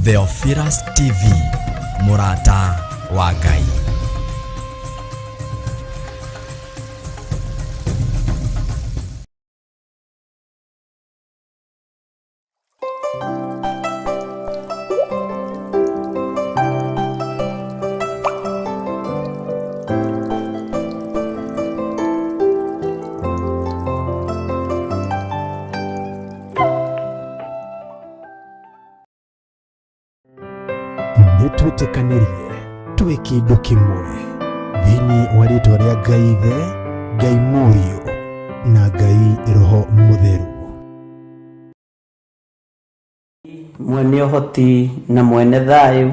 Theophilus TV, Murata wa Ngai. Nitwĩtĩkanĩrie twĩ kĩndũ kĩmwe thĩinĩ wa rĩĩtwa rĩa Ngai Ithe, Ngai Mũriũ na Ngai Roho Mũtheru. Mwene ũhoti na mwene thayũ,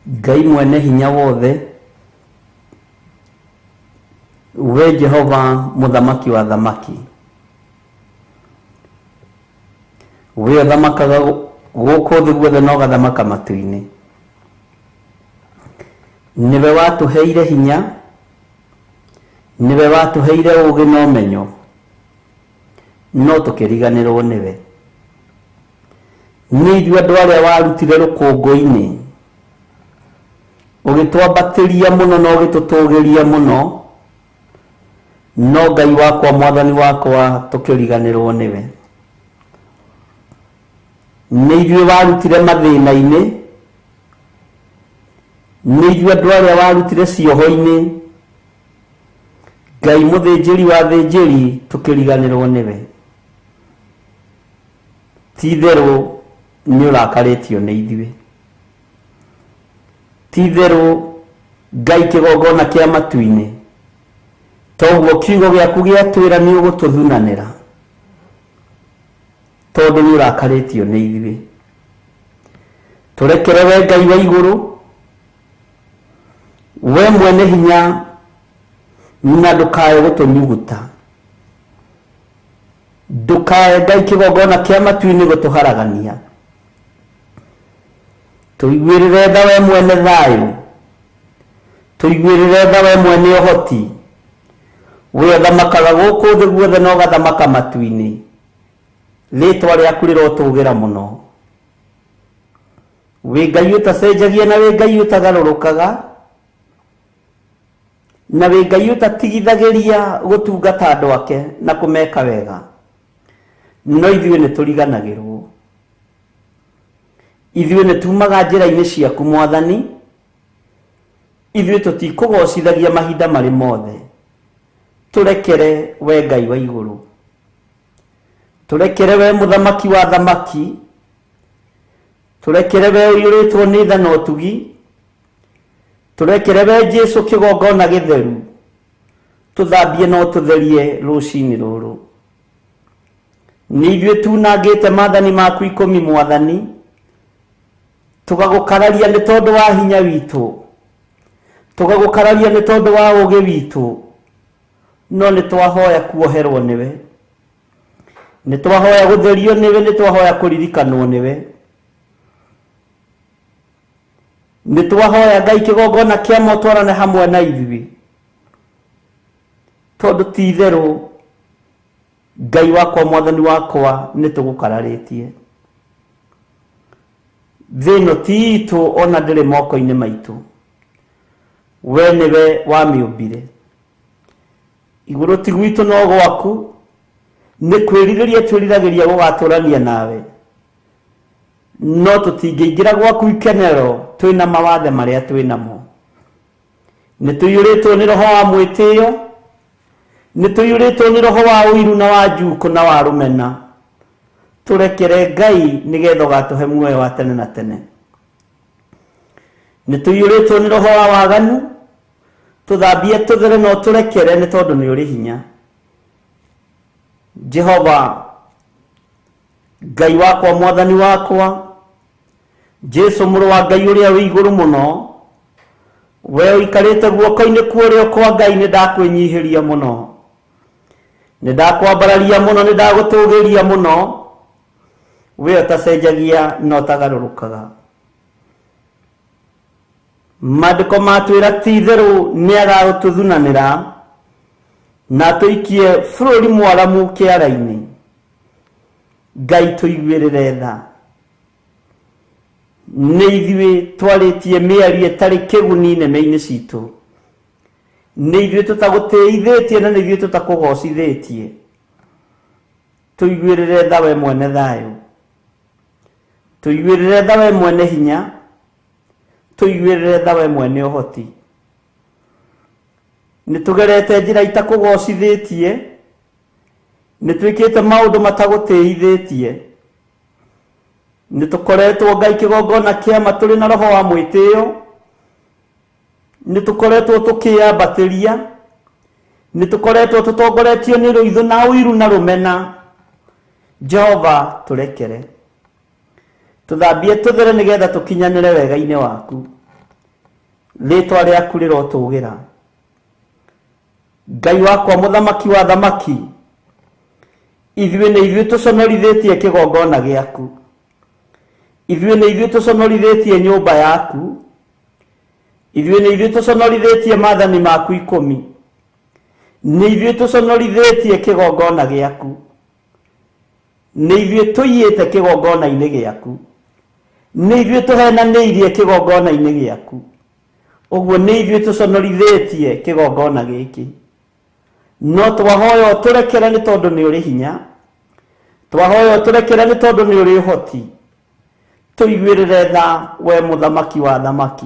Ngai mwene hinya wothe, we Jehova mũthamaki wa thamaki, we ũthamakaga gũkũ thĩ guothe na ũgathamaka matu-inĩ. Nĩwe watũheire hinya, nĩwe watũheire ũũgĩ na ũmenyo, no tũkĩriganĩrwo nĩwe. Nĩ ithuĩ andũ arĩa warutire rũkũngũ-inĩ, ũgĩtwambatĩria mũno na ũgĩtũtũgĩria mũno, no Ngai wakwa mwathani wakwa tũkĩriganĩrwo nĩwe. Nĩ ithuĩ warutire mathĩna-inĩ, nĩ ithuĩ andũ arĩa warutire cioho-inĩ, Ngai mũthĩnjĩri wa thĩnjĩri tũkĩriganĩrwo nĩwe. Ti itherũ nĩ ũrakarĩtio nĩ ithuĩ, ti itherũ Ngai kĩgongona kĩa matu-inĩ, toguo kiugo gĩaku gĩatwĩra nĩ ũgũtũthunanĩra, tondũ nĩ ũrakarĩtio nĩ ithuĩ. Tũrekere we Ngai wa igũrũ, we mwene hinya, na ndũkae gũtũnyuguta, ndũkae Ngai kĩgongona kĩa matu-inĩ gũtũharagania. Tũiguĩrĩre tha we mwene thayũ, tũiguĩrĩre tha we mwene ũhoti, we ũthamakaga gũkũ thĩ guothe na ũgathamaka matu-inĩ. Rĩĩtwa rĩaku rĩrotũgĩra mũno. Wĩ Ngai ũtacenjagia na wĩ Ngai ũtagarũrũkaga, na wĩ Ngai ũtatigithagĩria gũtungata andũ ake na kũmeka wega. No ithuĩ nĩ tũriganagĩrwo, ithuĩ nĩ tumaga njĩra-inĩ ciaku Mwathani, ithuĩ tũtikũgocithagia mahinda marĩ mothe. Tũrekere we Ngai wa igũrũ, tũrekere we mũthamaki wa thamaki, tũrekere we ũiyũrĩtwo nĩ tha na ũtugi, tũrekere we Jesũ kĩgongona gĩtheru, tũthambie no tũtherie rũcinĩ rũrũ. Nĩ ithuĩ tunangĩte maathani maku 10 Mwathani, tũgagũkararia nĩ tondũ wa hinya witũ, tũgagũkararia nĩ tondũ wa ũũgĩ witũ, no nĩ twahoya kuoherwo nĩwe, nĩ twahoya gũtherio nĩwe, nĩ twahoya kũririkanwo nĩwe, nĩ twahoya Ngai kĩgongona kĩama ũtwarane hamwe na ithuĩ, tondũ ti itherũ Ngai wakwa mwathani wakwa nĩ tũgũkararĩtie. Thĩ ĩno ti itũ ona ndĩrĩ moko-inĩ maitũ, we nĩwe wamĩũmbire. Igũrũ ti gwitũ no gwaku, nĩ kwĩrirĩria twĩriragĩria gũgatũrania nawe, no tũtingĩingĩra gwaku ikenero twĩna mawathe marĩa twĩnamo. Nĩ tũiyũrĩtwo nĩ roho wa mwĩtĩĩo, nĩ tũiyũrĩtwo nĩ roho wa ũiru na wa njuko na wa rũmena. Tũrekere Ngai nĩgetha ũgatũhe muoyo wa tene na tene. Nĩ tũiyũrĩtwo nĩ roho wa waganu, tũthambie tũthere no tũrekere nĩ tondũ nĩ ũrĩ hinya. Jehova Ngai wakwa mwathani wakwa, Jesũ mũrũ wa Ngai ũrĩa wĩ igũrũ mũno, we ũikarĩte guoko-inĩ kuorĩo kwa Ngai, nĩ ndakwĩnyihĩria mũno, nĩ ndakwambararia mũno, nĩ ndagũtũgĩria mũno, we ũtacenjagia na ũtagarũrũkaga. Maandĩko matwĩra ti itherũ nĩ agagũtũthunanĩra na tũikie bũrũri mwaramu kĩara-inĩ. Ngai tuiguĩrĩre tha. Nĩ ithuĩ twarĩtie mĩario ĩtarĩ kĩguni nenda-inĩ citũ. Nĩ ithuĩ tũtagũtĩithĩtie na nĩ ithuĩ tũtakũgocithĩtie. Tuiguĩrĩre tha we mwene thayũ. Tuiguĩrĩre tha we mwene hinya. Tuiguĩrĩre tha we mwene ũhoti. Nĩtũgerete njĩra itakũgocithĩtie. Nĩtwĩkĩte maũndũ matagũtĩithĩtie. Nĩtũkoretwo Ngai kĩgongona kĩama tũrĩ na roho wa mwĩtĩo. Nĩtũkoretwo tũkĩambatĩria. Nĩtũkoretwo tũtongoretio nĩ rũitho na ũiru na rũmena. Jehova tũrekere. Tũthambie tũthere nĩgetha tũkinyanĩre wega-inĩ waku. Rĩĩtwa rĩaku rĩrotũgĩra. Ngai wakwa mũthamaki wa thamaki. Ithuĩ nĩ ithuĩ tũconorithĩtie kĩgongona gĩaku. Ithuĩ nĩ ithuĩ tũconorithĩtie nyũmba yaku. Ithuĩ nĩ ithuĩ tũconorithĩtie maathani maku 10. Nĩ ithuĩ tũconorithĩtie kĩgongona gĩaku. Nĩ ithuĩ tũiyĩte kĩgongona-inĩ gĩaku. Nĩ ithuĩ tũhenanĩirie kĩgongona-inĩ gĩaku. Ũguo nĩ ithuĩ tũconorithĩtie kĩgongona gĩkĩ. No twahoya ũtũrekere nĩ tondũ nĩ ũrĩ hinya. Twahoya ũtũrekere nĩ tondũ nĩ ũrĩ ũhoti. Tuiguĩrĩre tha we mũthamaki wa thamaki.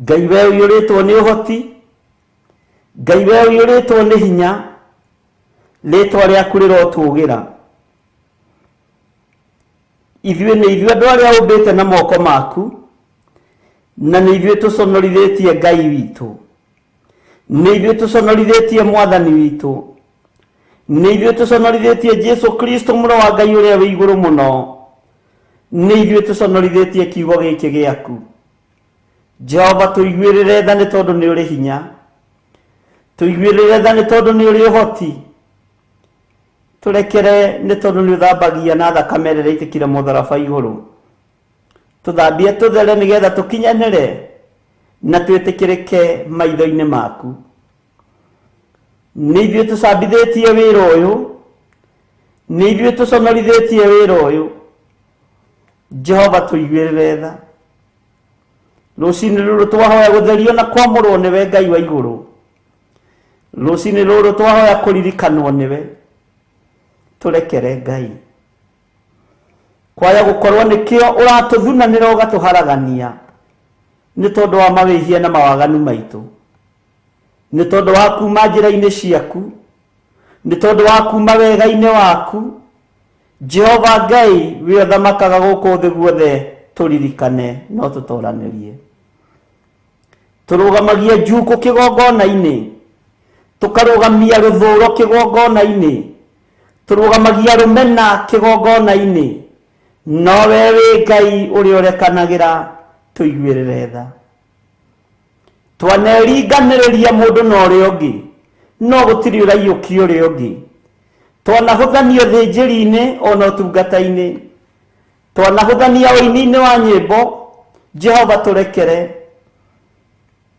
Ngai we ũiyũrĩtwo nĩ ũhoti. Ngai we ũiyũrĩtwo nĩ hinya. Rĩĩtwa rĩaku rĩrotũgĩra. Ithuĩ nĩ ithuĩ andũ arĩa ũmbĩte na moko maku. Na nĩ ithuĩ tũconorithĩtie Ngai witũ. Nĩ ithuĩ tũconorithĩtie Mwathani witũ. Nĩ ithuĩ tũconorithĩtie Jesũ Kristo mũrũ wa Ngai ũrĩa wĩ igũrũ mũno. Nĩ ithuĩ tũconorithĩtie kiugo gĩkĩ gĩaku. Jehova tuiguĩrĩre tha nĩ tondũ nĩ ũrĩ hinya. Tuiguĩrĩre tha nĩ tondũ nĩ ũrĩ ũhoti. Tũrekere nĩ tondũ nĩ ũthambagia na thakame ĩrĩa ĩitĩkire mũtharaba igũrũ. Tũthambie tũthere nĩgetha tũkinyanĩre na twĩtĩkĩrĩke maitho-inĩ maku. Nĩ ithuĩ tũcambithĩtie wĩra ũyũ. Nĩ ithuĩ tũconorithĩtie wĩra ũyũ. Jehova tuiguĩrĩre tha. Rũciinĩ rũrũ twahoya gũtherio na kwamũrwo nĩwe Ngai wa igũrũ. Rũciinĩ rũrũ twahoya kũririkanwo nĩwe. Tũrekere Ngai. Kwaya gũkorwo nĩkĩo ũratũthunanĩra ũgatũharagania. Nĩ tondũ wa mawĩhia na mawaganu maitũ. Nĩ tondũ wa kuma njĩra-inĩ ciaku. Nĩ tondũ wa kuma wega-inĩ waku. Jehova Ngai we ũthamakaga gũkũ thĩ guothe tũririkane no tũtoranĩrie. Tũrũgamagia njuku kĩgongona-inĩ. Tũkarũgamia rũthũũro kĩgongona-inĩ. Tũrũgamagia rũmena kĩgongona-inĩ. No we wĩ Ngai ũrĩa ũrekanagĩra tuiguĩrĩre tha. Twaneringanĩrĩria mũndũ na ũrĩa ũngĩ. No gũtirĩ ũraiyũkia ũrĩa ũngĩ. Twanahũthanio thĩnjĩri-inĩ ona ũtungata-inĩ. Twanahũthania ũini-inĩ wa nyĩmbo. Jehova tũrekere.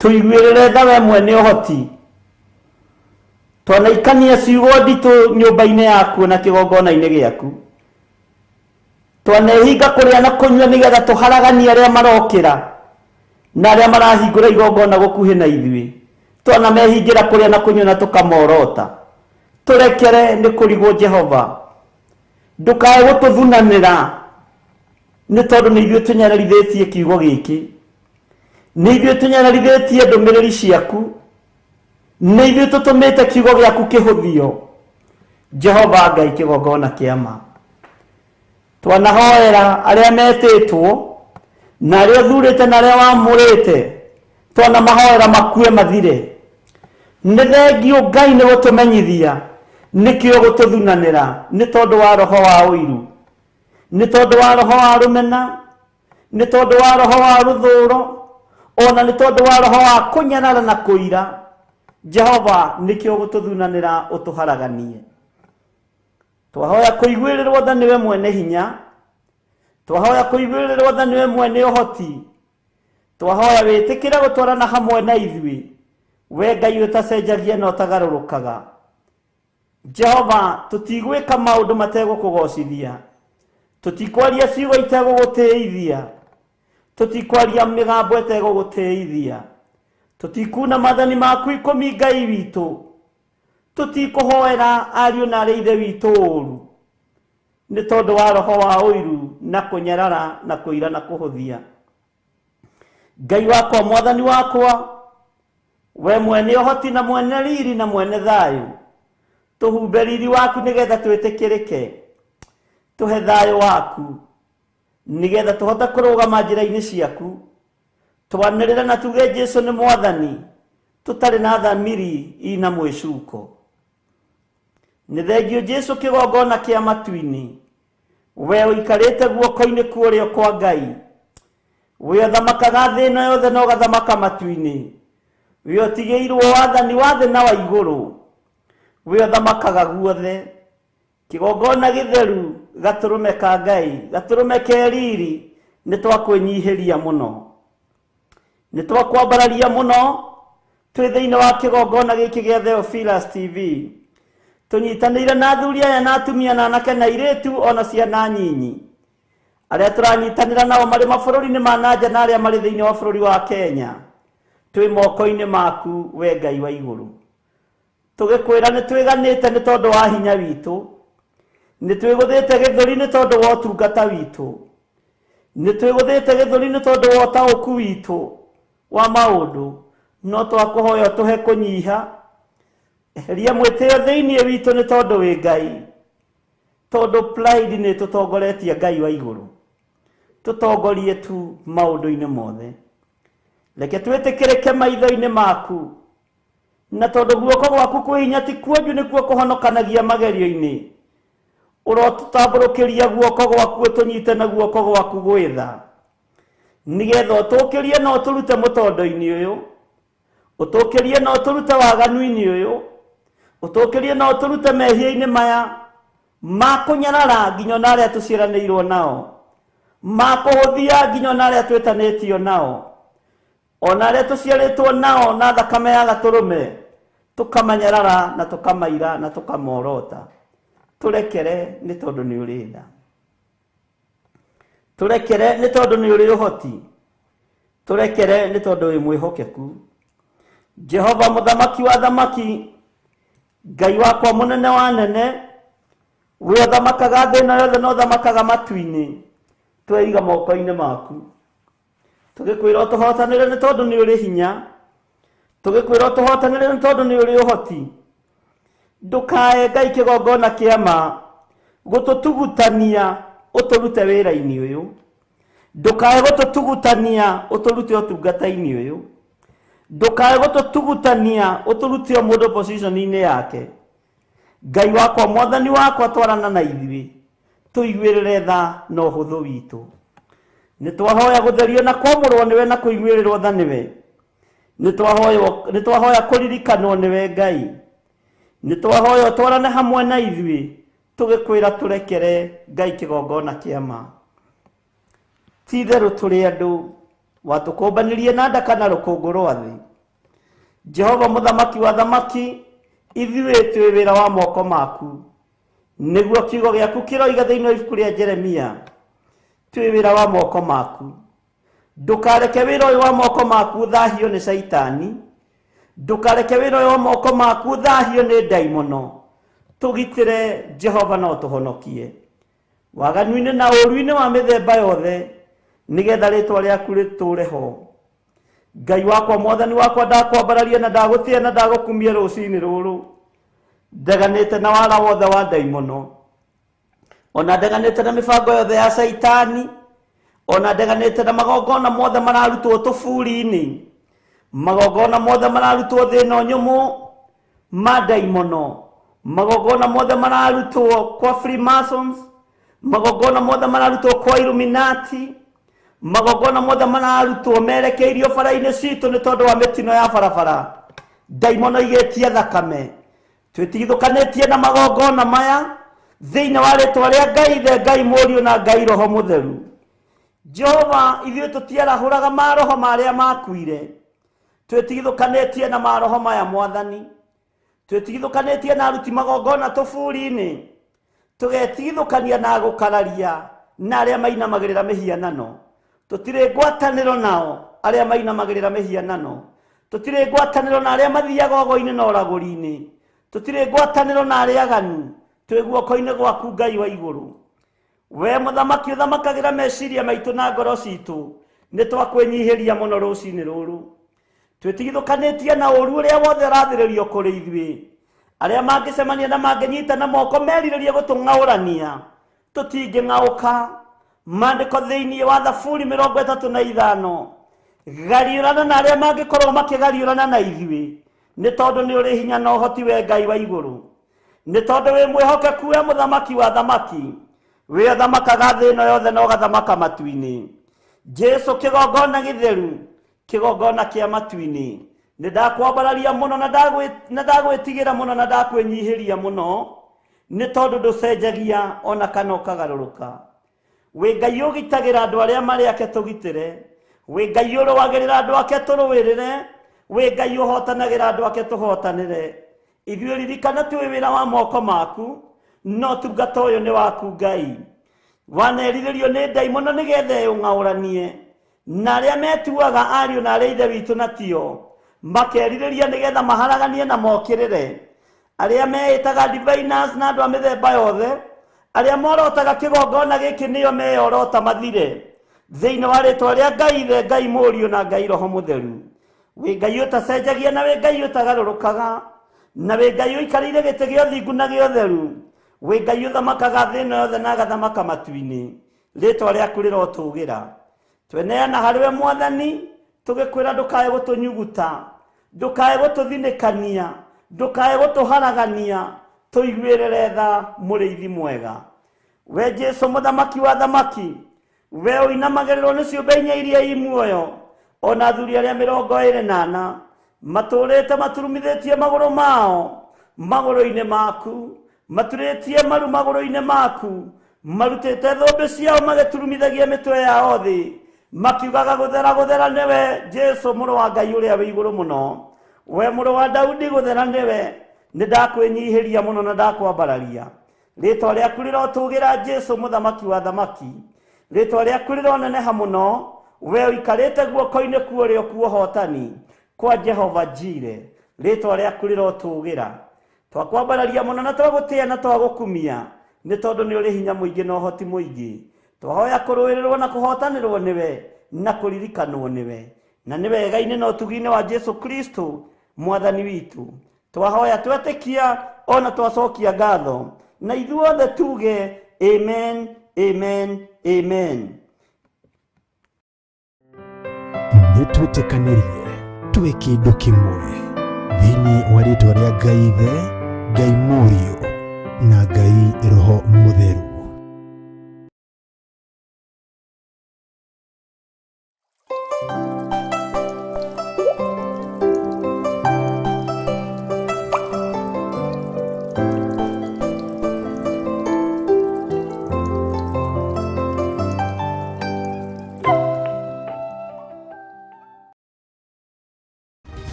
Tuiguĩrĩre tha we mwene ũhoti. Twanaikania ciugo nditũ nyũmba-inĩ yaku na kĩgongona-inĩ gĩaku. Twanehinga kũrĩa na kũnyua nĩgetha tũharaganie arĩa marokĩra na arĩa marahingũra igongona gũkuhĩ na ithuĩ. Twanamehingĩra kũrĩa na kũnyua na tũkamorota. Tũrekere nĩ kũrigwo Jehova. Ndũkae gũtũthunanĩra nĩ tondũ nĩ ithuĩ tũnyararithĩtie kiugo gĩkĩ. Nĩ ithuĩ tũnyararithĩtie ndũmĩrĩri ciaku. Nĩ ithuĩ tũtũmĩte kiugo gĩaku kĩhũthio. Jehova Ngai kĩgongona kĩama. Twanahoera arĩa metĩtwo na arĩa ũthurĩte na arĩa wamũrĩte. Twanamahoera makue mathire. Nĩ thengiũ Ngai nĩ gũtũmenyithia nĩkĩo gũtũthunanĩra nĩ tondũ wa roho wa ũiru. Nĩ tondũ wa roho wa rũmena. Nĩ tondũ wa roho wa rũthũũro. Ona nĩ tondũ wa roho wa kũnyarara na kũira. Jehova nĩkĩo gũtũthunanĩra ũtũharaganie. Twahoya kũiguĩrĩrwo tha nĩwe mwene hinya. Twahoya kũiguĩrĩrwo tha nĩwe mwene ũhoti. Twahoya wĩtĩkĩre gũtwarana hamwe na ithuĩ. We Ngai ũtacenjagia na ũtagarũrũkaga. Jehova tutigwika maundu mategukugocithia, tutikwaria ciugo itegugutiithia, tutikwaria migambo itegugutiithia, tutikuna mathani maku ikumi Ngai witu, tutikuhoera ariu na ithe witu uru ni tondu wa roho wa uiru na kunyarara na kuira na kuhuthia. Ngai wakwa mwathani wakwa, we mwene uhoti na mwene riri na mwene thayu, tuhumbe riri waku nigetha twitikirike, tuhe thayu waku nigetha tuhota kurugama njira-ini ciaku, twanirire na tuge Jesu ni mwathani, tutari na thamiri ina mwicuko. Ni thengio Jesu kigongona kia matu-ini, we uikarite guoko-ini kurio kwa Ngai, we uthamakaga thĩ ĩno yothe na ũgathamaka matu-ini, we ũtigĩirwo wathani wa thĩ na wa igũrũ, we uthamakaga guothe. Kigongona gĩtheru gatũrũme ka Ngai, gatũrũme ke riri, nĩ twakwĩnyihĩria mũno, nĩ twakwambararia mũno twĩ thĩinĩ wa kigongona gĩkĩ gĩa Theophilus TV, tunyitanĩire na athuri aya na atumia na anake na airĩtu ona ciana nyinyi, arĩa tũranyitanĩra nao marĩ mabũrũri-inĩ ma nanja na arĩa marĩ thĩinĩ wa bũrũri wa Kenya. Twĩ moko-inĩ maku we Ngai wa igũrũ, tũgĩkwĩra nĩ twĩganĩte nĩ tondũ wa hinya witũ, nĩ twĩgũthĩte gĩthũri nĩ tondũ wa ũtungata witũ, nĩ twĩgũthĩte gĩthũri nĩ tondũ wa ũtaũku witũ wa maũndũ, no twakũhoya tũhe kũnyiha, eheria mwĩtĩo thĩinĩ witũ nĩ tondũ wĩ Ngai, tondũ pride nĩ tũtongoretie Ngai wa igũrũ, tũtongorie tu maũndũ-inĩ mothe. Reke twĩtĩkĩrĩke maitho-inĩ maku, na tondũ guoko gwaku kwĩ hinya ti kuonju nĩkuo kũhonokanagia magerio-inĩ, ũrotũtambũrũkĩria guoko gwaku ũtũnyite na guoko gwaku gwĩtha, nigetha ũtũkĩrie na ũtũrute mũtondo-inĩ ũyũ, ũtũkĩrie na ũtũrute waganu-inĩ ũyũ, ũtũkĩrie na ũtũrute mehia-inĩ maya ma kũnyarara nginya na arĩa tũciaranĩirwo nao, ma kũhũthia nginya na arĩa twĩtanĩtio nao, ona arĩa tũciarĩtwo nao na thakame ya gatũrũme, tũkamanyarara na tũkamaira na tũkamorota. Tũrekere nĩ tondũ nĩ ũrĩ tha, tũrekere nĩ tondũ nĩ ũrĩ ũhoti, tũrekere nĩ tondũ wĩ mwĩhokeku. Jehova mũthamaki wa thamaki, Ngai wakwa mũnene wa nene, we ũthamakaga thĩ ĩno yothe na ũthamakaga matu-inĩ, tweiga moko-inĩ maku, tũgĩkwĩra ũtũhotanĩre nĩ tondũ nĩ ũrĩ hinya, tũgĩkwĩra ũtũhotanĩre nĩ tondũ nĩ ũrĩ ũhoti. Ndũkae Ngai kĩgongona kĩa ma gũtũtugutania ũtũrute wĩra-inĩ ũyũ, ndũkae gũtũtugutania ũtũrute ũtungata-inĩ ũyũ, ndũkae gũtũtugutania ũtũrute o mũndũ position-inĩ yake. Ngai wakwa mwathani wakwa, twarana na ithuĩ, tũiguĩrĩre tha na ũhũthũ witũ. Nĩ twahoya gũtherio na kwamũrwo nĩwe na kũiguĩrĩrwo tha nĩwe, nĩ twahoya kũririkanwo nĩwe Ngai, nĩ twahoya twarane hamwe na ithuĩ, tũgĩkwĩra tũrekere Ngai kĩgongona kĩa ma. Ti itherũ tũrĩ andũ, watũkũmbanĩrie na nda kana rũkũngũ rwa thĩ. Jehova mũthamaki wa thamaki, ithuĩ twĩ wĩra wa moko maku, nĩguo kiugo gĩaku kĩroiga thĩinĩ wa ibuku rĩa Jeremia, twĩ wĩra wa moko maku. Ndũkareke wĩra ũyũ wa moko maku thahio nĩ Saitani, ndũkareke wĩra ũyũ wa moko maku thahio nĩ ndaimono. Tũgitĩre Jehova na ũtũhonokie waganu-inĩ na ũũru-inĩ wa mĩthemba yothe, nigetha rĩtwa rĩaku rĩtũũre ho. Ngai wakwa mwathani wakwa, ndakwambararia na ndagũtĩa na ndagũkumia rũcinĩ rũrũ, ndeganĩte na wara wothe wa ndaimono, ona ndeganĩte na mĩbango yothe ya Saitani, ona ndeganĩte na magongona mothe mararutwo tũburi-inĩ, magongona mothe mararutwo thĩ ĩno nyũmũ ma ndaimono, magongona mothe mararutwo kwa Freemasons, magongona mothe mararutwo kwa Illuminati, magongona mothe mararutwo merekeirio bara-inĩ citũ nĩ tondũ wa mĩtino ya barabara. Ndaimono igĩtie thakame, twĩtigithũkanĩtie na magongona maya thĩinĩ wa rĩtwa rĩa Ngai Ithe, Ngai Mũriũ na Ngai Roho Mũtheru. Jehova, ithuĩ tũtiarahũraga maroho marĩa makuire, twĩtigithũkanĩtie na maroho maya Mwathani, Twĩtigithũkanĩtie na aruti magongona tũbũri-inĩ, tũgetigithũkania na gũkararia na arĩa mainamagĩrĩra mĩhianano. Tũtirĩ ngwatanĩro nao arĩa mainamagĩrĩra mĩhianano. Tũtirĩ ngwatanĩro na arĩa mathiaga ũgo-inĩ na ũragũri-inĩ. Tũtirĩ ngwatanĩro na arĩa aganu. Twĩ guoko-inĩ gwaku Ngai wa igũrũ. We mũthamaki ũthamakagĩra meciria maitũ na ngoro citũ, nĩ twakwĩnyihĩria mũno rũcinĩ rũrũ. Twĩtigithũkanĩtie na ũru ũrĩa wothe ũrathĩrĩrio kũrĩ ithuĩ, arĩa mangĩcemania na mangĩnyitana moko merirĩrie gũtũng'aũrania, tũtingĩng'aũka. Maandĩko thĩinĩ wa Thaburi 35, gariũrana na arĩa mangĩkorwo makĩgariũrana na ithuĩ, nĩ tondũ nĩ ũrĩ hinya na ũhoti we Ngai wa igũrũ. Nĩ tondũ wĩ mwĩhokeku we mũthamaki wa thamaki, we ũthamakaga thĩ ĩno yothe na ũgathamaka matu-inĩ. Jesu kĩgongona gĩtheru, kĩgongona kĩa matu-inĩ. Nĩ ndakwambararia mũno na ndagwĩtigĩra mũno na ndakwĩnyihĩria mũno, nĩ tondũ ndũcenjagia ona kana ũkagarũrũka. Wĩ Ngai ũgitagĩra andũ arĩa marĩ ake tũgitĩre. Wĩ Ngai ũrũagĩrĩra andũ ake tũrũĩrĩre. Wĩ Ngai ũhotanagĩra andũ ake tũhotanĩre. Ithuĩ ririkana twĩ wĩra wa moko maku, no tungata ũyũ nĩ waku Ngai. Wanerirĩrio nĩ ndaimono nĩgetha ũng'aũranie, na arĩa metuaga ariũ na arĩa ithe witũ na tio, makerirĩria nĩgetha maharaganie na mokĩrĩre. Arĩa meĩtaga diviners na andũ a mĩthemba yothe, arĩa morotaga kĩgongona gĩkĩ nĩo meyorota mathire, thĩinĩ wa rĩtwa rĩa Ngai Ithe, Ngai Mũriũ na Ngai Roho Mũtheru. Wĩ Ngai ũtacenjagia na wĩ Ngai ũtagarũrũkaga, na wĩ Ngai ũikarĩire gĩtĩ gĩa ũthingu na gĩa ũtheru. Wĩ Ngai ũthamakaga thĩ ĩno yothe na agathamaka matu-inĩ. Rĩtwa rĩaku rĩrotũgĩra. Tweneana harĩwe Mwathani, tũgĩkwĩra ndũkae gũtũnyuguta, ndũkae gũtũthinĩkania, ndũkae gũtũharagania, tũiguĩrĩre tha mũrĩithi mwega. We Jesu mũthamaki wa thamaki, we ũinamagĩrĩrwo nĩ ciũmbe inya iria i muoyo, ona athuri arĩa 24 matũrĩte maturumithĩtie magũrũ mao magũrũ-inĩ maku, maturĩtie maru magũrũ-inĩ maku, marutĩte thũmbĩ ciao magĩturumithagia mĩtwe yao thĩ, makiugaga gũthera gũthera nĩwe Jesu mũrũ wa Ngai ũrĩa wĩ igũrũ mũno. We mũrũ wa Daudi gũthera nĩwe. Nĩ ndakwĩnyihĩria mũno na ndakwambararia. Rĩtwa rĩaku rĩrotũgĩra Jesu mũthamaki wa thamaki. Rĩtwa rĩaku rĩroneneha mũno, we ũikarĩte guoko-inĩ kuo kuohotani kwa Jehova Jire. Rĩtwa rĩaku rĩrotũgĩra. Twakwambararia mũno na twagũtĩa na twagũkumia, nĩ tondũ nĩ ũrĩ hinya mũingĩ na ũhoti mũingĩ. Twahoya kũrũĩrĩrwo na kũhotanĩrwo nĩwe na kũririkanwo nĩwe, na nĩ wega-inĩ na ũtugi-inĩ wa Jesu Kristo Mwathani witũ. Twahoya twetĩkia ona twacokia ngatho, na ithuothe tuge amen, amen, amen. Nĩ twĩtĩkanĩrie twĩ kĩndũ kĩmwe thĩinĩ wa rĩtwa rĩa Ngai Ithe, Ngai Mũriũ na Ngai Roho Mũtheru.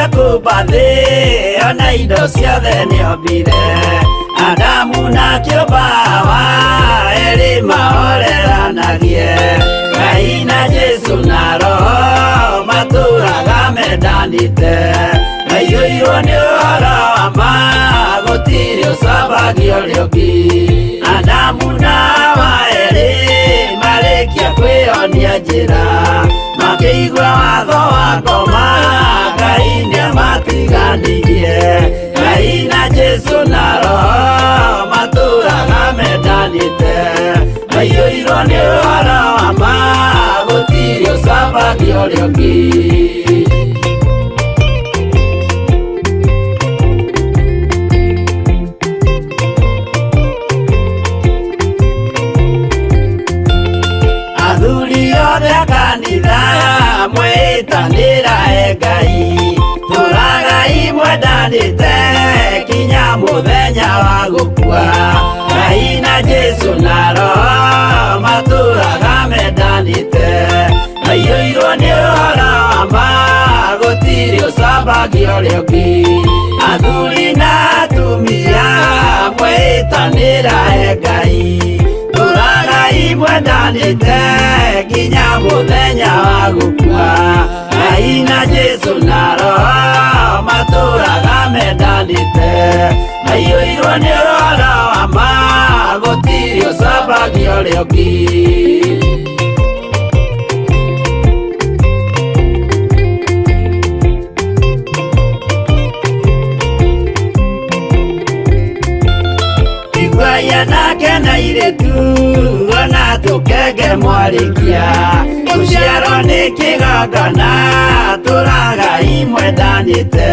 Kubathĩ ona indo ciothe nĩombire, Adamu na kĩũmba Hawa erĩ mahoreranagie. Ngai na Jesu na Roho matũũraga mendanĩte, maiyũirwo nĩ ũhoro wa ma, gũtirĩ ũcambagia ũrĩa ũngĩ. Adamu na Hawa erĩ marĩkia kwĩyonia njĩra, makĩigua watho wa ngoma, Ngai nĩamatiganirie. Ngai na Jesu na Roho matũũraga mendanĩte, maiyũirwo nĩ ũhoro wa ma, gũtirĩ ũcambagia ũrĩa ũngĩ. mwitanira Ngai turagai mwendanite kinya muthenya wa gukua Ngai na Jesu na Roho maturaga mendanite aiyũirwo nĩ ũhoro wa ma gũtirĩ ũcambagia ũrĩa ũngĩ athuri na atumia mwĩtanĩra Ngai tũragai mwendanĩte nginya mũthenya wa gũkua Ngai na Jesu na Roho matũraga mendanĩte aiyũirwo nĩ ũhoro wa ma gũtirĩ ũcambagia ũrĩa ũngĩ nake na iretu ona tukenge mwarikia uciarwo nĩ kĩgongona tũragai mwendanĩte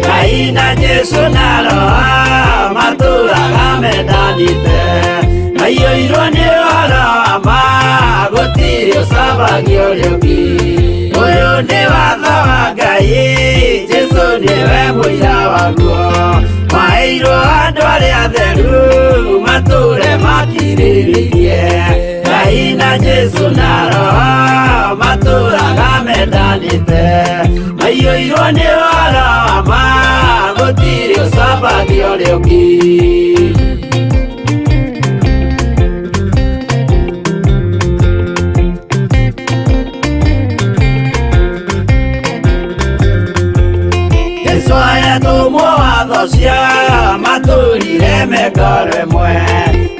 Ngai na Jesu na Roho matũraga mendanĩte aiyũirwo nĩ ũhoro wa ma gũtirĩ ũcambagia ũrĩa ũngĩ ũyũ nĩ watho wa Ngai Jesu nĩwe mũira waguo maheirwo andũ arĩa atheru matũre makirĩrĩirie Ngai na Jesu na Roho matũraga mendanĩte aiyũirwo nĩ ũhoro wa ma gũtirĩ ũcambagia ũrĩa ũngĩ cia matũrire mekoro ĩmwe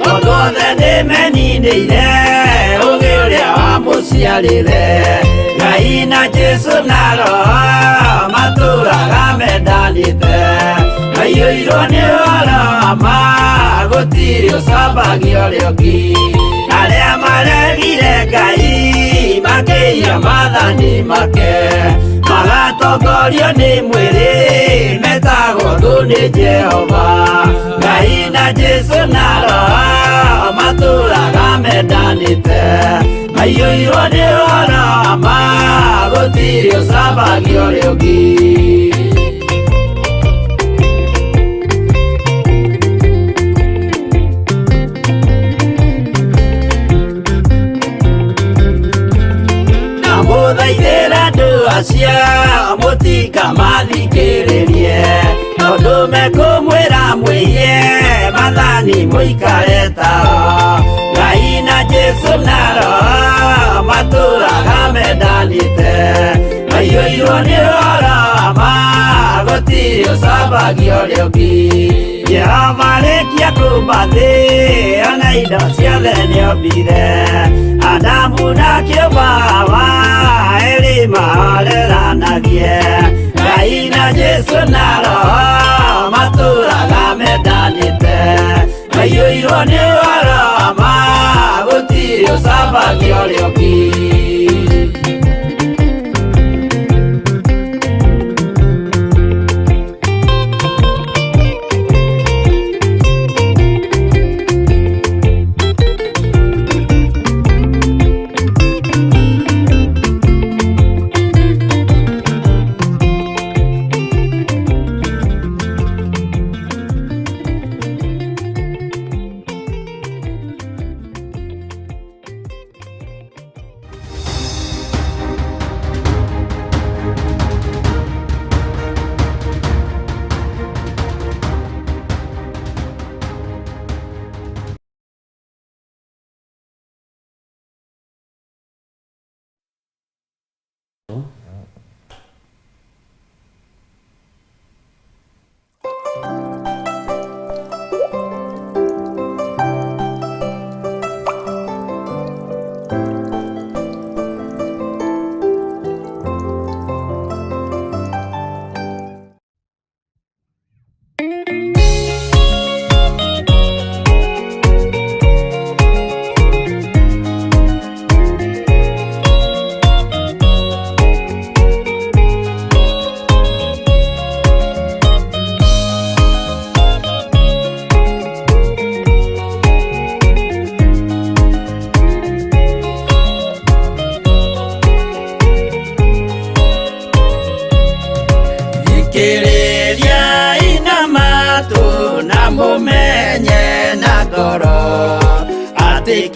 tondũ othe nĩmeninĩire ũgĩ ũrĩa wamũciarire Ngai na Jesu na Roho matũraga mendanĩte aiyũirwo nĩ ũhoro wa ma gũtirĩ ũcambagia ũrĩa ũngĩ arĩa maregire Ngai makĩiya maathani make magatongorio nĩ mwĩrĩ metagwo thũ nĩ Jehova Ngai na Jesu na Roho matũraga mendanĩte aiyũirwo nĩ ũhoro wa ma gũtirĩ ũcambagia ũrĩa ũngĩ mũthaithĩra andũ acio mũtikamathikĩrĩrie tondũ mekũmwĩra mwĩhie maathani mũikare tao Ngai na Jesu na Roho matũraga mendanĩte aiyũirwo nĩ ũhoro wa ma gũtirĩ ũcambagia ũrĩa ũngĩ Jehova rĩkia kũmba thĩ ona indo ciothe nĩombire Adamu na kĩũmba Hawa erĩ mahoreranagie Ngai na Jesu na Roho matũraga mendanĩte aiyũirwo nĩ ũhoro wa ma gũtirĩ ũcambagia ũrĩa ũngĩ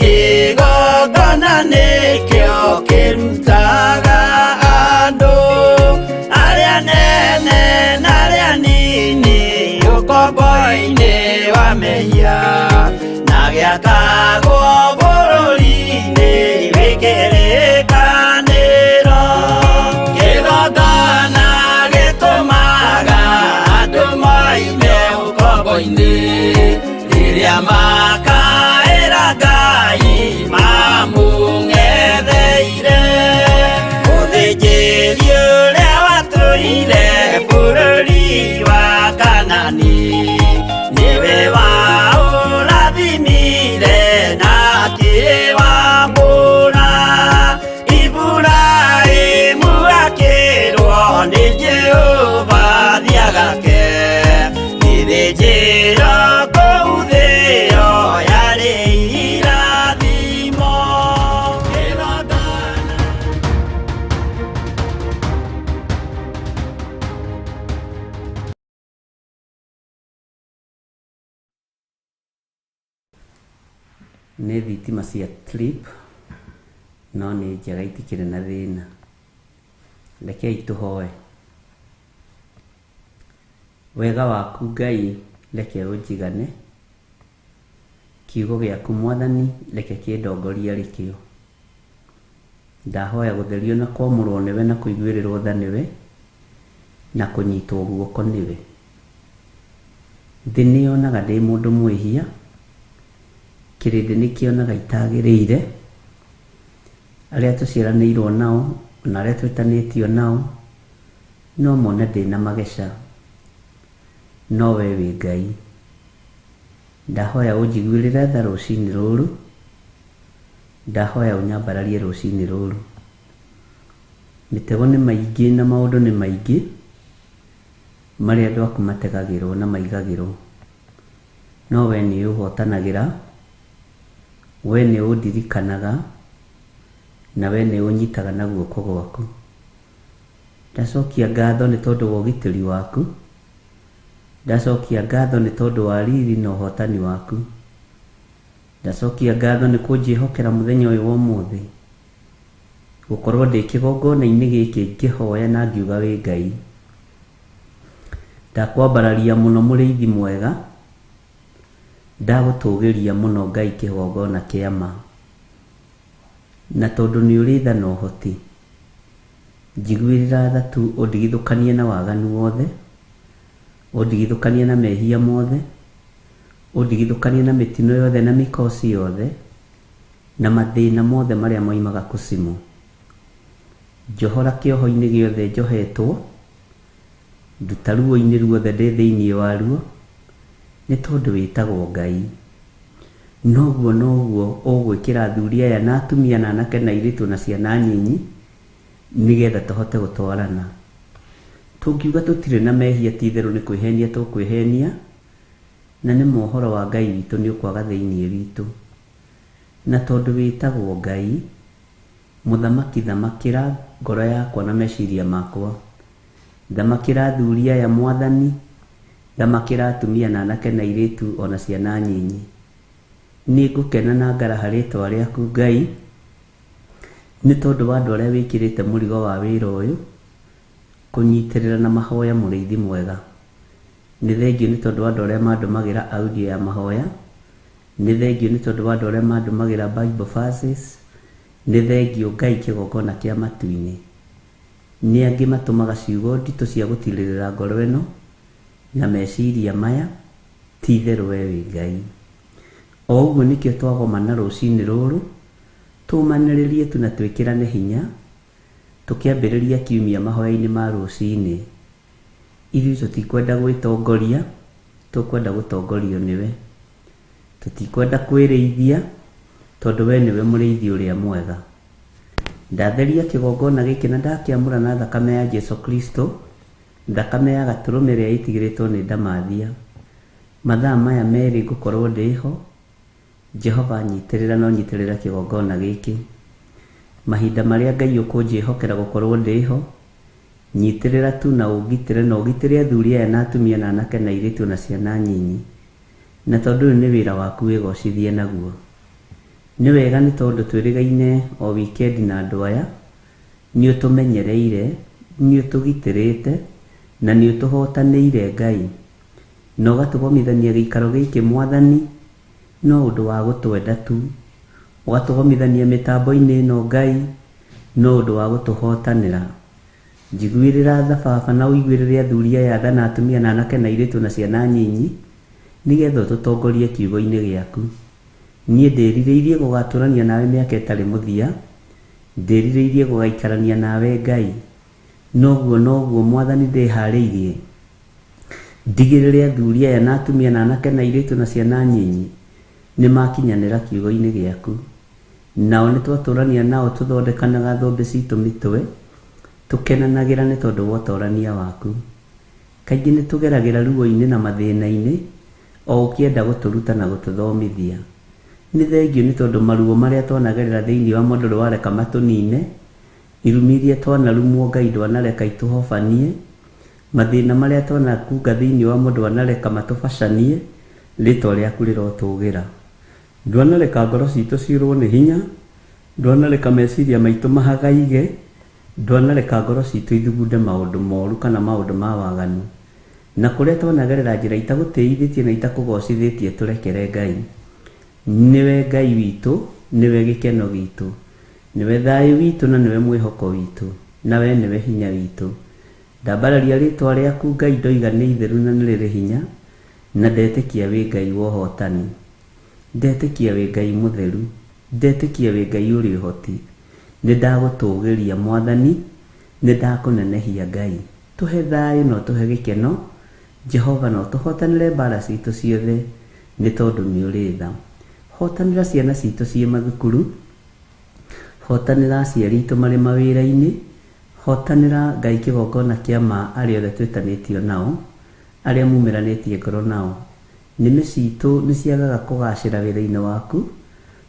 kĩgongona nĩkĩo kĩrutaga andũ arĩa nene na arĩa nini ũkombo-inĩ wa mehia na gĩakagwo bũrũri-inĩ wĩkĩrĩkanĩro. Kĩgongona gĩtũmaga andũ moime ũkombo-inĩ rĩrĩa makaĩra Ngai mamũng'etheire. Mũthĩnjĩri ũrĩa watũire bũrũri wa Kanani nĩwe waũrathimire na akĩwamũra. Iburahĩmu akĩrwo nĩ Jehova thiagake gĩthĩnjĩro kũu thĩ ĩyo yarĩ irathimo. Kĩgongona nĩ thitima cia trip no nĩ njega itikĩrĩ na thĩna. Rekei tũhoe. Wega waku Ngai reke ũnjigane, kiugo gĩaku Mwathani reke kĩndongoria rĩkĩo. Ndahoya gũtherio na kwamũrwo nĩwe na kũiguĩrĩrwo tha nĩwe na kũnyitwo guoko nĩwe. Thĩ nĩyonaga ndĩ mũndũ mwĩhia, kĩrĩndĩ nĩkĩonaga itagĩrĩire. Arĩa tũciaranĩirwo nao na arĩa twĩtanĩtio nao no mone ndĩna mageca, no we wĩ Ngai. Ndahoya ũnjiguĩrĩre tha rũcinĩ rũrũ, ndahoya ũnyambararie rũcinĩ rũrũ. Mĩtego nĩ maingĩ na maũndũ nĩ maingĩ marĩa andũ aku mategagĩrwo na maigagĩrwo, no we nĩ ũhotanagĩra, we nĩ ũndirikanaga na we nĩ ũnyitaga na guoko gwaku. Ndacokia ngatho nĩ tondũ wa ũgitĩri waku, ndacokia ngatho nĩ tondũ wa riri na ũhotani waku, ndacokia ngatho nĩ kũnjĩhokera mũthenya ũyũ wa ũmũthĩ, gũkorwo ndĩ kĩgongona-inĩ gĩkĩ ngĩhoya na ngiuga wĩ Ngai. Ndakwambararia mũno mũrĩithi mwega, ndagũtũgĩria mũno Ngai kĩgongona kĩa ma, na tondũ nĩ ũrĩ tha na ũhoti, njiguĩrĩra tha tu ũndigithũkanie na waganu wothe, ũndigithũkanie na mehia mothe, ũndigithũkanie na mĩtino yothe na mĩkosi yothe na mathĩna mothe marĩa moimaga kũcimu. Njohora kĩoho-inĩ gĩothe njohetwo, nduta ruo-inĩ ruothe ndĩ thĩinĩ waruo, nĩ tondũ wĩtagwo Ngai. Noguo ũgwĩkĩra athuri aya na atumia na anake na airĩtu na ciana nyinyi nĩgetha tũhote gũtwarana. Tũngiuga tũtirĩ na mehia ti-itherũ nĩ kwĩhenia tũkwĩhenia, na nĩ mohoro wa Ngai witũ nĩ ũkwaga thĩinĩ witũ. Na tondũ wĩtagwo Ngai, mũthamaki thamakĩra ngoro yakwa na meciria makwa, thamakĩra athuri aya Mwathani, thamakĩra atumia na anake na airĩtu ona ciana nyinyi. Nĩ ngũkena na ngaraha rĩtwa rĩaku Ngai, nĩ tondũ wa andũ arĩa wĩkĩrĩte mũrigo wa wĩra ũyũ kũnyitĩrĩra na mahoya mũrĩithi mwega. Nĩ thengiũ nĩ tondũ wa andũ arĩa mandũmagĩra audio ya mahoya, nĩ thengiũ nĩ tondũ wa andũ arĩa mandũmagĩra Bible verses, nĩ thengiũ Ngai kĩgongona kĩa matu-inĩ. Nĩ angĩ matũmaga ciugo nditũ cia gũtirĩrĩra ngoro ĩno na meciria maya, ti-itherũ we wĩ Ngai. O ũguo nĩkĩo twagomana rũcinĩ rũrũ, tũmanĩrĩrie tu na twĩkĩrane hinya, tũkĩambĩrĩria kiumia mahoya-inĩ ma rũcinĩ. Ithuĩ tũtikwenda gwĩtongoria, tũkwenda gũtongorio nĩwe. Tũtikwenda kwĩrĩithia, tondũ we nĩwe mũrĩithi ũrĩa mwega. Ndatheria kĩgongona gĩkĩ na ndakĩamũra na thakame ya Jesu Kristo, thakame ya gatũrũme ĩrĩa ĩtigĩrĩtwo nĩ ndamathia. Mathaa maya merĩ ngũkorwo ndĩho, Jehova nyitĩrĩra no nyitĩrĩra kĩgongona gĩkĩ. Mahinda marĩa Ngai ũkũnjĩhokera gũkorwo ndĩho, nyitĩrĩra tu na ũgitĩre athuri aya na atumia na anake na airĩtu na ciana nyinyi. Na tondũ ũyũ nĩ wĩra waku wĩgocithie naguo. nĩ wega nĩ tondũ twĩrĩgaine o weekend na andũ aya, nĩ ũtũmenyereire, nĩ ũtũgitĩrĩte na nĩ ũtũhotanĩire Ngai, na ũgatũgomithania gĩikaro gĩkĩ Mwathani, no ũndũ wa gũtwenda tu, ũgatũgomithania mĩtambo-inĩ ĩno Ngai, no ũndũ wa gũtũhotanĩra. Njiguĩrĩra tha Baba na ũiguĩrĩre athuri aya atha na atumia na anake na airĩtu na ciana nyinyi, nĩgetha ũtũtongorie kiugo-inĩ gĩaku. Niĩ ndĩrirĩirie gũgatũrania nawe mĩaka ĩtarĩ mũthia, ndĩrirĩirie gũgaikarania nawe Ngai, noguo Mwathani ndĩharĩirie ndigĩrĩre athuri aya na atumia na anake na airĩtu na ciana nyinyi nĩ makinyanĩra kiugo-inĩ gĩaku, nao nĩ twatũrania nao tũthondekanaga thũmbĩ citũ mĩtwe, tũkenanagĩra nĩ tondũ wa ũtorania waku. Kaingĩ nĩ tũgeragĩra ruo-inĩ na mathĩna-inĩ, o ũkĩenda gũtũruta na gũtũthomithia. Nĩ thengio nĩ tondũ maruo marĩa twanagerera thĩinĩ wa mũndũ ndwareka matũnine, irumi iria twanarumwo Ngai ndwanareka itũhobanie, mathĩna marĩa twanakunga thĩinĩ wa mũndũ ndwanareka matũbacanie, rĩtwa rĩaku rĩrotũgĩra. Ndwanareka ngoro citũ ciũrwo nĩ hinya, ndwanareka meciria maitũ mahagaige, ndwanareka ngoro citũ ithugunde maũndũ moru kana maũndũ ma waganu. Na kũrĩa twanagerera njĩra itagũtĩithĩtie na itakũgocithĩtie tũrekere Ngai. Nĩwe Ngai witũ, nĩwe gĩkeno gitũ, nĩwe thayũ witũ na nĩwe mwĩhoko witũ, nawe nĩwe hinya witũ. Ndambararia rĩtwa rĩaku Ngai ndoiga nĩ itheru na nĩ rĩrĩ hinya, na ndetĩkia wĩ Ngai wa ũhotani, ndetĩkia wĩ Ngai mũtheru, ndetĩkia wĩ Ngai ũrĩ ũhoti. Nĩ ndagũtũgĩria Mwathani, nĩ ndakũnenehia Ngai. Tũhe thayũ na tũhe gĩkeno Jehova, no tũhotanĩre mbara citũ ciothe nĩ tondũ nĩ ũrĩ tha. Hotanĩra ciana citũ ciĩ mathukuru, hotanĩra aciari aitũ marĩ mawĩra-inĩ, hotanĩra Ngai kĩgongona kĩa ma arĩa othe twĩtanĩtio nao, arĩa mumĩranĩtie ngoro nao. Nĩmĩ citũ nĩ ciagaga kũgacĩra wĩra-inĩ waku,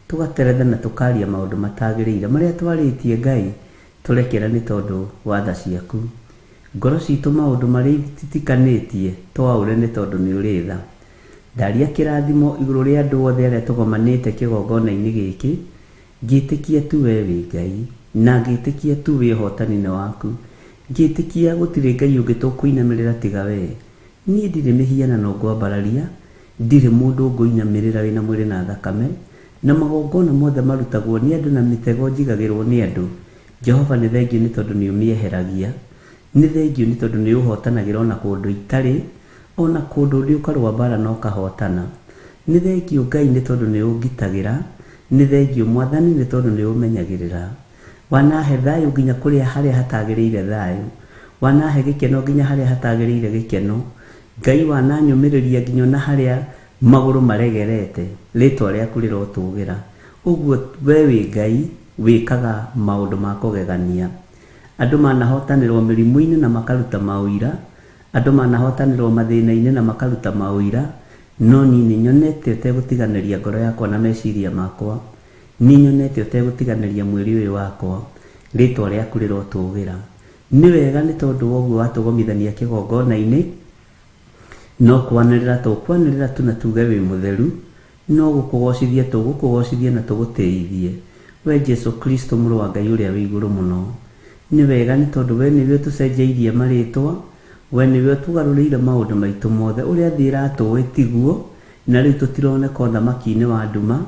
tũgateretha na tũkaria maũndũ matagĩrĩire marĩa twarĩtie Ngai, tũrekera nĩ tondũ wa tha ciaku. Ngoro citũ maũndũ marĩa titikanĩtie twaũre nĩ tondũ nĩ ũrĩ tha. Ndaria kĩrathimo igũrũ rĩa andũ othe arĩa tũgomanĩte kĩgongona-inĩ gĩkĩ, ngĩtĩkia tu we wĩ Ngai, na ngĩtĩkia tu wĩ ũhotani-inĩ waku, ngĩtĩkia gũtirĩ Ngai ũngĩ tũkũinamĩrĩra tiga we. Niĩ ndirĩ mĩhianano ngwambararia, ndirĩ mũndũ ngũinamĩrĩra wĩna mwĩrĩ na thakame, na magongona mothe marutagwo nĩ andũ na mĩtego njigagĩrwo nĩ andũ. Jehova nĩ thengio nĩ tondũ nĩ ũmĩeheragia, nĩ thengio nĩ tondũ nĩ ũhotanagĩra ona kũndũ itarĩ, ona kũndũ ũrĩ ũkarũa mbara na ũkahotana. Nĩ thengio Ngai nĩ tondũ nĩ ũngitagĩra, nĩ thengio Mwathani nĩ tondũ nĩ ũmenyagĩrĩra. Wanahe thayũ nginya kũrĩa harĩa hatagĩrĩire thayũ, wanahe gĩkeno nginya harĩa hatagĩrĩire gĩkeno. Ngai wananyũmĩrĩria nginya na harĩa magũrũ maregerete, rĩtwa rĩaku rĩrotũgĩra. Ũguo we wĩ Ngai wĩkaga maũndũ ma kũgegania. Andũ manahotanĩrwo mĩrimũ-inĩ na makaruta maũira, andũ manahotanĩrwo mathĩna-inĩ na makaruta maũira, no niĩ nĩ nyonete ũtegũtiganĩria ngoro yakwa na meciria makwa, nĩ nyonete ũtegũtiganĩria mwĩrĩ ũyũ wakwa, rĩtwa rĩaku rĩrotũgĩra. Nĩ wega nĩ tondũ woguo watũgomithania kĩgongona-inĩ, no kwanĩrĩra tũkwanĩrĩra tu na tuge wĩ mũtheru, no gũkũgocithia tũgũkũgocithia na tũgũtĩithie. We Jesu Kristo mũrũ wa Ngai ũrĩa wĩ igũrũ mũno, nĩ wega nĩ tondũ we nĩwe ũtũcenjeirie marĩtwa, we nĩwe ũtũgarũrĩire maũndũ maitũ mothe. Ũrĩa thĩ ĩratũĩ tiguo, na rĩu tũtironeka ũthamaki-inĩ wa nduma,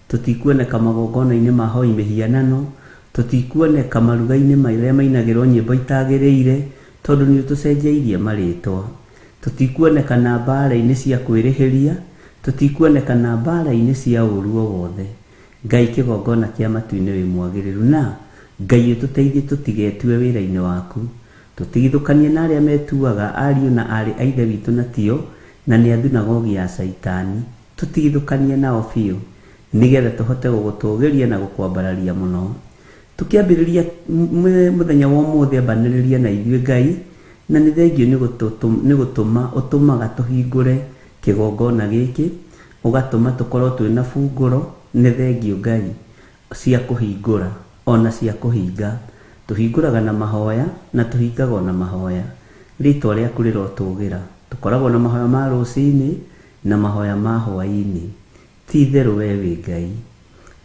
tũtikuoneka magongona-inĩ ma hoi mĩhianano, tũtikuoneka maruga-inĩ marĩa mainagĩrwo nyĩmbo itagĩrĩire, tondũ nĩ ũtũcenjeirie marĩtwa. Tũtikuoneka na mbara-inĩ cia kwĩrĩhĩria, tũtikuoneka na mbara-inĩ cia ũru o wothe. Ngai kĩgongona kĩa matu-inĩ wĩ mwagĩrĩru, na Ngai ũtũteithie tũtigetue wĩra-inĩ waku, tũtigithũkanie na arĩa metuaga ariũ na arĩ a ithe witũ na tio, na nĩ athunagogi ya Saitani, tũtigithũkanie nao biũ, nĩgetha tũhote gũgũtũgĩria na gũkwambararia mũno. Tũkĩambĩrĩria mũthenya wa ũmũthĩ ambanĩrĩria na ithuĩ Ngai, na nĩ thengio nĩ gũtũma ũtũmaga tũhingũre kĩgongona gĩkĩ, ũgatũma tũkorwo twĩna bungũro. Nĩ thengio Ngai cia kũhingũra ona cia kũhinga. Tũhingũraga na mahoya na tũhingaga na mahoya, rĩtwa rĩaku rĩrotũgĩra. Tũkoragwo na mahoya ma rũcinĩ na mahoya ma hwaĩ-inĩ. Ti itherũ we wĩ Ngai,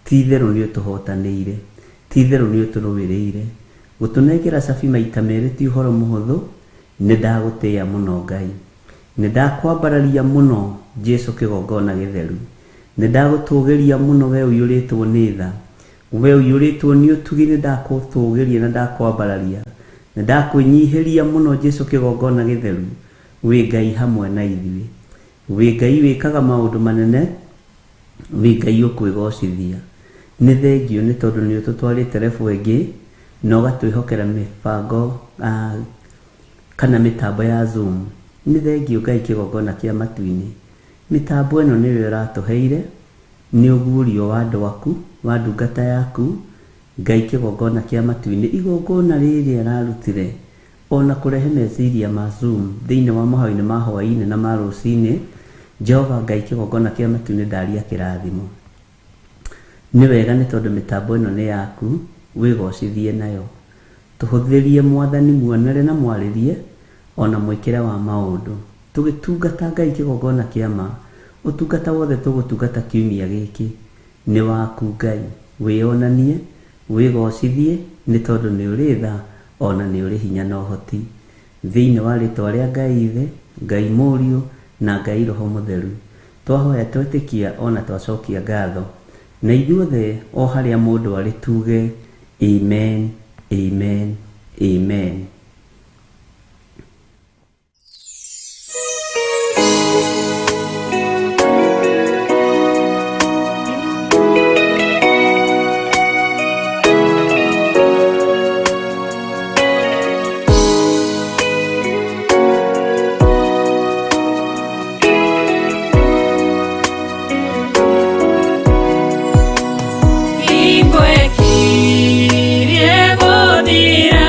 Ti-itherũ nĩ ũtũhotanĩire, ti-itherũ nĩ ũtũrũĩrĩire. Gũtũnengera cabi maita merĩ ti ũhoro mũhũthũ. Nĩ ndagũtĩĩa mũno Ngai, nĩ ndakwambararia mũno Jesu kĩgongona gĩtheru, nĩ ndagũtũgĩria mũno we ũiyũrĩtwo nĩ tha, we ũiyũrĩtwo nĩ ũtugi. Nĩ ndakũtũgĩria na ndakwambararia, nĩ ndakwĩnyihĩria mũno Jesu kĩgongona gĩtheru. Wĩ Ngai hamwe na ithuĩ, wĩ Ngai wĩkaga maũndũ manene, wĩ Ngai ũkwĩgocithia. Nĩ thengio nĩ tondũ nĩ ũtũtwarĩte rebu ĩngĩ na ũgatwĩhokera mĩbango kana mĩtambo ya Zoom. Nĩ thengio Ngai kĩgongona kĩa matu-inĩ. Mĩtambo ĩno nĩyo ĩratũheire, nĩ ũguũrio wa andũ aku, wa ndungata yaku Ngai kĩgongona kĩa matu-inĩ. Igongona rĩrĩ ararutire ona kũrehe meciria ma Zoom thĩinĩ wa mahoya-inĩ ma hwaĩ-inĩ na ma rũcinĩ. Jehova Ngai kĩgongona kĩa matu-inĩ ndaria kĩrathimo. Nĩ wega nĩ tondũ mĩtambo ĩno nĩ yaku, wĩgocithie nayo. Tũhũthĩrie Mwathani muonere na mwarĩrie ona mwĩkĩre wa maũndũ. Tũgĩtungata Ngai kĩgongona kĩa ma, ũtungata wothe tũgũtungata kiumia gĩkĩ nĩ waku Ngai. Wĩonanie, wĩgocithie nĩ tondũ nĩ ũrĩ tha ona nĩ ũrĩ hinya na ũhoti. Thĩinĩ wa rĩtwa rĩa Ngai Ithe, Ngai Mũriũ na Ngai Roho Mũtheru, twahoya twetĩkia ona twacokia ngatho. Na ithuothe o harĩa mũndũ arĩ tuge amen, amen, amen. Ingwe kirie gũthira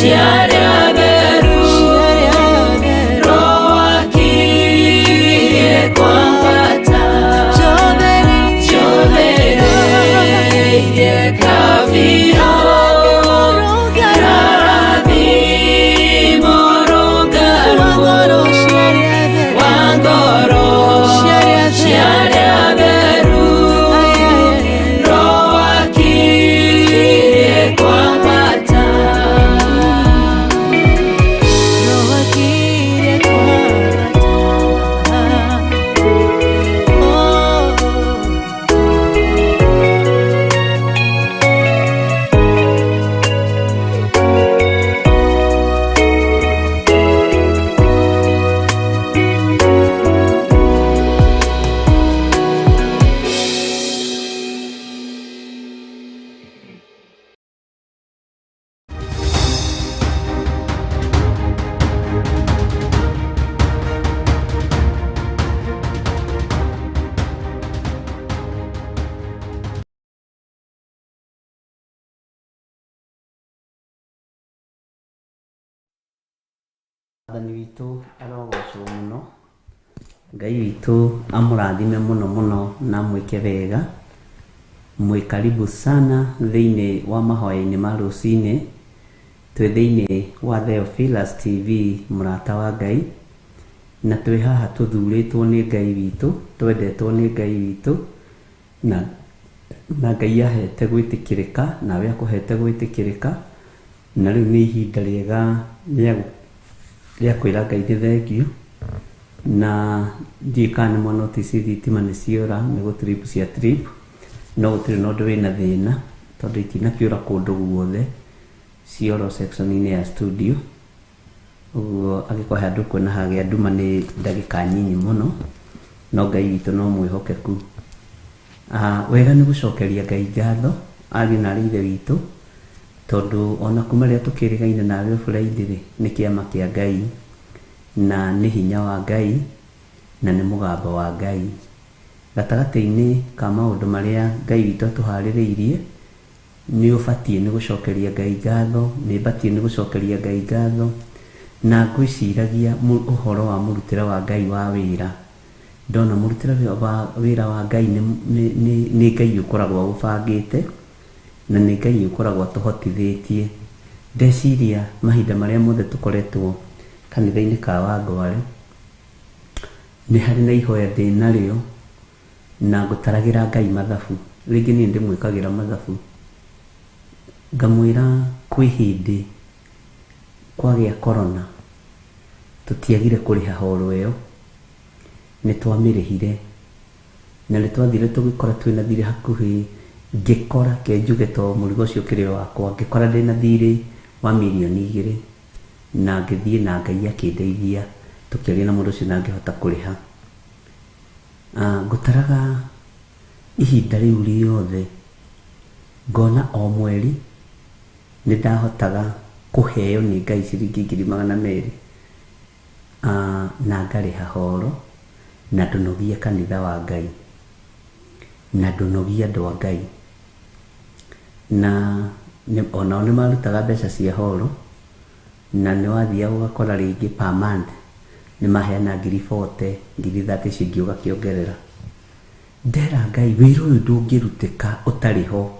ciarĩa theru Roho akĩrie kwambata Njothereirie kabiro Karathimo rũngaru wa ngoro ciarĩa theru Roho akĩrie kwambata Mwathani witũ arogocwo mũno, Ngai witũ amũrathime mũno mũno na mwĩke wega. Mwĩ karibu sana thĩinĩ wa mahoya-inĩ ma rũcinĩ, twĩ thĩinĩ wa Theophilus TV mũrata wa Ngai, na twĩ haha tũthurĩtwo nĩ Ngai witũ, twendetwo nĩ Ngai witũ, na Ngai ahete gwĩtĩkĩrĩka, nawe akũhete gwĩtĩkĩrĩka, na rĩu nĩ ihinda rĩega rĩa kwĩra Ngai nĩ thengiũ. Na ndiũĩ kana nĩ mwanotisi thitima nĩ ciora, nĩ gũ trip cia trip, no gũtirĩ na ũndũ wĩna thĩna tondũ itinakĩũra kũndũ guothe, ciora section-inĩ ya studio. Ũguo agĩkorwo handũ kwĩna hagĩa nduma nĩ ndagĩka nyinyi mũno, no Ngai witũ no mwĩhokeku. Wega nĩ gũcokeria Ngai ngatho, ariũ na ithe witũ, tondũ ona kuma rĩrĩa tũkĩrĩgaine nawe Friday nĩ kĩama kĩa Ngai, na nĩ hinya wa Ngai, na nĩ mũgambo wa Ngai. Gatagatĩ-inĩ ka maũndũ marĩa Ngai witũ atũharĩrĩirie, nĩ ũbatiĩ nĩ gũcokeria Ngai ngatho, nĩ batiĩ nĩ gũcokeria Ngai ngatho, na ngwĩciragia ũhoro wa mũrutĩre wa Ngai wa wĩra. Ndona mũrutĩre wa wĩra wa Ngai nĩ Ngai ũkoragwo ũbangĩte, na nĩ Ngai ũkoragwo atũhotithĩtie. Ndeciria mahinda marĩa mothe tũkoretwo kanitha-inĩ ka Wangware, nĩ harĩ na ihoya ndĩ narĩo, na ngũtaragĩra Ngai mathabu. Rĩngĩ niĩ ndĩmwĩkagĩra mathabu, ngamwĩra kwĩ hĩndĩ kwagĩa korona, tũtiagire kũrĩha horo ĩyo, nĩ twamĩrĩhire, na nĩ twathire tũgĩkora twĩna thirĩ hakuhĩ, ngĩkora kenjuge to mũrigo ũcio kĩrĩ wakwa, ngĩkora ndĩna thirĩ wa mirioni 2, na ngĩthiĩ na Ngai akĩndeithia, tũkĩaria na mũndũ ũcio na ngĩhota kũrĩha. Ngũtaraga ihinda rĩu rĩothe, ngona o mweri nĩ ndahotaga kũheo nĩ Ngai ciringi 200, na ngarĩha horo, na ndũnogia kanitha wa Ngai, na ndũnogia andũ a Ngai, na onao nĩ marutaga mbeca cia horo, na nĩ wathiaga ũgakora rĩngĩ per month nĩ maheana 40,000, 30,000 ciingĩ ũgakĩongerera. Ndera Ngai wĩra ũyũ ndũngĩrutĩka ũtarĩ ho,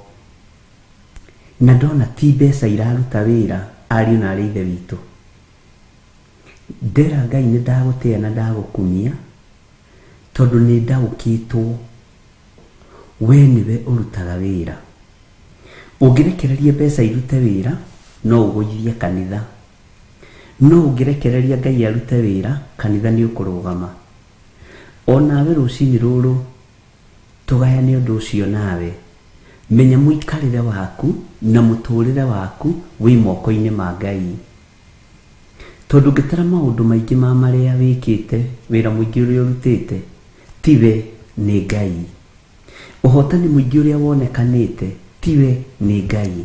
na ndona ti mbeca iraruta wĩra, ariũ na ithe witũ. Ndera Ngai nĩ ndagũtĩa na ndagũkumia, tondũ nĩ ndaũkĩtwo we nĩwe ũrutaga wĩra. Ũngĩrekereria mbeca irute wĩra, no ũgũithie kanitha, no ũngĩrekereria Ngai arute wĩra, kanitha nĩ ũkũrũgama. Onawe rũcinĩ rũrũ tũgayane ũndũ ũcio nawe, menya mũikarĩre waku na mũtũrĩre waku wĩ moko-inĩ ma Ngai, tondũ ngĩtara maũndũ maingĩ ma marĩa wĩkĩte, wĩra mũingĩ ũrĩa ũrutĩte, tiwe nĩ Ngai. Ũhotani mũingĩ ũrĩa wonekanĩte, tiwe nĩ Ngai.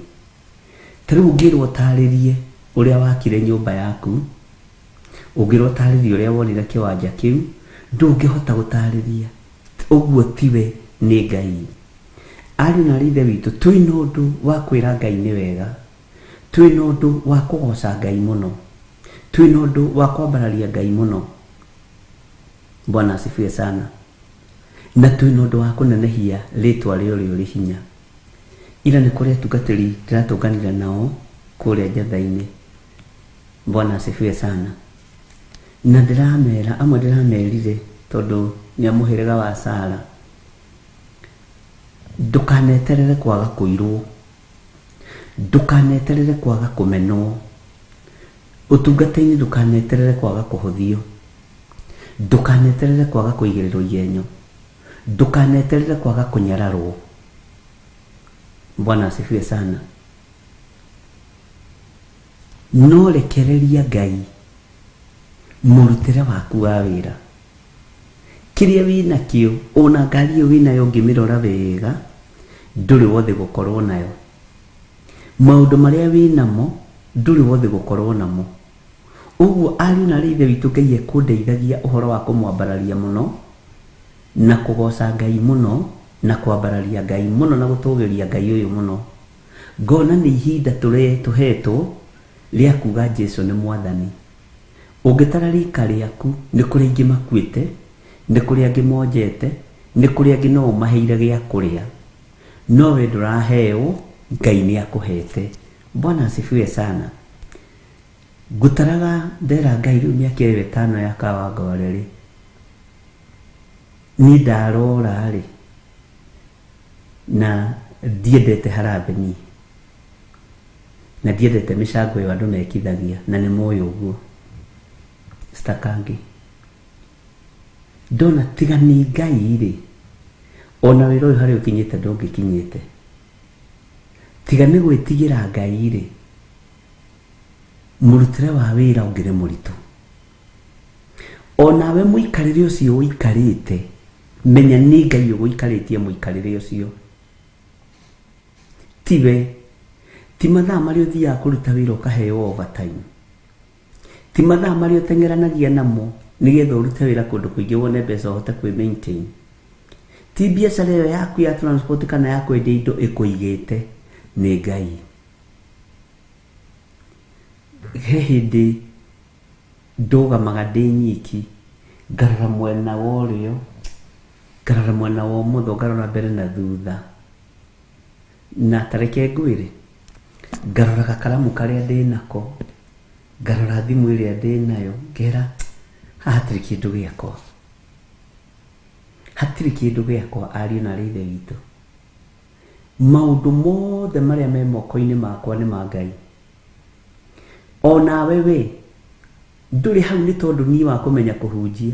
Tarĩu ũngĩrwo tarĩrie ũrĩa wakire nyũmba yaku, ũngĩrwo tarĩrie ũrĩa wonire kĩwanja kĩu, ndũngĩhota gũtarĩria, ũguo tiwe nĩ Ngai. Ariũ na ithe witũ, twĩna ũndũ wa kwĩra Ngai nĩ wega, twina undu wa kugoca Ngai muno, twina undu wa kwambararia Ngai muno. Bwana asifiwe sana. Na twina undu wa kunenehia ritwa rĩo rĩũrĩ hinya. Ila nĩ kũrĩ atungatĩri ndĩratũnganire nao kũrĩa njatha-inĩ. Bwana asifiwe sana. Na ndĩramera, amwe ndĩramerire tondũ nĩ mũhĩrĩga wa Sara, ndukaneterere kwaga kũirwo, ndukaneterere kwaga kũmenwo, ũtungata-inĩ ndukaneterere kwaga kũhũthio, ndukaneterere kwaga kũigĩrĩrwo igenyo, ndukaneterere kwaga kũnyararwo. Bwana asifiwe sana. No rekereria Ngai mũrutĩre waku wa wĩra. Kĩrĩa wĩna kĩo, ona ngari ĩyo wĩnayo ngĩmĩrora wega, ndũrĩ wothe gũkorwo nayo. Maũndũ marĩa wĩnamo, ndũrĩ wothe gũkorwo namo. Ũguo ariũ na ithe witũ Ngai ekũndeithagia ũhoro wa kũmwambararia mũno, na kũgoca Ngai mũno, na kwambararia Ngai mũno, na gũtũgĩria Ngai ũyũ mũno. Ngona nĩ ihinda tũhetwo rĩa kuga Jesũ nĩ Mwathani. Ũngĩtara rika rĩaku, nĩ kũrĩ aingĩ makuĩte, nĩ kũrĩ angĩ monjete, nĩ kũrĩ angĩ no ũmaheire gĩa kũrĩa, no we ndũraheo, Ngai nĩ akũhete. Bwana asifiwe sana. Ngũtaraga ndera Ngai rĩu mĩaka ĩyo 5 ya Kawangware rĩ, ni ndarora rĩ, na ndiendete harambeni, na ndiendete mĩcango ĩyo andũ mekithagia, na nĩ moĩ ũguo. Stakangi ndona tiga nĩ Ngai rĩ, ona wĩra ũyũ harĩa ũkinyĩte ndũngĩkinyĩte. Tiga nĩ gwĩtigĩra Ngai rĩ, mũrutĩre wa wĩra ũngĩrĩ mũritũ. Onawe mũikarĩre ũcio ũikarĩte, menya nĩ Ngai ũgũikarĩtie mũikarĩre ũcio. Tiwe, ti mathaa marĩa ũthiaga kũruta wĩra ũkaheo overtime, ti mathaa marĩa ũteng'eranagia namo nĩgetha ũrute wĩra kũndũ kũingĩ wone mbeca ũhote kwĩ maintain. Ti biacara ĩyo yaku ya transport kana ya kwendia indo ĩkũigĩte, nĩ Ngai. He hĩndĩ ndũgamaga ndĩ nyiki, ngarora mwena wa ũrĩo, ngarora mwena wa ũmotho, ngarora mbere na thutha, na tareke ngwĩre, ngarora gakaramu karĩa ndĩ nako, ngarora thimũ ĩrĩa ndĩ nayo, ngera haha hatirĩ kĩndũ gĩakwa, hatirĩ kĩndũ gĩakwa ariũ na ithe witũ. Maũndũ mothe marĩa me moko-inĩ makwa nĩ ma Ngai. Onawe we ndũrĩ hau nĩ tondũ niĩ wa kũmenya kũhunjia,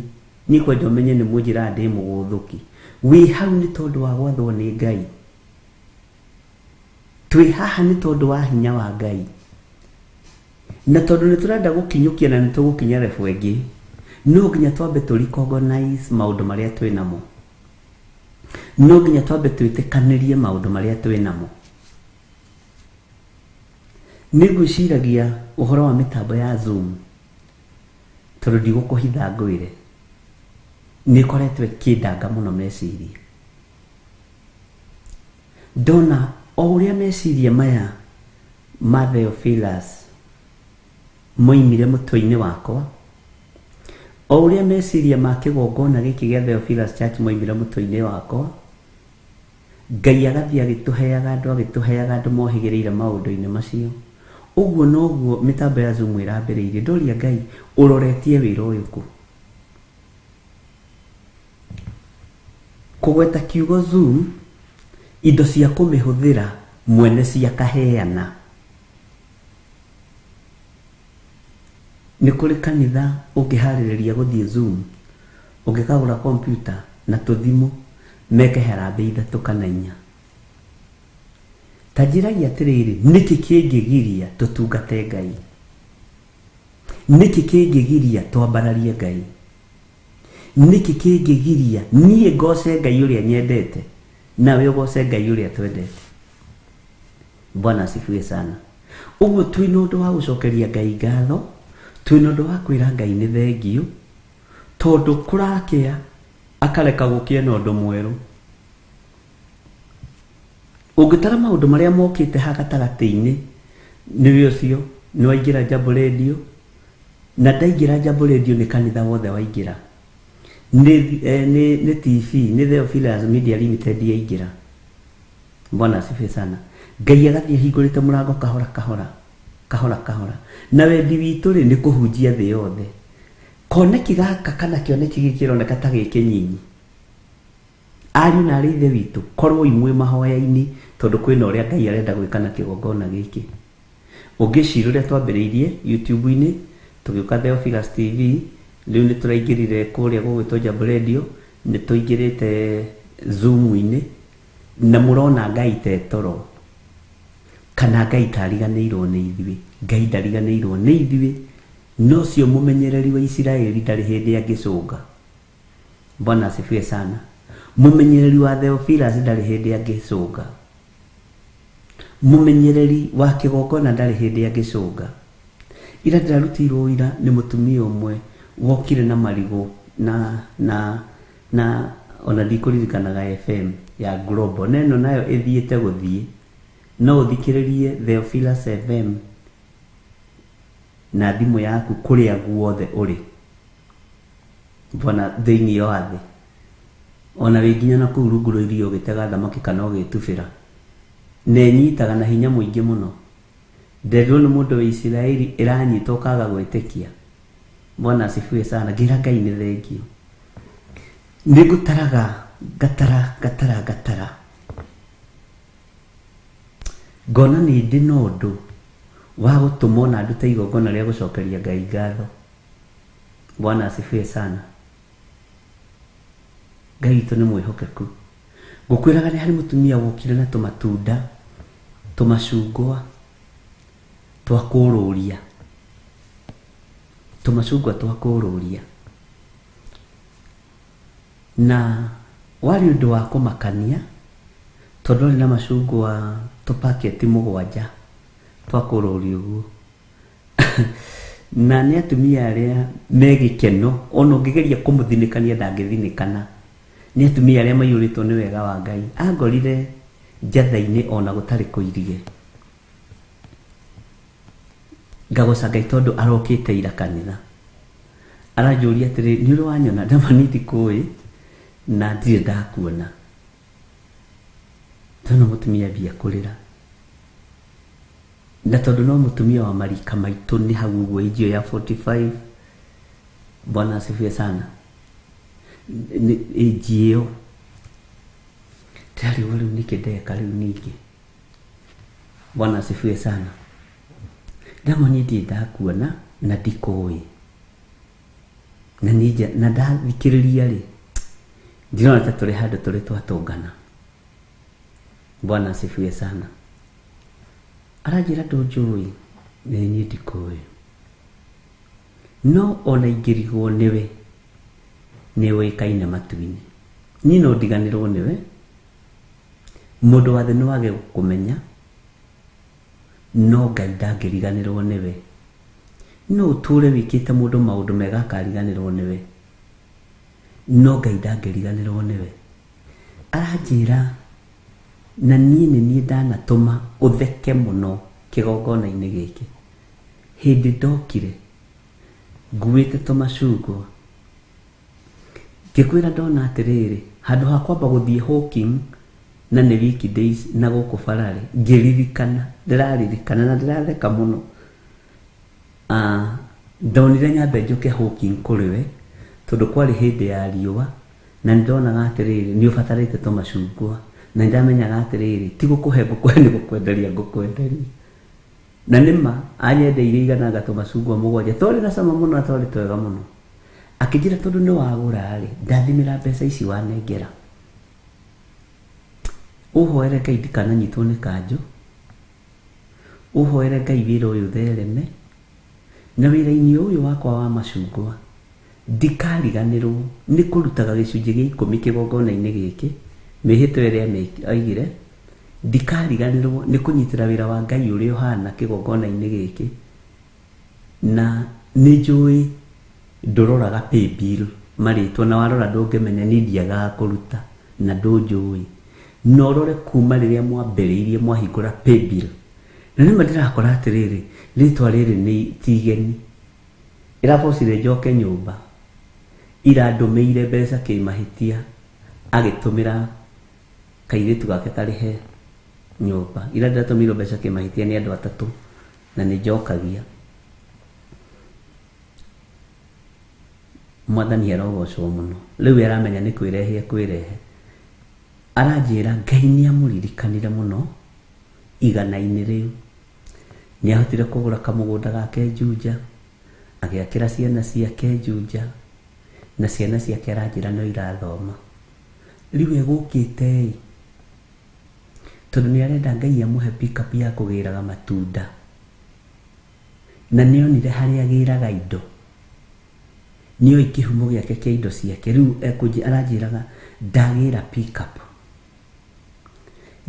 niĩ kwenda ũmenye nĩ mũnjĩra ndĩ mũgũthũki. Wĩ hau nĩ tondũ wa gwathwo nĩ Ngai. Twĩ haha nĩ tondũ wa hinya wa Ngai. Na tondũ nĩ tũrenda gũkinyũkia na nĩ tũgũkinya refu ĩngĩ, no nginya twambe tũ recognize maũndũ marĩa twĩ namo. No nginya twambe twĩtĩkanĩrie maũndũ marĩa twĩ namo. Nĩngwĩciragia ũhoro wa mĩtambo ya Zoom, tondũ ndigũkũhitha ngwĩre, nĩkoretwo ĩkĩndanga mũno meciria. Ndona o ũrĩa meciria maya ma Theophilus moimire mũtwe-inĩ wakwa, o ũrĩa meciria ma kĩgongona gĩkĩ gĩa Theophilus Church moimire mũtwe-inĩ wakwa, Ngai agathiĩ agĩtũheaga andũ mohĩgĩrĩire maũndũ-inĩ macio. Ũguo noguo mĩtambo ya Zoom ĩrambĩrĩirie. Ndoria Ngai, ũroretie wĩra ũyũ kũ? Kũgweta kiugo Zoom, indo cia kũmĩhũthĩra mwene cia kaheana. Nĩ kũrĩ kanitha ũngĩharĩrĩria gũthiĩ Zoom, ũngĩkagũra kompyuta na tũthimũ meke harambĩ 3 kana 4. Ta njĩragia atĩrĩrĩ, nĩkĩ kĩngĩgiria tũtungate Ngai? Nĩkĩ kĩngĩgiria twambararie Ngai? Nĩkĩ kĩngĩgiria niĩ ngoce Ngai ũrĩa nyendete, nawe ũgoce Ngai ũrĩa twendete? Bwana asifiwe sana. Ũguo twĩna ũndũ wa gũcokeria Ngai ngatho, twĩna ũndũ wa kwĩra Ngai nĩ thengio, tondũ kũrakĩa akareka gũkĩe na ũndũ mwerũ. Ũngĩtara maũndũ marĩa mokĩte ha gatagatĩ-inĩ niwe ucio ni waingira Jambo Radio na ndaingira Jambo Radio ni kanitha wothe waingira ni TV ni Theophilus Media Limited yaingira. Bwana asifiwe sana. Ngai agathie hingurite murango kahora na wendi witu ri ni kuhunjia thi yothe. Koneki gaka kana kioneki gikironeka ta gikinyinyi ari na ri the witu korwo imwe mahoya-ini tondu kwina uria Ngai arenda gwikana kigongona giki. Ungicirure twambiriirie YouTube-ini tugiuka Theophilus TV riu ni turaingirire kuria gugwitwo Jambo Radio ni tuingirite Zoom-ini na murona Ngai tetoro kana Ngai tariganirwo ni ithuĩ. Ngai ndariganirwo ni ithuĩ no cio mumenyereri wa Isiraeli ndari hindi angicunga. Bwana asifiwe sana. Mumenyereri wa Theophilus ndari hindi angicunga. Mumenyereri wa kigongona ndari hindi angicunga. Ira ndirarutirwo ira ni mutumia umwe wokire na marigo na ona ndikuririkanaga FM ya Global neno nayo ithiite guthie no uthikiririe Theophilus FM na thimu yaku kuria guothe uri. Bona thiini yothe ona winginya na kuu rungu rwa irio gitega thamaki kana ugitubira nenyitaga na hinya muingi muno. Nderirwo ni mundu wa Isiraeli iranyita ukaga gwitikia. Bwana asifiwe sana. Ngira Ngai ni thengio. Nigutaraga gatara ngona ni ndi na undu wa gutumwo na nduta igongona ria gucokeria Ngai ngatho. Bwana asifiwe sana. Ngai itu ni mwihokeku. Ngukwiraga ni hari mutumia wokire na tumatunda tumacungwa twakururia na wari undu wa kumakania tondu na macungwa tupaketi 7 twakururia uguo na ni atumia aria megikeno ona ungigeria kumuthinikania ndangithinikana. Ni atumia aria maiyuritwo ni wega wa Ngai angorire njatha-ini ona gutari kuirie ngagoca Ngai tondu arokite ira kanitha aranjuria atiri ni uri wanyona ndama niti kui na ndire ndakuona tono mutumia bia kurira na tondu no mutumia wa marika maitu ni hau uguo ijio ya 45. Bwana asifiwe sana. Ijio tayari wale nikideka leo niki. Bwana asifiwe sana. Ndama niti ndakuona na ndikoi na nija na ndathikiriria ri ndinona ta turi handu turi twatungana. Bwana asifiwe sana. Arajira ndunjui ni ndikoi no ona ingirigwo niwe kaine matuini ni no ndiganirwo niwe mundu wathe no wage kumenya no Ngai ndangiriganirwo niwe no uture wikite mundu maundu mega akariganirwo niwe no Ngai ndangiriganirwo niwe. Arajira na ni ndanatuma utheke muno kigongona-ini giki hindi ndokire nguite tumacungwa ngikwira ndona atiriri handu ha kwamba guthie Hawking na ni weekdays na guku barari ngiririkana na ndiratheka muno ndonire nyambe njuke Hawking kuriwe tondu kwari hindi ya riua na ndona atiriri ni ubatarite tumacungwa na ndamenyaga atiriri ti gukuhe gukwende gukwenderia na nima anyendeire igana tumacungwa 7 tori na sama muno tori twega muno akijira tondu ni wagura ri ndathimira mbeca ici wanengera uhoere Ngai ndikana nyitwo ni kanjo uhoere Ngai wira uyu thereme na wira-ini uyu wakwa wa macungwa ndikariganirwo ni kurutaga gicunji gia 10 kigongona-ini giki mihito iria aigire ndikariganirwo ni kunyitira wira wa Ngai uria uhana kigongona-ini giki na ni njui nduroraga pay bill maritwo na warora ndungimenya ni ndiaga kuruta na ndunjui no rore kuma riria mwambiriirie mwahingura pay bill na nĩ ndirakora atiriri ritwa riri ni tigeni irabocire njoke nyumba irandumeire mbeca kimahitia agitumira kairitu gake karihe nyumba irandatumira mbeca kimahitia ni andu atatu na ni njokagia mwathani arogocwo muno riu aramenya ni kwirehe aranjira Ngai ni amuririkanire muno igana-ini riu ni ahotire kugura kamugunda gake Juja agiakira ciana ciake Juja na ciana ciake aranjira no irathoma riu egukite tondu ni arenda Ngai amuhe pick up ya kugiraga matunda na nionire haria agiraga indo niyo ikihumo giake kia indo ciake riu ekunji aranjiraga ndagira pick up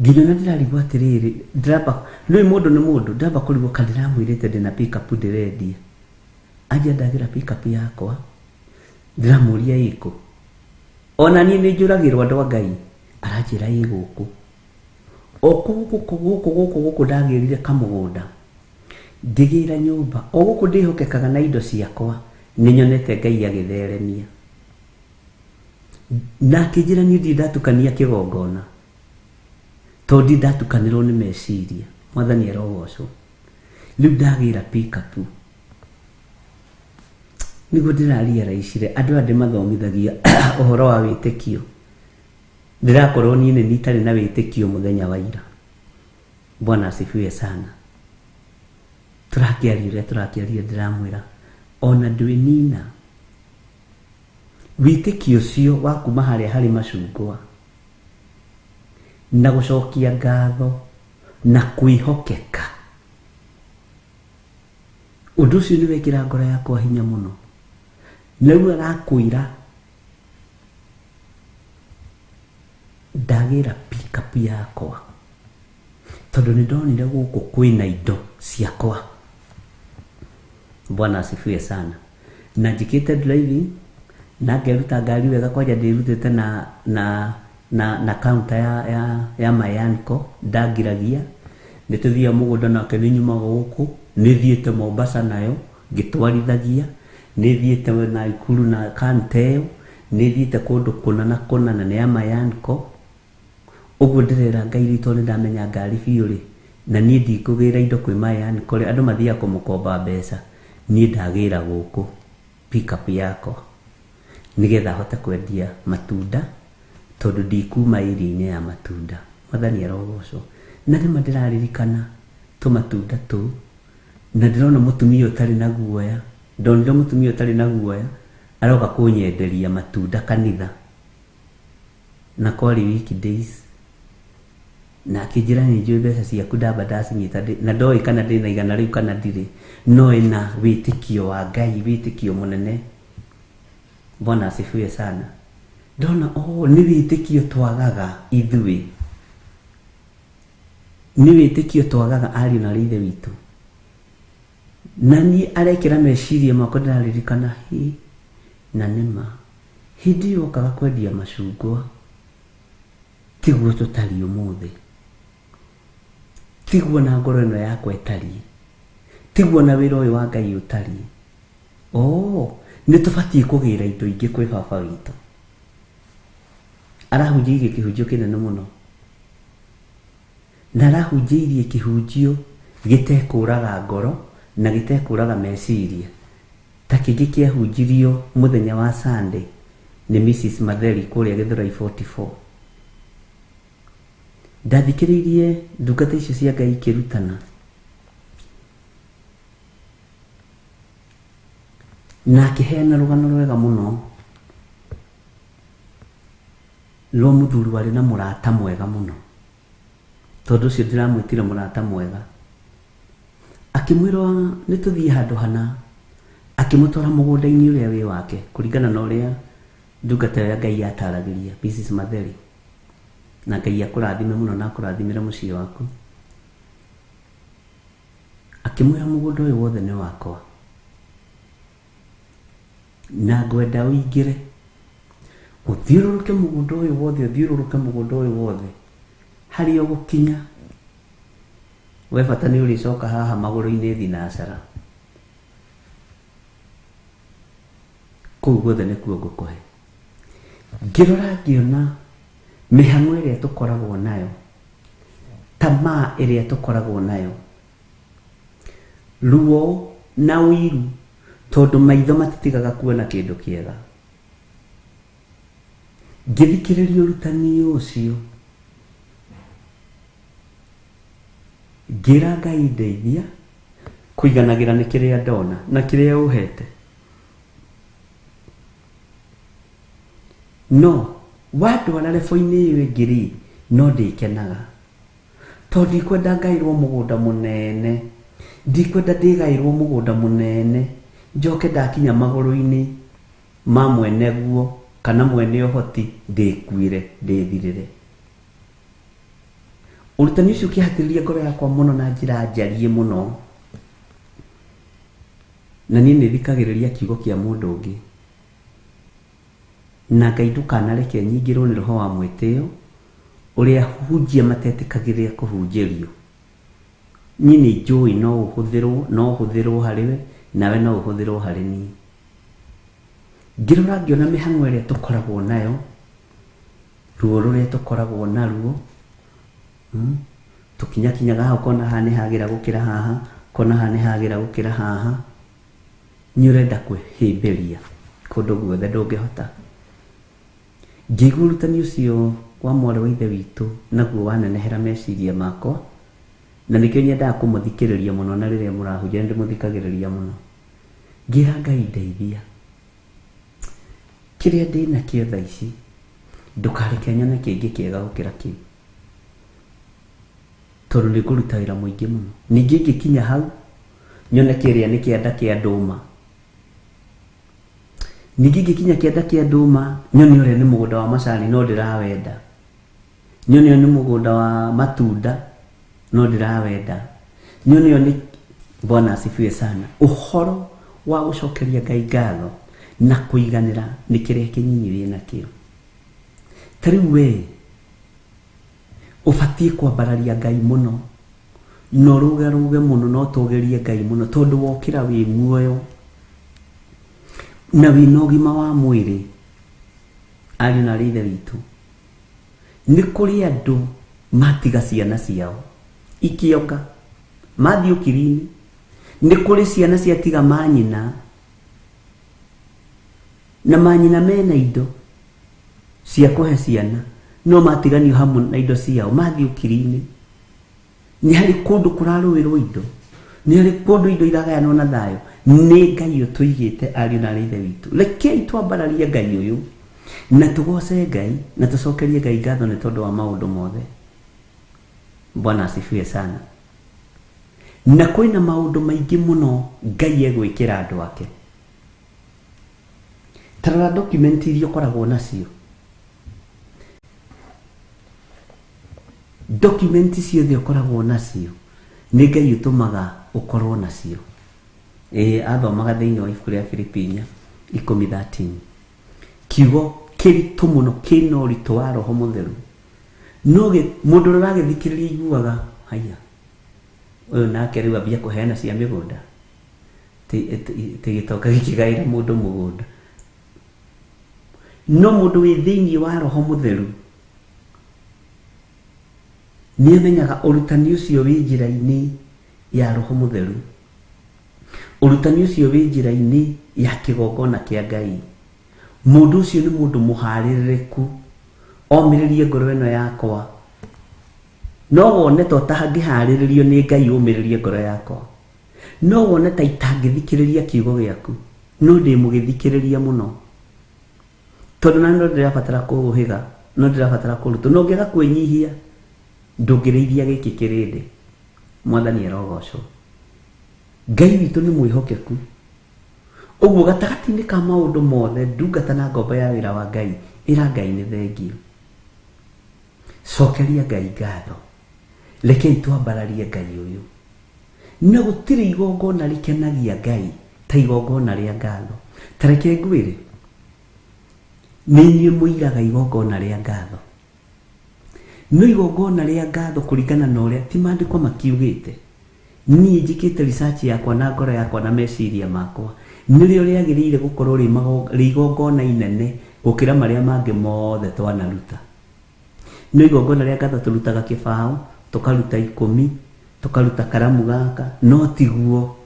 nginya ndirarigwa atiriri ndiraba no mundu ni mundu ndaba kurigwa kandira mwirite ndina pick up ndirendia aje ndagira pick up yakwa ndiramuria iko ona ni njuragirwa ndo Ngai aranjira iguku okuguku ndagirire kamugunda ndigira nyumba oguku ndihokekaga na indo ciakwa ninyonete Ngai agitheremia na kijira ni ndatukania kigongona tondi ndatukanirwo ni meciria mwathani arogocwo riu ndagira pick up niguo ndiraria raicire andu ande mathomithagia uhoro wa witikio ndirakorwo ni nitari na witikio muthenya wa ira Bwana asifiwe sana turakiaria ndiramwira ona ndwinina witikio cio wa kuma haria hari macungwa na gucokia ngatho na kwihokeka undu ucio ni wekira ngoro yakwa hinya muno riu arakwira ndagira pick up yakwa tondu ni ndonire guku kwina indo ciakwa Bwana asifiwe sana na njikite driving na ngeruta ngari wega kwaja ndirutite na counter ya Mayanko ndangiragia nituthia mugunda nake ni nyuma guku nithiete Mombasa nayo ngitwarithagia nithiete na Ikulu na Kanteo nithiete kundu kuna na ya Mayanko uguo ndirera Ngai ritwa ni ndamenya ngari biuri na ni ndikugira indo kwi Mayanko ri andu mathia kumukomba mbeca ni ndagira guku pick up yako nigetha hote kwendia matunda tondu ndikuma iri-ini ya matunda mwathani arogocwo na rima ndiraririkana tu matunda tu na ndirona mutumia utari na guoya ndonire mutumia utari na guoya aroka kunyenderia matunda kanitha na kwari weekdays na kijira ni njui mbeca ciaku ndamba ndacinyita na ndoi kana ndina igana riu kana ndiri no ina witikio wa Ngai witikio munene Bwana asifiwe sana ndona ni witikio twagaga ithui ni witikio twagaga ari na rithe witu na ni arekira meciria makwa ndiraririkana na nima hindi yokaga kwendia macungwa tiguo tutari umuthi tiguo na ngoro ino yakwa itari tiguo na wira uyu wa Ngai utari ni tubatie kugira indo ingi kwi baba witu arahunjirie kihunjio kinene muno na arahunjirie kihunjio gitekuraga ngoro na gitekuraga meciria ta kingi kiahunjirio muthenya wa Sunday ni Mrs. Matheri kuria Githurai 44 ndathikiririe ndungata icio cia Ngai kirutana na kihena rugano rwega muno lo muthuri wari na murata mwega muno tondu ucio ndiramwitire murata mwega akimwira nituthie handu hana akimutwara mugunda-ini uria wi wake kuringana na uria ndungata ya Ngai ataragiria Mrs. Matheri na Ngai akurathime muno na akurathimire mucii waku akimwira mugunda uyu wothe ni wakwa na ngwenda uingire uthiururuke mugunda uyu wothe hari ugukinya we bata nĩ ũrĩcoka haha magũrũ-inĩ thinacara. Kũu guothe nĩkuo ngũkũhe. Ngĩrora ngĩona mĩhang'o ĩrĩa tũkoragwo nayo, tamaa ĩrĩa tũkoragwo nayo, ruo na ũiru, tondũ maitho matitigaga kuona kĩndũ kĩega. Ngĩthikĩrĩria ũrutani ũcio, ngĩra Ngai ndeithia kũiganagĩra nĩ kĩrĩa ndona na kĩrĩa ũhete. No wandwara lebo-inĩ ĩyo ĩngĩ-rĩ, no ndĩkenaga, tondũ ndikwenda ngaĩrwo mũgũnda mũnene, ndikwenda ndĩgaĩrwo mũgũnda mũnene, njoke ndakinya magũrũ-inĩ ma mwene guo kana mwene ũhoti ndĩkuĩre ndĩthirĩre. Ũrutani ũcio ũkĩhatĩrĩria ngoro yakwa mũno na njĩra njariĩ mũno, na niĩ nĩthikagĩrĩria kiugo kĩa mũndũ ũngĩ, na Ngai ndũkanareke nyingĩrwo nĩ roho wa mwĩtĩo ũrĩa hunjia matetĩkagĩrĩria kũhunjĩrio. Niĩ nĩnjũĩ no ũhũthĩrwo harĩwe, nawe no ũhũthĩrwo harĩ niĩ. Ngĩrora ngĩona mĩhang'o ĩrĩa tũkoragwo nayo, ruo rũrĩa tũkoragwo naruo, tũkinyakinyaga haha ũkona haha nĩ hagĩra gũkĩra haha, ũkona haha nĩ hagĩra gũkĩra haha, nĩ ũrenda kwĩhĩmbĩria kũndũ guothe ndũngĩhota. Ngĩigua ũrutani ũcio wa mwarĩ wa ithe witũ, naguo wanenehera meciria makwa, na nĩkĩo nyendaga kũmũthikĩrĩria mũno, na rĩrĩa mũrahunjia ndĩmũthikagĩrĩria mũno. Ngĩra Ngai ndeithia, kĩrĩa ndĩna kĩo thaa ici ndũkareke nyone kĩngĩ kĩega gũkĩra kĩu, tondũ nĩngũruta wĩra mũingĩ mũno. Ningĩ ngĩkinya hau nyone kĩrĩa nĩ kĩanda kĩa ndũma, ningĩ ngĩkinya kĩanda kĩa ndũma nyone ũrĩa nĩ mũgũnda wa macani no ndĩrawenda, nyone ũyũ nĩ mũgũnda wa matunda no ndĩrawenda, nyone ũyũ nĩ Bwana asifiwe sana. Ũhoro wa gũcokeria Ngai ngatho na kũiganĩra nĩ kĩrĩa kĩnyinyi wĩ nakĩo. Ta rĩu we ũbatiĩ kwambararia Ngai mũno, no rũge mũno, no tũgerie Ngai mũno, tondũ wokĩra wĩ muoyo na wĩna ũgima wa mwĩrĩ, ariũ na ithe witũ, nĩ kũrĩ andũ matiga ciana ciao ikĩonga mathiĩ ũkiri-inĩ, nĩ kũrĩ ciana ciatiga manyina, na manyina mena indo cia kũhe ciana, no matiganio hamwe na indo ciao mathiĩ ũkiri-inĩ. Nĩ harĩ kũndũ kũrarũĩrwo indo, nĩ harĩ kũndũ indo iragayanwo na thayũ. Nĩ Ngai ũtũigĩte, ariũ na ithe witũ. Rekei twambararie Ngai ũyũ na tũgoce Ngai na tũcokerie Ngai ngatho nĩ tondũ wa maũndũ mothe. Bwana asifiwe sana. Na kwĩna maũndũ maingĩ mũno Ngai egwĩkĩra andũ ake. Tarora document iria ũkoragwo nacio, document ciothe ũkoragwo nacio nĩ Ngai ũtũmaga ũkorwo nacio. Athomaga thĩinĩ wa ibuku rĩa Filipinya 10:13, kiugo kĩritũ mũno kĩna ũritũ wa Roho Mũtheru, no mũndũ ũrĩa ũragĩthikĩrĩria iguaga haya, ũyũ nake rĩu ambia kũheana cia mĩgũnda, gĩtoka gĩkĩgaĩra mũndũ mũgũnda. No mũndũ wĩ thĩinĩ wa Roho Mũtheru nĩ amenyaga ũrutani ũcio wĩ njĩra-inĩ ya Roho Mũtheru, ũrutani ũcio wĩ njĩra-inĩ ya kĩgongona kĩa Ngai. Mũndũ ũcio nĩ mũndũ mũharĩrĩku, omĩrĩrie ngoro ĩno yakwa, no wone ta ũtangĩharĩrĩrio nĩ Ngai ũmĩrĩrie ngoro yakwa, no wone ta itangĩthikĩrĩria kiugo gĩaku, no ndĩmũgĩthikĩrĩria mũno, tondũ na no ndĩrabatara kũũhĩga, no ndĩrabatara kũrutwo, no ngĩaga kwĩnyihia ndũngĩrĩithia gĩkĩ kĩrĩndĩ. Mwathani arogocwo. Ngai witũ nĩ mwĩhokeku, ũguo gatagatĩ-inĩ ka maũndũ mothe ndungata na ngombo ya wĩra wa Ngai ĩra Ngai nĩ thengio. Cokeria Ngai ngatho, rekei twambararie Ngai ũyũ, na gũtirĩ igongona rĩkenagia Ngai ta igongona rĩa ngatho. Ta reke ngwĩre, nĩ inyuĩ mũiraga igongona rĩa ngatho, no igongona rĩa ngatho kũringana na ũrĩa ti maandĩko makiugĩte, niĩ njĩkĩte research yakwa na ngoro yakwa na meciria makwa, nĩrĩo rĩagĩrĩire gũkorwo rĩ igongona inene gũkĩra marĩa mangĩ mothe twanaruta. No igongona rĩa ngatho tũrutaga kĩbaũ, tũkaruta ikũmi, tũkaruta karamu gaka, no tiguo.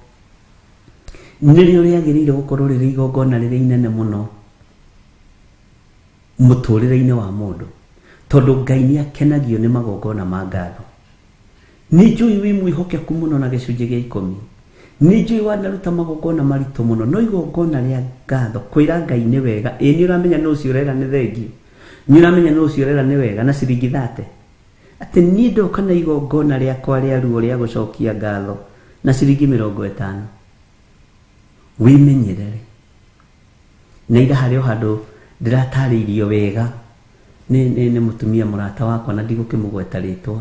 Nĩrĩo rĩagĩrĩire gũkorwo rĩrĩ igongona rĩrĩ inene mũno mũtũrĩre-inĩ wa mũndũ, tondũ Ngai nĩ akenagio nĩ magongona ma ngatho. Nĩ njũĩ wĩ mwĩhokeku mũno na gĩcunjĩ gĩa 10, nĩ njũĩ wanaruta magongona maritũ mũno, no igongona rĩa ngatho kwĩra Ngai nĩ wega. Ĩ nĩ ũramenya no ũcio ũrera nĩ thengio, nĩ ũramenya no ũcio ũrera nĩ wega na ciringi 30, atĩ niĩ ndoka na igongona rĩakwa rĩa ruo rĩa gũcokia ngatho na ciringi 50. Wĩmenyerere. Na ira harĩ o handũ ndĩratarĩirio wega nĩ mũtumia mũrata wakwa na ndigũkĩmũgweta rĩtwa.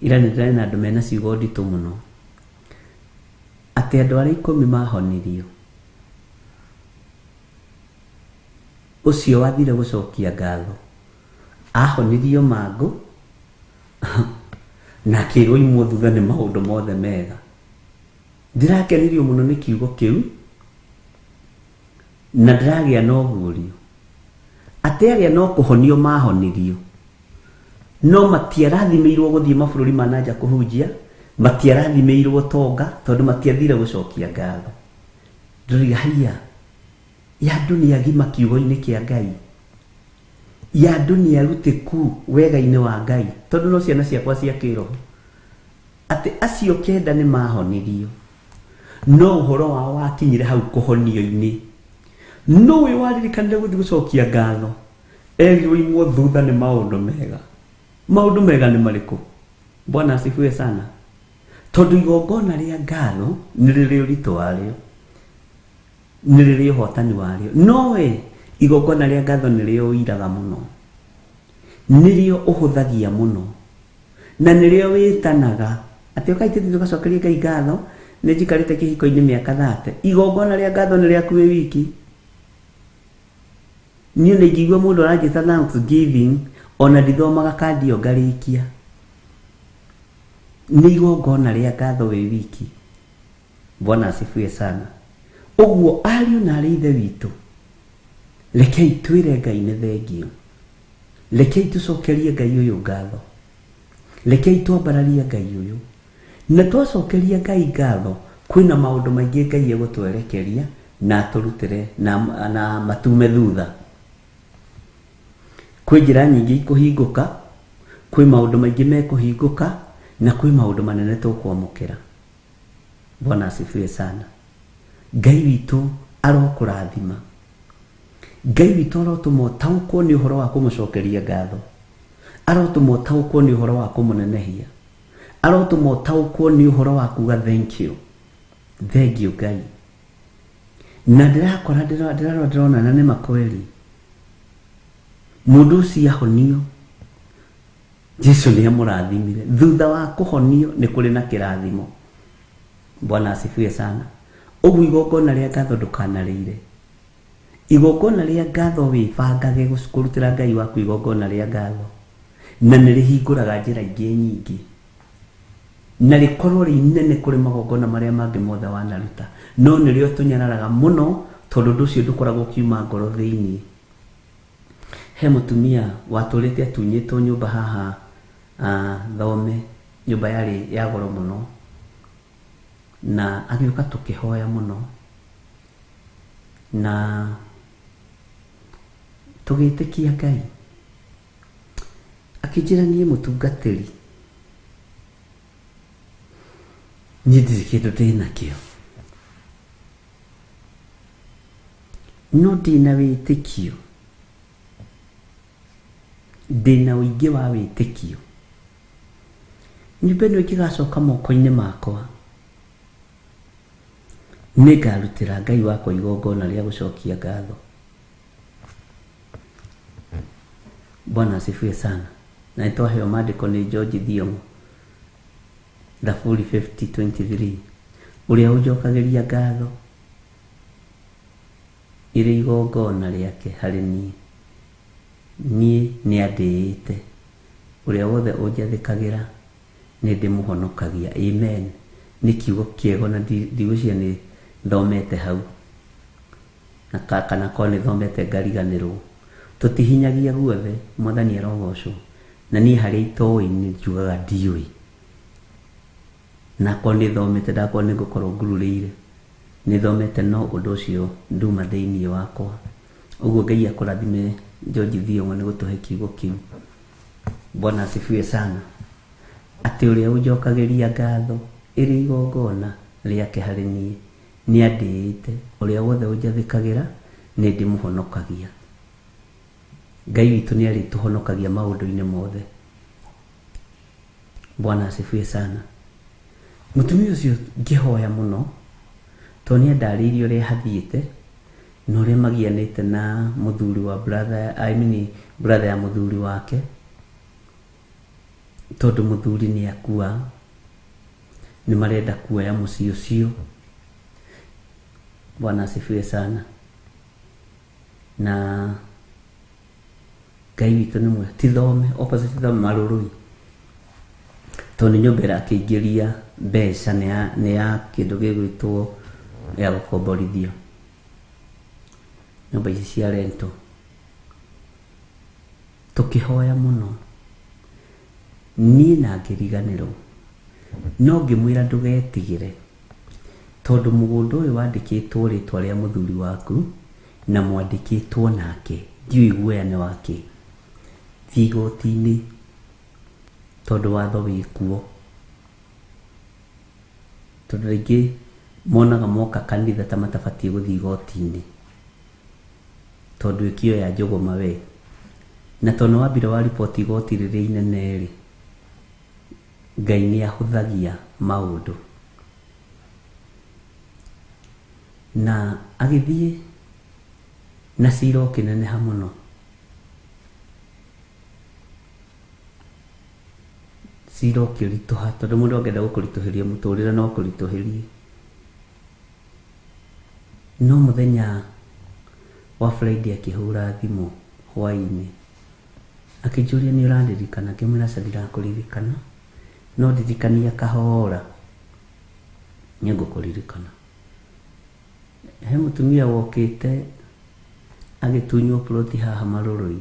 Ira nĩ ndĩrarĩ na andũ mena ciugo nditũ mũno, atĩ andũ arĩa 10 mahonirio, ũcio wathire gũcokia ngatho ahonirio mangũ na kĩrwo imwo thutha nĩ maũndũ mothe mega. Ndirakenirio mũno nĩ kiugo kĩu na ndĩragĩa na ũguũrio atĩ arĩa no kũhonio mahonirio, no matiarathimĩirwo gũthiĩ mabũrũri ma nanja kũhunjia, matiarathimĩirwo tonga tondũ matiathire gũcokia ngatho. Ndũriga haiya ya andũ nĩ agima kiugo-inĩ kĩa Ngai, ya andũ nĩ arutĩku wega-inĩ wa Ngai, tondũ no ciana ciakwa cia kĩroho, atĩ acio 9 nĩ mahonirio, no ũhoro wao wakinyire hau kũhonio-inĩ. No ũyũ waririkanire gũthiĩ gũcokia ngatho erirwo imwo thutha nĩ maũndũ mega. Maũndũ mega nĩ marĩkũ? Bwana asifiwe sana. Tondũ igongona rĩa ngatho nĩ rĩrĩ ũritũ warĩo, nĩ rĩrĩ ũhotani warĩo. No we igongona rĩa ngatho nĩrĩo ũiraga mũno, nĩrĩo ũhũthagia mũno, na nĩrĩo wĩtanaga atĩ ũkaitĩthi tũgacokeria Ngai ngatho nĩ njikarĩte kĩhiko-inĩ mĩaka 30. Igongona rĩa ngatho nĩ rĩaku wĩ wiki. Niĩ nĩ ngĩigua mũndũ aranjĩta Thanksgiving ona ndithomaga kandi ĩyo ngarĩkia. Nĩ igongona rĩa ngatho wĩ wiki. Bwana asifiwe sana. Ũguo ariũ na arĩ ithe witũ, rekei twĩre Ngai nĩ thengio, rekei tũcokerie Ngai ũyũ ngatho, rekei twambararie Ngai ũyũ, na twacokeria Ngai ngatho. Kwĩna maũndũ maingĩ Ngai egũtwerekeria na tũrutĩre na matume thutha. Kwĩ njĩra nyingĩ ikũhingũka, kwĩ maũndũ maingĩ mekũhingũka, na kwĩ maũndũ manene tũkwamũkĩra. Bwana asifiwe sana. Ngai witũ arokũrathima, Ngai witũ arotũma ũtaũkwo nĩ ũhoro wa kũmũcokeria ngatho, arotũma ũtaũkwo nĩ ũhoro wa kũmũnenehia, arotũma ũtaũkwo nĩ ũhoro wa kuga thank you, thengio Ngai. Na ndĩrona na nĩ makweli mũndũ ũcio ahonio, Jesũ nĩ amũrathimire. Thutha wa kũhonio nĩ kũrĩ na kĩrathimo. Bwana asifiwe sana. Ũguo igongona rĩa ngatho ndũkanarĩire. Igongona rĩa ngatho wĩbangage kũrutĩra Ngai waku igongona rĩa ngatho, na nĩ rĩhingũraga njĩra ingĩ nyingĩ, na rĩkorwo rĩ inene kũrĩ magongona marĩa mangĩ mothe wanaruta. No nĩrĩo tũnyararaga mũno tondũ ũndũ ũcio ndũkoragwo kiuma ngoro thĩinĩ. He mũtumia watũrĩte atunyĩtwo nyũmba haha Thome, nyũmba yarĩ ya goro mũno, na agĩũka tũkĩhoya mũno na tũgĩtĩkia Ngai. Akĩnjĩra niĩ mũtungatĩri, niĩ ndirĩ kĩndũ ndĩnakĩo, no ndĩna wĩtĩkio, ndĩna ũingĩ wa wĩtĩkio. Nyũmba ĩno ĩkĩgacoka moko-inĩ makwa, nĩ ngarutĩra Ngai wakwa igongona rĩa gũcokia ngatho. Bwana asifiwe sana. Na nĩtwaheo maandĩko nĩ George Thiong'o, Thaburi 50:23, ũrĩa ũnjokagĩria ngatho ĩrĩ igongona rĩake harĩ niĩ, niĩ nĩ andĩĩte uria wothe unjathikagira ni ndimuhonokagia. Amen. Ni kiugo kiego na ndigwiciria ni thomete hau na kana ko ni thomete ngariganirwo. Tutihinyagia guothe, Mwathani arogocwo. Na ni haria itoi ni njugaga ndiui, na ko ni thomete ndakwo ni ngukorwo ngururire ni thomete no undu ucio nduma thiini wakwa. Uguo Ngai akurathime George Thiong'o ni gutuhe kiugo kiu. Bwana asifiwe sana. Ati uria unjokagiria ngatho iri igongona riake hari nie ni andiite, uria wothe unjathikagira ni ndimuhonokagia. Ngai witu ni ari tuhonokagia maundu-ini mothe. Bwana asifiwe sana. Mutumia ucio ngihoya muno to ni ndaririo ria hathiite no ria magianite na muthuri wa brother ya muthuri wake, tondu muthuri ni akua, ni marenda kuoya mucii ucio. Bwana asifiwe sana. Na Ngai witu ni mwe tithome opposite thome marurui to ni nyumbira akiingiria mbeca ni ya kindu gigwitwo ya gukomborithio, nyumba ici cia rento. Tukihoya muno ni na ngiriganirwo no ngimwira ndugetigire tondu mugundu uyu wandikitwo ritwa ria muthuri waku na mwandikitwo nake ndiui guoyane wake thigoti-ini tondu watho wikuo. Tondu ringi monaga moka kanitha ta matabatie guthii igoti-ini tondu ikio ya njuguma we, na tondu wambire wa report igoti riria inene ri Ngai ni ahuthagia maundu na agithie na cira ukineneha muno. Cira ukirituha tondu mundu angenda gukurituhiria muturire no kurituhirie. No muthenya wa Friday akihura thimu hwaini akijuria ni urandirikana, ngimwira sadira kuririkana no ndirikania kahora ni ngukuririkana. He mutumia wokite agitunywo ploti haha marurui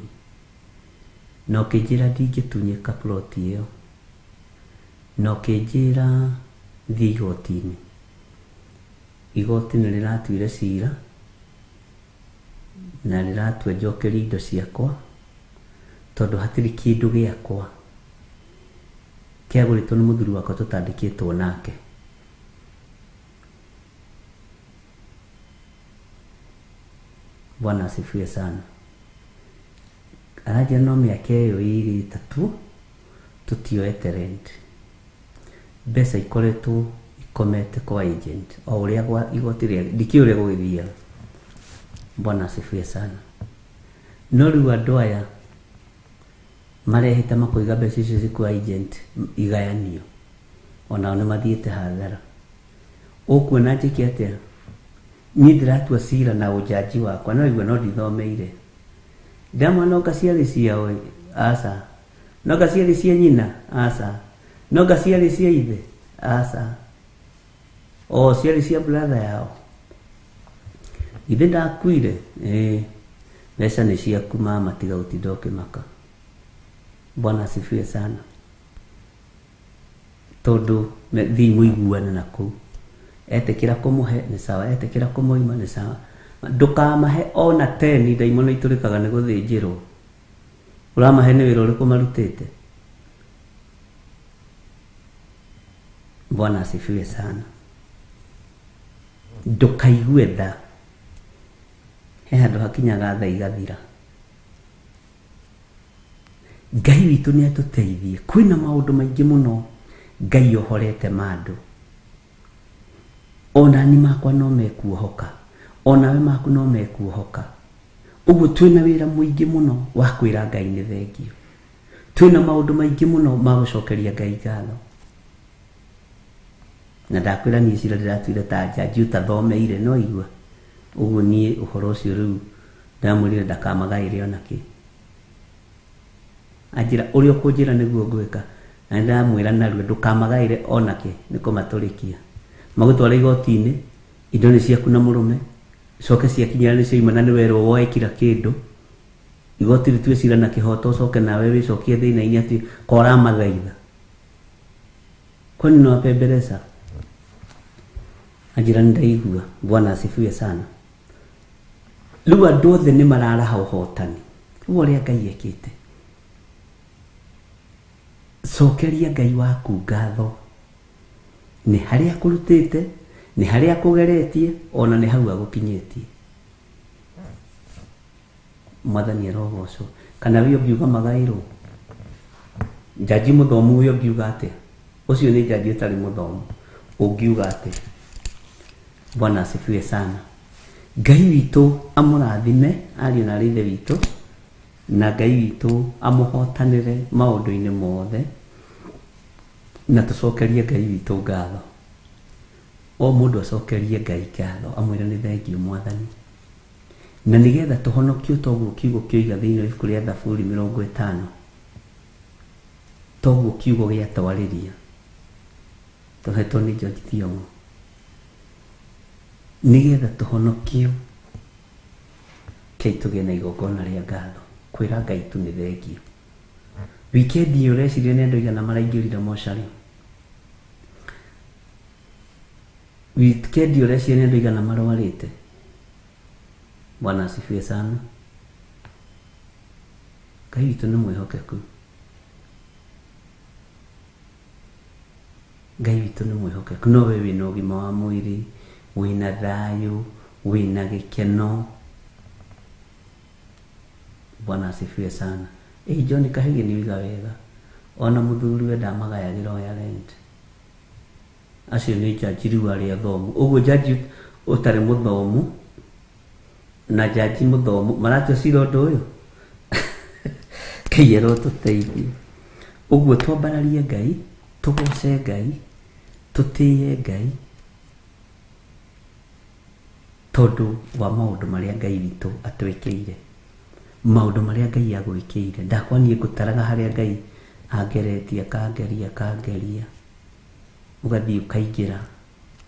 no kijira ndingitunyika ploti iyo no kijira thii igoti-ini. Igoti ni riratuire cira na riratua njokerie indo ciakwa tondu hatiri kindu giakwa kiaguritwo ni muthuri wakwa tutandikitwo nake. Bwana asifiwe sana. Araja no miaka iyo iri 3 tutioete rent. Mbeca ikoretwo ikomete kwa agent o uria gwa igoti ria ndikiuria gugithia. Bwana asifiwe sana. No riu andu aya marehete makoiga mbeca icio cikwa agent igayanio onao ni mathiete hathara. Ukuona njiki atia ni ndiratua cira na ujaji wakwa no igwe no ndithomeire ndamwa no kaciari ciao asa no kaciari cia nyina asa no kaciari cia ithe asa o ciari cia brother yao ithe ndakuire mbeca ni ciaku mama tiga utinda ukimaka. Bwana asifiwe sana. Tondu thi muiguane na kuu etekira kumuhe ni sawa, etekira kumuima ni sawa. Ndukamahe ona 10 ndaimono iturikaga ni guthinjirwo. Uramahe ni wira uriku marutite. Bwana asifiwe sana. Ndukaigue tha he handu hakinyaga tha igathira. Ngai witu ni atuteithie. Kwina maundu maingi muno Ngai ohorete mandu. Ona ni makwa no mekuohoka, ona we maku no mekuohoka. Uguo twina wira muingi muno wa kwira Ngai ni thengio. Twina maundu maingi muno ma gucokeria Ngai ngatho. Na ndakwira ni cira ndiratuire ta jaji utathomeire no igua. Uguo ni uhoro ucio riu ndamurire ndakamagaire onaki. anjira uria kunjira niguo ngwika na ndamwira narua ndukamagaire onake nikumaturikia magutwara igoti-ini indo ni ciaku na murume coke ciakinyira ni cioimana ni werwo woe kila kindu igoti ritue cira na kihoto coke nawe wicokie thina-ini ati kora mathaitha kwani no apembeleza anjira ndaigua. Bwana asifiwe sana. Riu andu othe ni mararaha uhotani uria Ngai ekite. Cokeria Ngai waku ngatho ni haria kurutite ni haria kugeretie ona ni hau agukinyitie. Mwathani arogoco kana wi ungiuga magairo jaji muthomu wi ungiuga atia ucio ni jaji utari muthomu ungiuga atia. Bwana asifiwe sana. Ngai witu amurathime ari na rithe witu na Ngai witu amuhotanire maundu-ini mothe na tucokerie Ngai witu ngatho. O mundu acokerie Ngai ngatho amwire ni thengiu Mwathani na nigetha tuhonokio toguo kiugo kioiga thiini wa ibuku ria Thaburi 50 toguo kiugo gia twariria tuhetwo ni George Thiongo nigetha tuhonokio kei tugie na igongona ria ngatho kwira Ngai tu ni thengiu. Wikendi ureciria ni andu igana maraingirire mocarĩ. Wikendi ureciria ni andu igana marwarĩte. Bwana asifiwe sana. Ngai witu ni mwihokeku. Ngai witu ni mwihokeku. No we wina ũgima wa mwĩrĩ, wina thayu, wina gĩkeno. Bwana asifiwe sana. John Kahigi ni wiga wega. Ona muthuri we ndamagayagira oya rent. Acio ni jaji riu aria thomu. Uguo jaji utari muthomu na jaji muthomu maratua cira undu uyu. Ngai arotuteithie. Uguo twambararie Ngai, tugoce Ngai, tutie Ngai tondu wa maundu maria Ngai witu atwikire. Maundu maria Ngai agwikire ndakwanie gutaraga haria Ngai angeretie kangeria ugathii ukaingira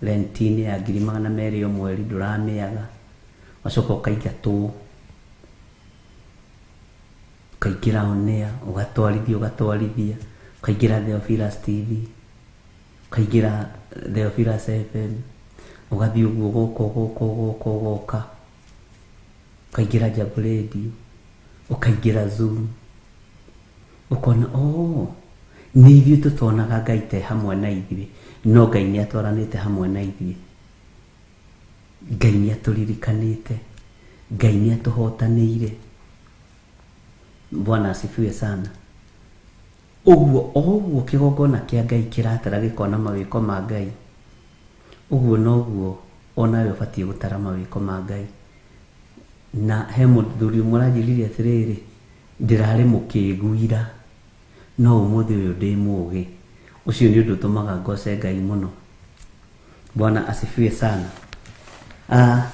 rentini ya 200 mweri nduramiaga wacoka ukaigatwo ukaingira onea ugatwarithia ukaingira Theophilus TV ukaingira Theophilus FM ugathii uguo guka ukaingira Jambo Radio ukaingira Zoom ukona ni ithuĩ tũtonaga Ngai te hamwe na ithuĩ no Ngai nĩ atwaranĩte hamwe na ithuĩ. Ngai nĩ atũririkanĩte, Ngai nĩ atũhotanĩire. Bwana asifiwe sana. Ũguo kĩgongona kĩa Ngai kĩratara gĩkona mawĩko ma Ngai, ũguo noguo onawe ũbatiĩ gũtara mawĩko ma Ngai. Na he mũthuri ũmwe aranjĩrire atĩrĩrĩ, ndĩrarĩ mũkĩĩguira no ũmũthĩ ũyũ ndĩ mũũgĩ. Ũcio nĩ ũndũ ũtũmaga ngoce Ngai mũno. Bwana asifiwe sana.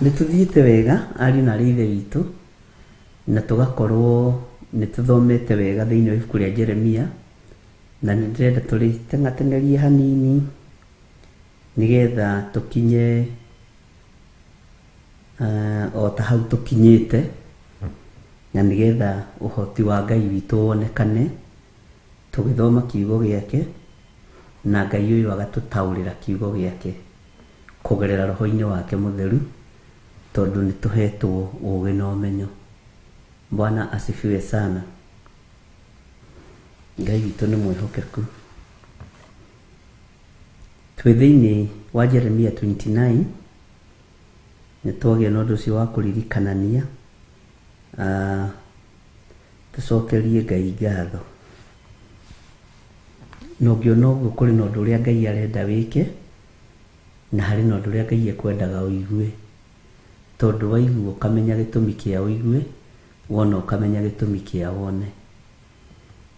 Nĩ tũthiĩte wega ari na ithe witũ na tũgakorwo nĩ tũthomete wega thĩinĩ wa ibuku rĩa Jeremia na nĩ ndĩrenda tũrĩtengatengerie hanini nigetha tũkinye o ta hau tũkinyĩte na nigetha ũhoti wa Ngai witũ wonekane tũgĩthoma kiugo gĩake na Ngai ũyũ agatũtaũrĩra kiugo gĩake kugerera roho-inĩ wake mutheru tondu nĩ tũhetwo ũũgĩ na ũmenyo. Bwana asifiwe sana. Ngai witũ nĩ mwĩhokeku. Twĩ thĩinĩ wa Jeremia 29 nĩ twagĩa na ũndũ ũcio wa kũririkanania tũcokerie Ngai ngatho. No ngĩona ũguo kũrĩ na ũndũ ũrĩa Ngai arenda wĩke na harĩ na ũndũ ũrĩa Ngai ekwendaga ũigue. Tondũ waigua ũkamenya gĩtũmi kĩa ũigue, wona ũkamenya gĩtũmi kĩa wone.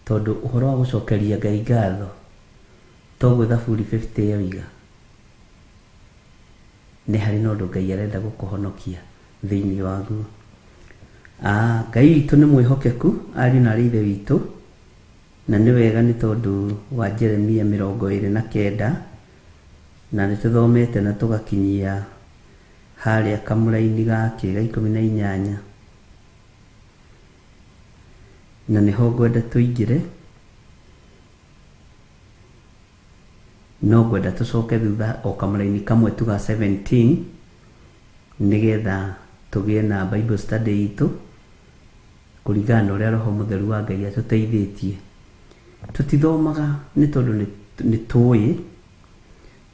Tondũ ũhoro wa gũcokeria Ngai ngatho toguo Thaburi 50 yoiga, nĩ harĩ na ũndũ Ngai arenda gũkũhonokia thĩinĩ waguo. Ngai witũ nĩ mwĩhokeku ari na ithe witũ na nĩ wega nĩ tondũ wa Jeremia 29 na nĩ tũthomete na tũgakinyia harĩa kamũra-inĩ gake ga 18 na nĩho ngwenda tũingĩre, no ngwenda tũcoke thutha o kamũra-inĩ kamwe tu ga 17 nĩgetha tũgĩe na Bible study itũ kũringana na ũrĩa Roho Mũtheru wa Ngai atũteithĩtie. Tũtithomaga nĩ tondũ nĩ tũĩ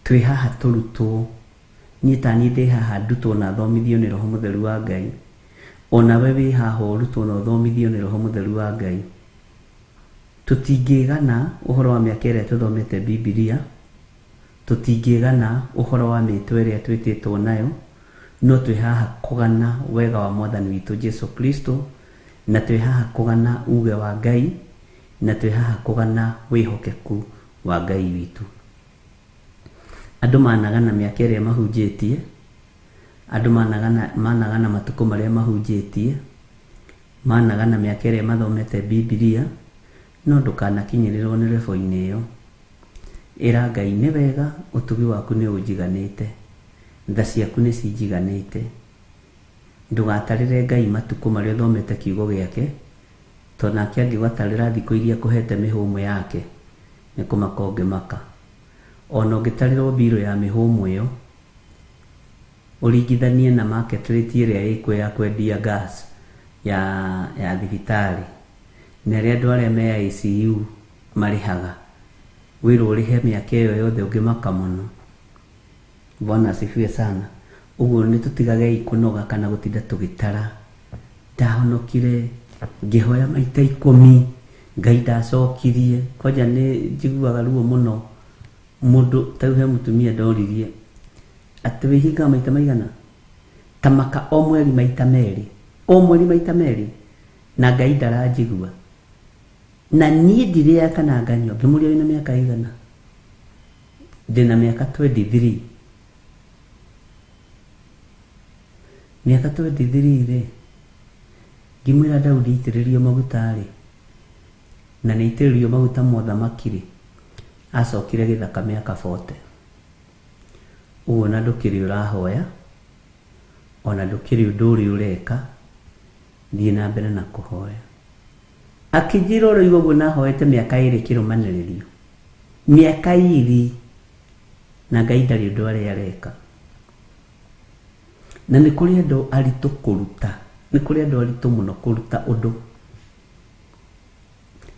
twĩ haha tũrutwo, niĩ taniĩ ndĩ haha ndutwo na thomithio nĩ Roho Mũtheru wa Ngai, ona we wĩ haha ũrutwo na ũthomithio nĩ Roho Mũtheru wa Ngai. Tũtingĩgana ũhoro wa mĩaka ĩrĩa tũthomete Biblia, tũtingĩgana ũhoro wa mĩtwe ĩrĩa twĩtĩtwo nayo, no twĩ haha kũgana wega wa Mwathani witũ Jesu Kristo, na twĩ haha kũgana uge wa Ngai, na twĩ haha kũgana wĩhokeku wa Ngai witũ. Andũ managana mĩaka ĩrĩa mahunjĩtie, andũ managana matukũ marĩa mahunjĩtie, managana mĩaka ĩrĩa mathomete Biblia, no ndũkanakinyĩrĩrwo nĩ revo-inĩ ĩyo. Ĩra Ngai nĩ wega, ũtugi waku nĩ ũnjiganĩte, tha ciaku nĩ cinjiganĩte. Ndũgatarĩre Ngai matukũ marĩa ũthomete kiugo gĩake, tondũ nake angĩgwatarĩra thikũ iria kũhete mĩhũmũ yake nĩ kũmaka ũngĩmaka. Ona ũngĩtarĩrwo mbirũ ya mĩhũmũ ĩyo, ũringithanie na market rate ĩrĩa ĩkuo ya kwendia gas ya thibitarĩ, na arĩa andũ arĩa me ICU marĩhaga, wĩrwo ũrĩhe mĩaka ĩyo yothe ũngĩmaka mũno. Bwana asifiwe sana. Ũguo nĩ tũtigage ikũnoga kana gũtinda tũgĩtara, ndahonokire ngĩhoya maita 10 Ngai ndacokirie. Kwanja nĩ njiguaga ruo mũno mũndũ ta uhe mũtumia ndoririe atĩ wĩhinga maita maigana, tamaka o mweri maita merĩ, o mweri maita merĩ, na Ngai ndaranjigua. Na niĩ ndirĩa kana nganyua. Ngĩmũria wĩna mĩaka igana, ndĩna mĩaka 23. Mĩaka 23 rĩ, ngĩmwĩra Daudi itĩrĩrio maguta rĩ, na nĩ itĩrĩrio maguta mothamaki rĩ, acokire gĩthaka mĩaka 40. Ũguo na ndũkĩrĩ ũrahoya, ona ndũkĩrĩ ũndũ ũrĩa ũreka, thiĩ na mbere na kũhoya. Akĩnjĩra ũrĩa ũguo nahoete mĩaka 2 kĩrũmanĩrĩrio, mĩaka 2, na Ngai ndarĩ ũndũ arĩa areka. Na nĩ kũrĩ andũ aritũ kũruta, nĩ kũrĩ andũ aritũ mũno kũruta ũndũ.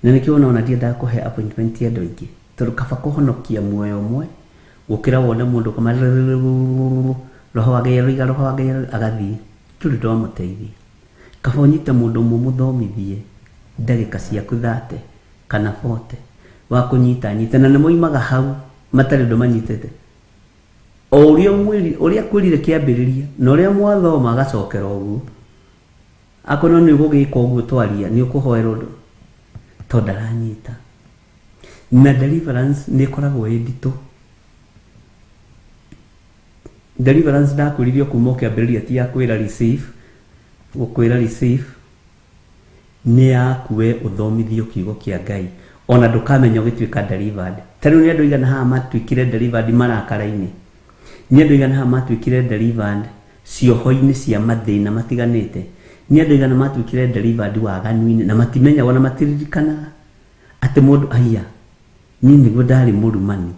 Na nĩkĩo ona ndiendaga kũhe appointment andũ aingĩ, tondũ kaba kũhonokia muoyo ũmwe gũkĩra wone mũndũ kama roho wa Ngai aroiga roho wa Ngai agathiĩ, tũrĩ ndwamũteithia. Kaba ũnyite mũndũ ũmwe mũthomithie ndagĩka ciaku 30 kana 40 wa kũnyita nyita, na nĩ moimaga hau matarĩ ũndũ manyitĩte. O ũrĩa kwĩrire kĩambĩrĩria na ũrĩa mwathoma agacokera ũguo, akorwo nĩ ũgũgĩka ũguo twaria nĩ ũkũhoera ũndũ tondũ ndaranyita. Na deliverance nĩ ĩkoragwo ĩ nditũ. Deliverance ndakwĩririo kuma kĩambĩrĩria ti ya kwĩra receive, gũkwĩra receive nĩ yakuwe ũthomithio kiugo kĩa Ngai, ona ndũkamenya ũgĩtuĩka delivered. Ta rĩu nĩ andũ aigana haha matuĩkire delivered marakara-inĩ, nĩ andũ aigana haha matuĩkire delivered cioho-inĩ cia mathĩna matiganĩte, nĩ andũ aigana matuĩkire delivered waganu-inĩ na matimenya ona matiririkanaga atĩ mũndũ aiya niĩ nĩguo ndarĩ mũrumani,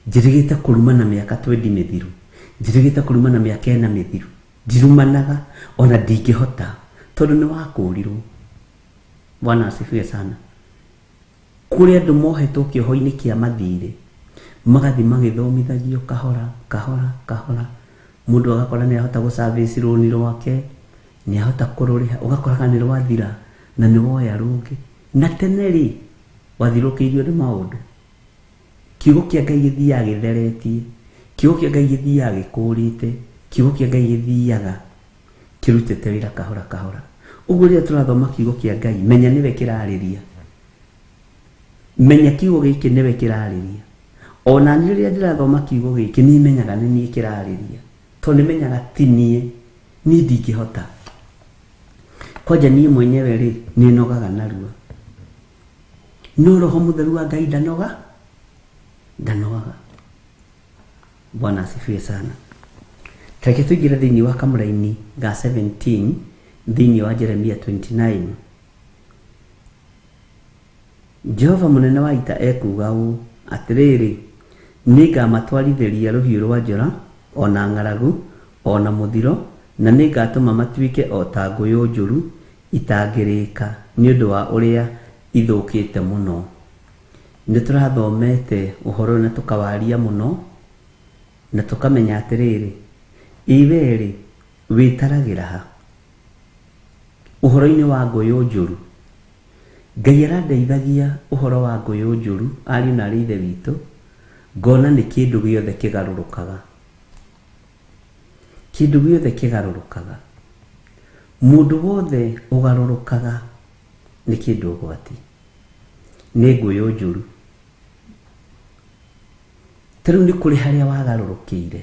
njĩrĩgĩte kũrumana mĩaka 20 mĩthiru, njĩrĩgĩte kũrumana mĩaka 4 mĩthiru, ndirumanaga ona ndingĩhota tondũ nĩ wakũrirwo. Bwana asifiwe sana. Kũrĩ andũ mohetwo kĩoho-inĩ kĩa mathirĩ, magathi magĩthomithagio kahora kahora kahora, mũndũ agakora nĩ ahota gũservice rũni rwake, nĩ ahota kũrũrĩha, ũgakoraga nĩ rwathira na nĩ woya rũngĩ. Na tene rĩ, wathirũkĩirio nĩ maũndũ, kiugo kĩa Ngai gĩthiaga gĩtheretie, kiugo kĩa Ngai gĩthiaga gĩkũrĩte, kiugo kĩa Ngai gĩthiaga kĩrutĩte wĩra kahora kahora. Ũguo rĩrĩa tũrathoma kiugo kĩa Ngai, menya nĩwe kĩrarĩria, menya kiugo gĩkĩ nĩwe kĩrarĩria. Ona niĩ rĩrĩa ndĩrathoma kiugo gĩkĩ nĩ menyaga nĩ niĩ kĩrarĩria, tondũ nĩ menyaga ti niĩ ndingĩhota. Kwanja niĩ mwenyewe rĩ, nĩ nogaga narua, no roho mutheru wa Ngai ndanoga. Bwana asifiwe sana. Reke tuingire thiini wa kamuraini ga 17 thiini wa Jeremia 29. Jehova munene wa ita ekuga ũ atiriri, ningamatwarithiria ruhiũ rwa njora, ona ng'aragu, ona muthiro, na ningatũma matuĩke o ta ngũyũ njũru itangĩrĩka nĩ ũndũ wa ũrĩa ithũkĩte mũno. Nĩtũrathomete ũhoro na tukawaria mũno na tukamenya atiriri, iweri witaragĩra ha ũhoro-inĩ wa ngũyũ njũru. Ngai arandeithagia ũhoro wa ngũyũ njũru, ariũ na aarĩ a Ithe witũ, ngona nĩ kĩndũ gĩothe kĩgarũrũkaga. Kĩndũ gĩothe kĩgarũrũkaga. Mũndũ wothe ũgarũrũkaga nĩ kĩndũ ũgwati, nĩ ngũyũ njũru. Tarĩu nĩ kũrĩ harĩa wagarũrũkĩire,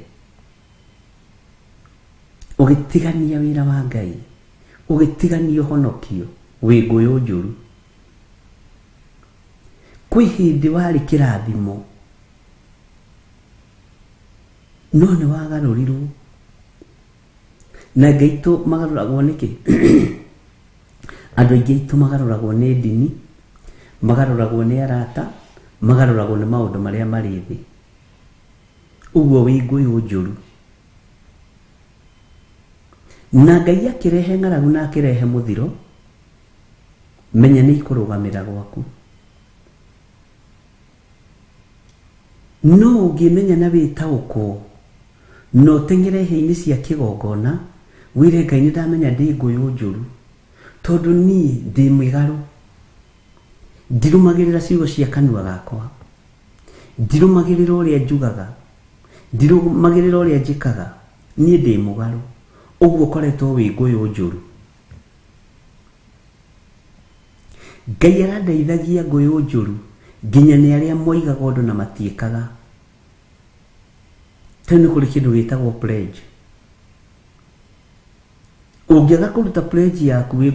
ũgĩtigania wĩra wa Ngai, ũgĩtigania ũhonokio, wĩ ngũyũ njũru. Kwĩ hĩndĩ warĩ kĩrathimo no nĩ wagarũrirwo, na Ngai aitũ magarũragwo nĩkĩ? Andũ aingĩ aitũ magarũragwo nĩ ndini, magarũragwo nĩ arata, magarũragwo nĩ maũndũ marĩa marĩ thĩ. Ũguo wĩ ngũyũ njũru. Na Ngai akĩrehe ng'aragu na akĩrehe mũthiro, menya nĩ ikũrũgamĩra gwaku. No ũngĩmenya na wĩtaũkwo no teng'ere hĩa-inĩ cia kĩgongona, wĩre Ngai nĩ ndamenya ndĩ ngũyũ njũru, tondũ niĩ ndĩ mwĩgarũ, ndirũmagĩrĩra ciugo cia kanua gakwa, ndirũmagĩrĩra ũrĩa njugaga, ndirũmagĩrĩra ũrĩa njĩkaga, niĩ ndĩ mũgarũ. Ũguo ũkoretwo wĩ ngũyũ njũru. Ngai arandeithagia ngũyũ njũru nginya nĩ arĩa moigaga ũndũ na matiĩkaga. Tena nĩ kũrĩ kĩndũ gĩtagwo pledge. Ũngĩaga kũruta pledge yaku wĩ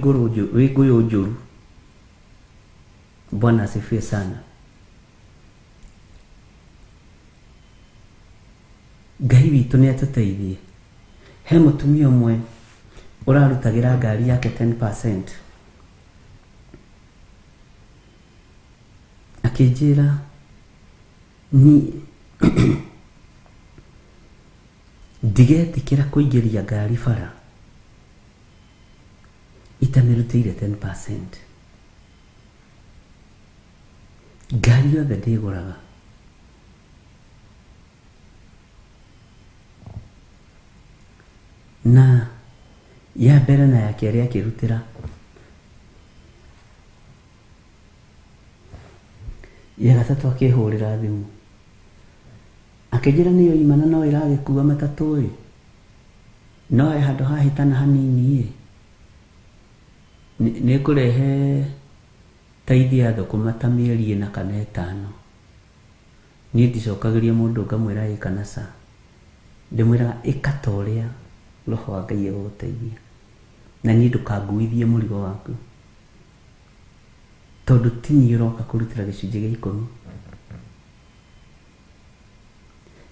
ngũyũ njũru. Bwana asifiwe sana. Ngai witũ nĩ atũteithie. He mũtumia ũmwe ũrarutagĩra ngari yake 10%. Akĩnjĩra ni ndigetĩkĩra kũingĩria ngari bara itamĩrutĩire 10%. Ngari yothe ndĩgũraga. Na ya mbere na ya kerĩ akĩrutĩra, ya gatatũ akĩhũrĩra thimũ akĩnjĩra nĩyo imana no ĩragĩkua matatũ no handũ hahĩtana hanini nĩ kũrehe taithi ya thũkũma ta mĩeri 4 kana 5. Niĩ ndicokagĩria mũndũ ngamwĩra ĩka na ca, ndĩmwĩraga ĩka ta ũrĩa Roho wa Ngai egũgũteithia, na niĩ ndũkanguithie mũrigo waku, tondũ ti niĩ ũroka kũrutĩra gĩcunjĩ gĩa 10.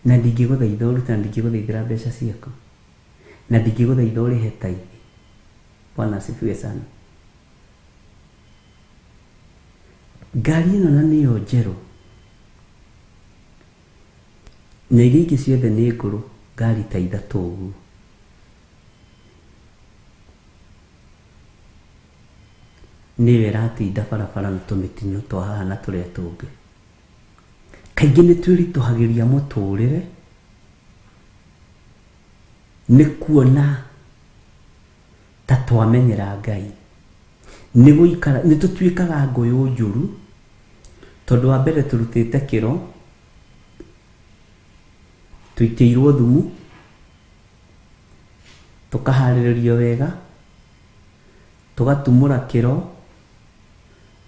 Na ndingĩgũthaitha ũrute, na ndingĩgũthaithĩra mbeca ciaku, na ndingĩgũthaitha ũrĩhe taithi. Bwana asifiwe sana. Ngari ĩno na nĩyo njerũ, na iria ingĩ ciothe nĩ ngũrũ, ngari ta 3 ũguo. Nĩwe ĩratinda barabara na tũmĩtino twa haha na tũrĩa tũngĩ. Kaingĩ nĩ twĩritũhagĩria mũtũrĩre nĩ kuona ta twamenyera Ngai, nĩ tũtuĩkaga ngũyũ njũru, tondũ wa mbere tũrutĩte kĩro, tũitĩirwo thumu, tũkaharĩrĩrio wega, tũgatumũra kĩro,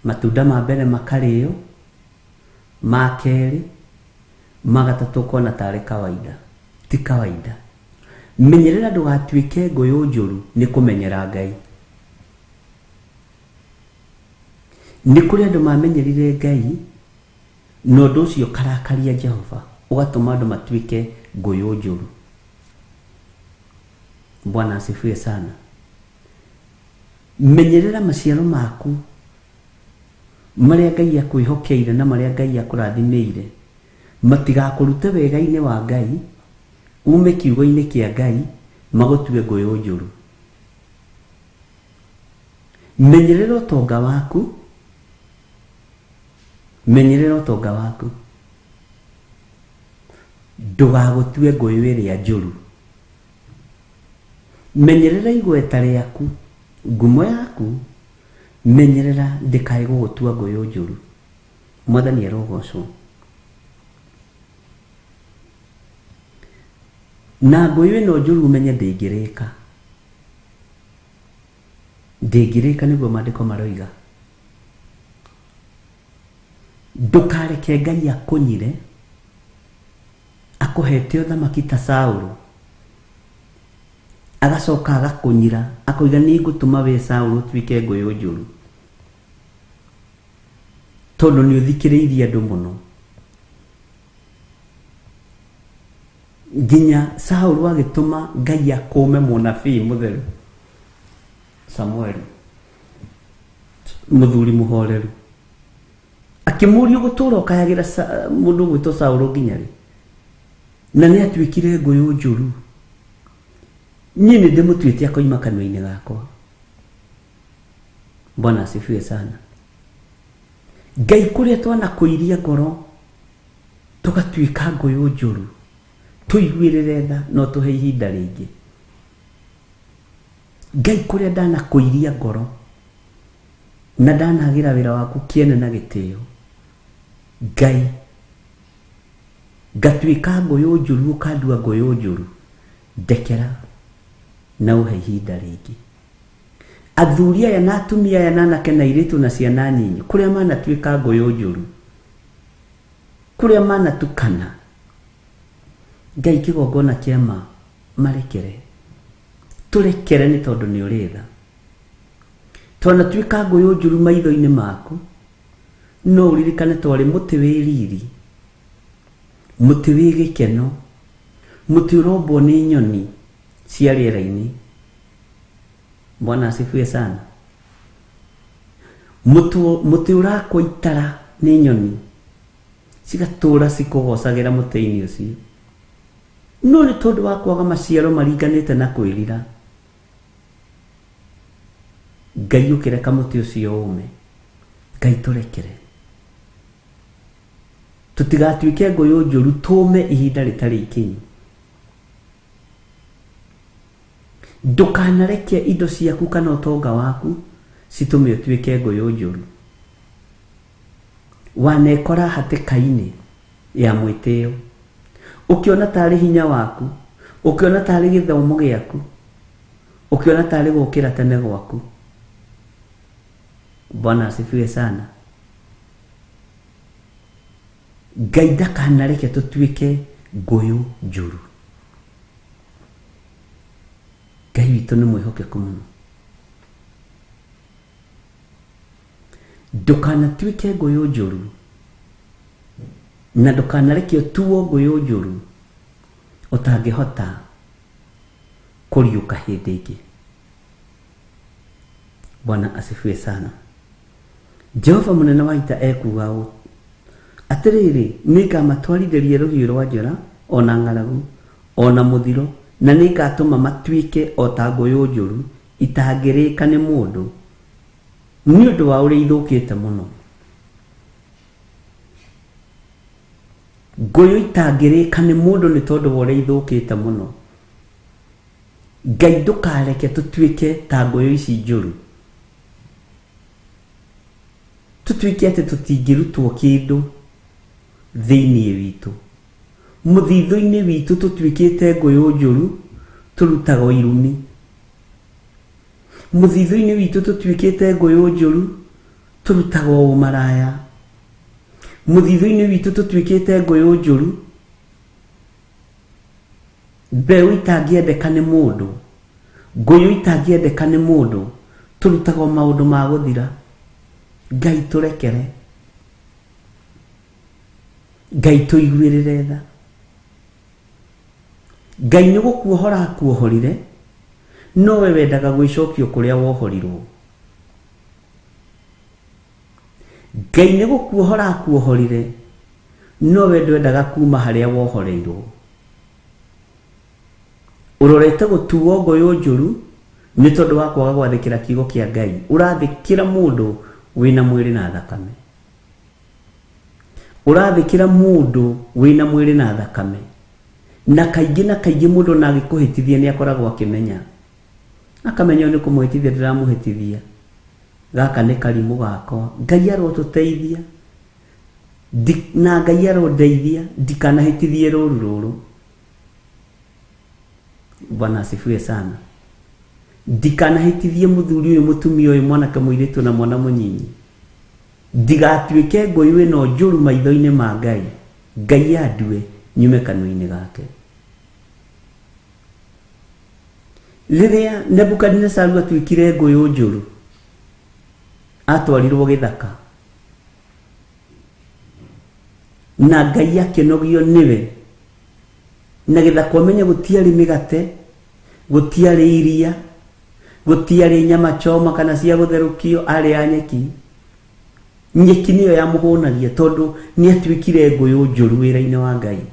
matunda ma mbere makarĩo, ma kerĩ, ma gatatũ kona tarĩ kawaida. Ti kawaida. Menyerera ndũgatuĩke ngũyũ njũru nĩ kũmenyera Ngai. nĩ kũrĩ andũ mamenyerire Ngai na ũndũ ũcio karakaria Jehova ũgatũma andũ matuĩke ngũyũ njũru. Bwana asifiwe sana. Menyerera maciaro maku marĩa Ngai akwĩhokeire na marĩa Ngai akũrathimĩire matigakũrute wega-inĩ wa Ngai ume kiugo-inĩ kĩa Ngai magũtue ngũyũ njũru. Menyerera ũtonga waku, menyerera ũtonga waku ndũgagũtue ngũyũ ĩrĩa njũru. Menyerera igweta rĩaku, ngumo yaku, menyerera ndĩkae gũgũtua ngũyũ njũru. Mwathani arogocwo. Na ngũyũ ĩno njũru menye ndĩngĩrĩka. Ndĩngĩrĩka nĩguo maandĩko maroiga. Ndũkareke Ngai akũnyire akũhete ũthamaki ta Saũlũ, agacoka agakũnyira akoiga nĩ ngũtũma we Saũlũ ũtuĩke ngũyũ njũru, tondũ nĩ ũthikĩrĩirie andũ mũno. Nginya Saũlũ agĩtũma Ngai akũme mũnabii mũtheru Samueli, mũthuri mũhoreru, akĩmũria gũtũra ũkayagĩra mũndũ gwĩtwo Saũlũ nginya rĩ, na nĩ atuĩkire ngũyũ njũru. Niĩ nĩ ndĩmũtuĩte akoima kanua-inĩ gakwa. Bwana asifiwe sana. Ngai kũrĩa twanakũiria ngoro tũgatuĩka ngũyũ njũru, tũiguĩrĩre tha no tũhe ihinda rĩngĩ. Ngai kũrĩa ndanakũiria ngoro na ndanagĩra wĩra waku kĩene na gĩtĩo, Ngai ngatuĩka ngũyũ njũru ũkandua ngũyũ njũru, ndekera na ũhe ihinda rĩngĩ. Athuri aya na atumia aya na anake na airĩtu na ciana nyinyi kũrĩa manatuĩka ngũyũ njũru, kũrĩa manatukana, Ngai kĩgongona kĩama marekere, tũrekere nĩ tondũ nĩ ũrĩ tha. Twanatuĩka ngũyũ njũru maitho-inĩ maku, no ũririkane twarĩ mũtĩ wĩ riri, mũtĩ wĩ gĩkeno, mũtĩ ũrombwo nĩ nyoni cia rĩera-inĩ. Bwana asifiwe sana. Mũtĩ ũrakwo itara nĩ nyoni cigatũũra cikũgocagĩra mũtĩ-inĩ ũcio, no nĩ tondũ wa kwaga maciaro maringanĩte na kwĩrira, Ngai ũkĩreka mũtĩ ũcio ũme. Ngai tũrekere tũtigatuĩke ngũyũ njũru tũme ihinda rĩtarĩ ikinyu. Ndũkanareke indo ciaku kana ũtonga waku citũme ũtuĩke ngũyũ njũru. Wanekora hatĩka-inĩ ya mwĩtĩo, ũkĩona tarĩ hinya waku, ũkĩona tarĩ gĩthomo gĩaku, ũkĩona tarĩ gũkĩra tene gwaku. Bwana asifiwe sana. Ngai ndakanareke tũtuĩke ngũyũ njũru. Ngai witũ nĩ mwĩhokeku mũno. Ndũkanatuĩke ngũyũ njũru na ndũkanareke ũtuo ngũyũ njũru ũtangĩhota kũriũka hĩndĩ ĩngĩ. Bwana asifiwe sana. Jehova mũnene wa ita ekuga ũũ atĩrĩrĩ, nĩngamatwarithĩria rũhiũ rwa njora, ona ng'aragu, ona mũthiro, na nĩngatũma matuĩke o ta ngũyũ njũru itangĩrĩka nĩ mũndũ nĩ ũndũ wa ũrĩa ithũkĩte mũno. Ngũyũ itangĩrĩka nĩ mũndũ nĩ tondũ wa ũrĩa ithũkĩte mũno. Ngai ndũkareke tũtuĩke ta ngũyũ ici njũru, tũtuĩke atĩ tũtingĩrutwo kĩndũ thĩinĩ witũ. Mũthithũ-inĩ witũ tũtuĩkĩte ngũyũ njũru, tũrutaga irumi. Mũthithũ-inĩ witũ tũtuĩkĩte ngũyũ njũru, tũrutaga ũmaraya. Mũthithũ-inĩ witũ tũtuĩkĩte ngũyũ njũru, mbeũ itangĩendeka nĩ mũndũ, ngũyũ itangĩendeka nĩ mũndũ, tũrutaga maũndũ ma gũthira. Ngai turekere, Ngai tuiguirire tha, Ngai nĩ gũkuohora akuohorire, no we wendaga gwĩcokio kũrĩa wohorirwo. Ngai nĩ gũkuohora akuohorire, no we ndwendaga kuma harĩa wohoreirwo. Ũrorete gũtuo ngũyũ njũru nĩ tondũ wa kwaga gwathĩkĩra kiugo kĩa Ngai. Ũrathĩkĩra mũndũ wĩna mwĩrĩ na thakame, ũrathĩkĩra mũndũ wĩna mwĩrĩ na thakame, na kaingĩ mũndũ na agĩkũhĩtithia nĩ akoragwo akĩmenya, akamenya nĩ kũmũhĩtithia ndĩramũhĩtithia, gaka nĩ karimũ gakwa, Ngai arotũteithia na Ngai arondeithia ndikanahĩtithie rũru rũrũ. Bwana asifiwe sana. Ndikanahĩtithie mũthuri ũyũ, mũtumia ũyũ, mwanake mũirĩtu na mwana mũnyinyi, ndigatuĩke ngũyũ ĩno njũru maitho-inĩ ma Ngai, Ngai andue nyume kanua-inĩ gake. Rĩrĩa Nebukadnezaru atuĩkire ngũyũ njũru, atwarirwo gĩthaka, na Ngai akĩnogio nĩwe, na gĩthaka ũmenye gũtiarĩ mĩgate, gũtiarĩ iria, gũtiarĩ nyama choma kana cia gũtherũkio, arĩa nyeki. Nyeki nĩyo yamũhũnagia tondũ nĩ atuĩkire ngũyũ njũru wĩra-inĩ wa Ngai.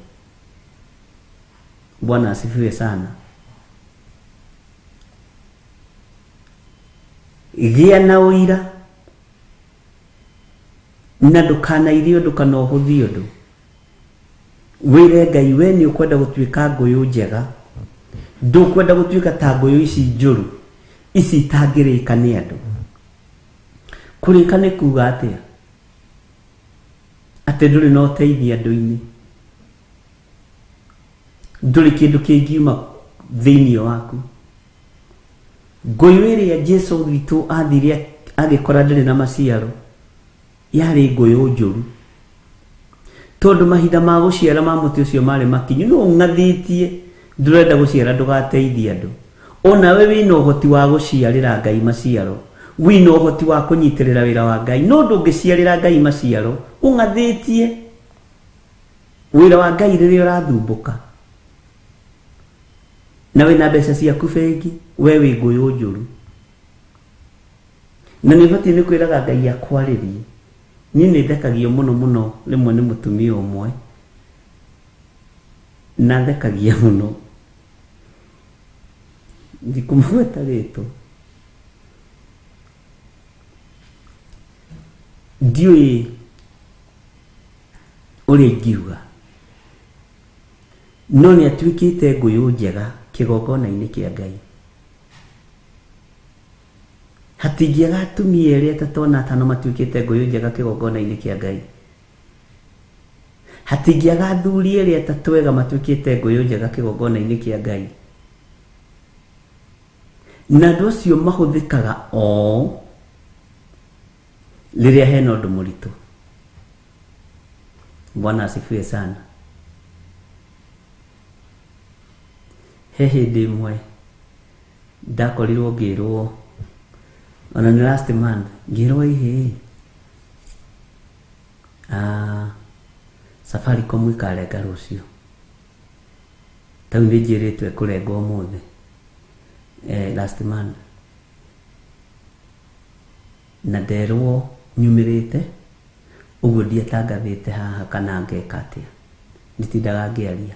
Bwana asifiwe sana. Gĩa na ũira, na ndũkanairie ndũkanohũthie ũndũ. Wĩre Ngai we nĩ ũkwenda gũtuĩka ngũyũ njega, ndũkwenda gũtuĩka ta ngũyũ ici njũru, ici itangĩrĩka nĩ andũ. Kũrĩka nĩ kuuga atĩa? Atĩ ndũrĩ na ũteithio andũ-inĩ, ndũrĩ kĩndũ kĩngiuma thĩinĩ waku. Ngũyũ ĩrĩa Jesũ witũ athire agĩkora ndĩrĩ na maciaro yarĩ ngũyũ njũru, tondũ mahinda ma gũciara ma mũtĩ ũcio marĩ makinyu. No ũng'athĩtie ndũrenda gũciara ndũgateithie andũ. Onawe wĩna ũhoti wa gũciarĩra Ngai maciaro, wĩna ũhoti wa kũnyitĩrĩra wĩra wa Ngai, no ndũngĩciarĩra Ngai maciaro, ũng'athĩtie wĩra wa Ngai rĩrĩa ũrathumbũka. Na wĩna mbeca ciaku bengi, we wĩ ngũyũ njũru. Na nĩ batiĩ nĩ kwĩraga Ngai akwarĩrie. Niĩ nĩ thekagio mũno rĩmwe nĩ mũtumia ũmwe, na thekagia mũno, ndikũmũgweta rĩtwa, ndiũĩ ũrĩa ingiuga, no nĩ atuĩkĩte ngũyũ njega kĩgongona-inĩ kĩa Ngai. Hatingĩaga atumia erĩ atatũ na atano matuĩkĩte ngũyũ njega kĩgongona-inĩ kĩa Ngai. Hatingĩaga athuri erĩ atatũ ega matuĩkĩte ngũyũ njega kĩgongona-inĩ kĩa Ngai. Na andũ acio mahũthĩkaga o rĩrĩa hena ũndũ mũritũ. Bwana asifiwe sana. He hĩndĩ ĩmwe ndakorirwo ngĩrwo, ona nĩ last month, ngĩrwo ihe Safaricom ikarenga rũciũ. Tau nĩ njĩrĩtwo ĩkũrenga ũmũthĩ, last month, na nderwo nyumĩrĩte, ũguo ndiatangathĩte haha kana ngeka atĩa, nditindaga ngĩaria.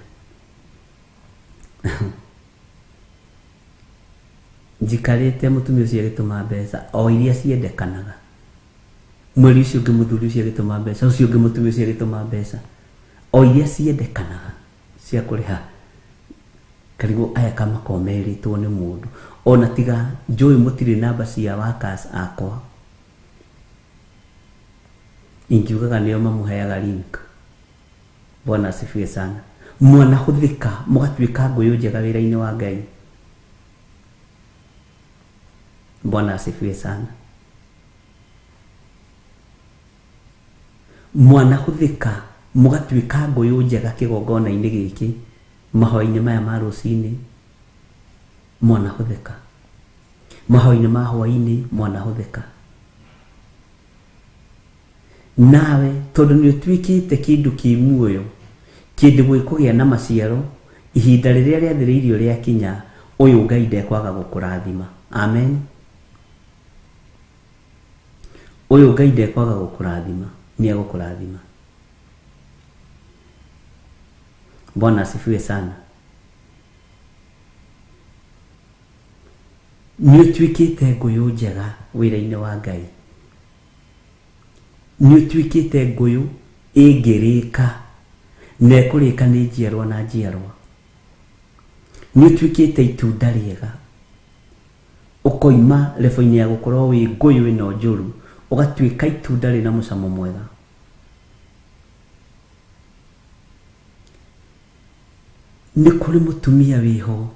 Njikarĩte mũtumia ũcio agĩtũma mbeca o iria ciendekanaga. Mweri ũcio ũngĩ mũthuri ũcio agĩtũma mbeca, ũcio ũngĩ mũtumia ũcio agĩtũma mbeca o iria ciendekanaga cia kũrĩha karigũ aya kamakomerĩtwo nĩ mũndũ. Ona tiga njũĩ mũtirĩ namba cia workers akwa, ingiugaga nĩo mamũheaga link. Bwana asifiwe sana. Mwanahũthĩka mũgatuĩka ngũyũ njega wĩra-inĩ wa Ngai. Bwana asifiwe sana. Mwanahũthĩka mũgatuĩka ngũyũ njega kĩgongona-inĩ gĩkĩ, mahoya-inĩ maya ma rũcinĩ, mwanahũthĩka. Mahoya-inĩ ma hwainĩ, mwanahũthĩka. nawe tondu ni utwikite kindu kimuoyo kindi gwikugia na maciaro ihinda riria riathiriirio ria kinya uyu Ngai ndekwaga gukurathima. Amen. Uyu Ngai ndekwaga gukurathima, ni agukurathima. Bwana asifiwe sana. Ni utwikite nguyu njega wira-ini wa Ngai. Ni utwikite nguyu ingirika na ikurika ni njiarwa na njiarwa. Ni utwikite itunda riega ukoima levo-ini ya gukorwo wi nguyu ino njuru ugatwika itunda rina mucamo mwega. Ni kuri mutumia wiho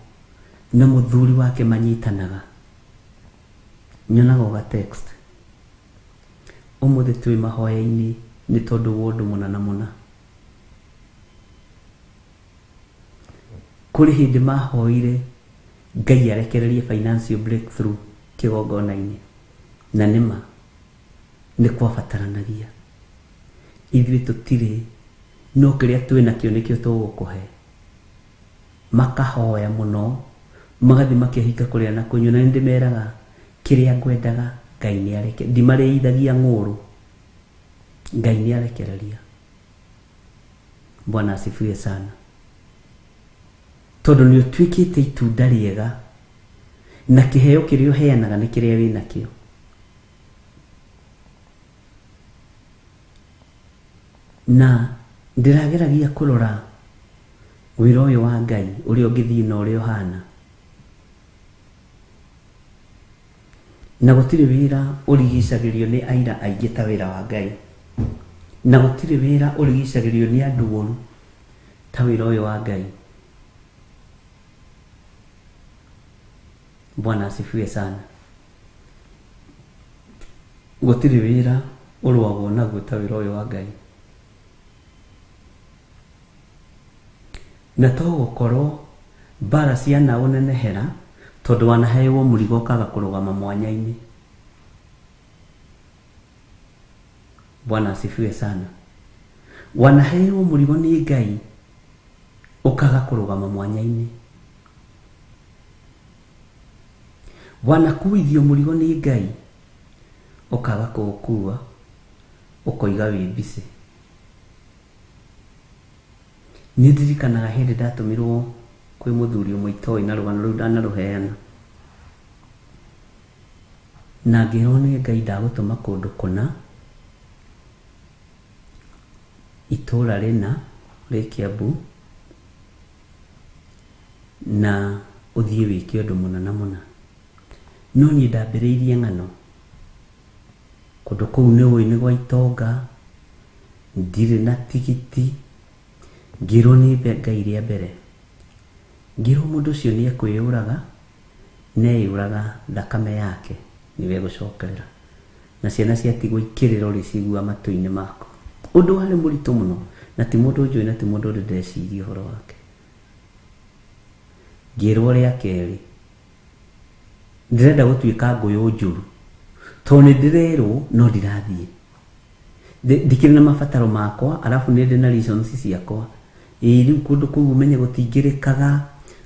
na muthuri wake manyitanaga. Nyonaga uga text umuthi twi mahoya-ini ni tondu wondu munana muna. Kuri hindi mahoire Ngai arekererie financial breakthrough kigongona-ini na nima ni kwabataranagia. Ithuĩ tutire no kiria twina kio nikio tugukuhe. Makahoya muno magathi makihinga kuria na kunywa na ndimeraga kiria ngwendaga Ngai ni areke ndimareithagia nguru Ngai ni arekereria. Bwana asifiwe sana. Tondu ni utwikite itunda riega na kiheo kiria uheanaga ni kiria wina kio. Na ndirageragia kurora wira uyu wa Ngai uria ungithii na uria uhana. Na gutiri wira urigicagirio ni aira aingi ta wira wa Ngai. Na gutiri wira urigicagirio ni andu oru ta wira uyu wa Ngai. Bwana asifiwe sana. Gutiri wira urwagwo naguo ta wira uyu wa Ngai. Na to gukorwo bara ciana unenehera tondu wanaheiwo murigo kaga kurugama mwanya-ini. Bwana asifiwe sana. Wanaheiwo murigo ni Ngai ukaga kurugama mwanya-ini. Wanakuithio murigo ni Ngai ukaga kuukua ukoiga wi bise. Nindirikanaga hindi ndatumirwo kwi muthuri umwe itoi na rugano ruu ndanaruheana na ngirwo ni Ngai ndagutuma kundu kuna itura rina ri Kiambu na uthie wiki undu munana muna. No ni ndambiriirie ng'ano kundu kuu ni uini gwa itonga ndiri na tigiti ngirwo ni Ngai ria mbere. Ngirwo mundu ucio ni ekwiyuraga neyuraga thakame yake niwe gucokerera na ciana ciatigwo ikirira uri cigua matu-ini mako. Undu wari muritu muno na ti mundu njui na ti mundu uri ndeciria uhoro wake. Ngirwo ria keri ndirenda gutwika nguyu njuru tondu ndirerwo no ndirathie ndikiri na mabataro makwa alafu nindi na reasons ciakwa. Riu kundu kuu umenye gutingirikaga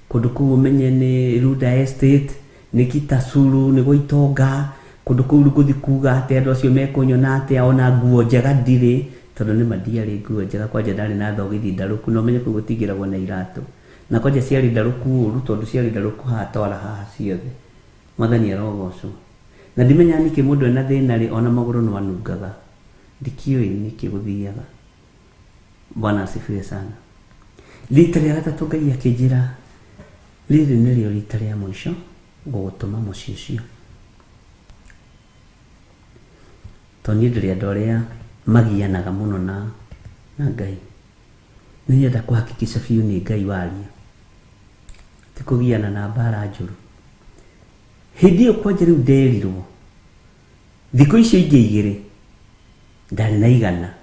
kundu kuu umenye ni Ruda Estate ni Kitasuru ni Gwitonga kundu kuu guthi kuga ati andu acio mekunyona ati ona nguo njega ndiri tondu ni mandiari nguo njega kwanja ndari na thogithi ndaruku no menye kuu gutingiragwo na iratu na kwanja ciari ndaruku uru tondu ciari ndaruku hatwara haha ciothe. Mwathani arogocwo na ndimenya niki mundu ena thina ri ona maguru no anungaga ndikioi niki guthiaga. Bwana asifiwe sana. Rita ria gatatu Ngai akinjira riri nirio rita ria mwisho gugutuma mucii ucio tondu ndiri andu aria magianaga muno na Ngai. Nienda kuhakikisha biu ni Ngai waria tikugiana na bara njuru. Hindi iyo kwanja riu nderirwo thiku icio ingi igiri ndari na igana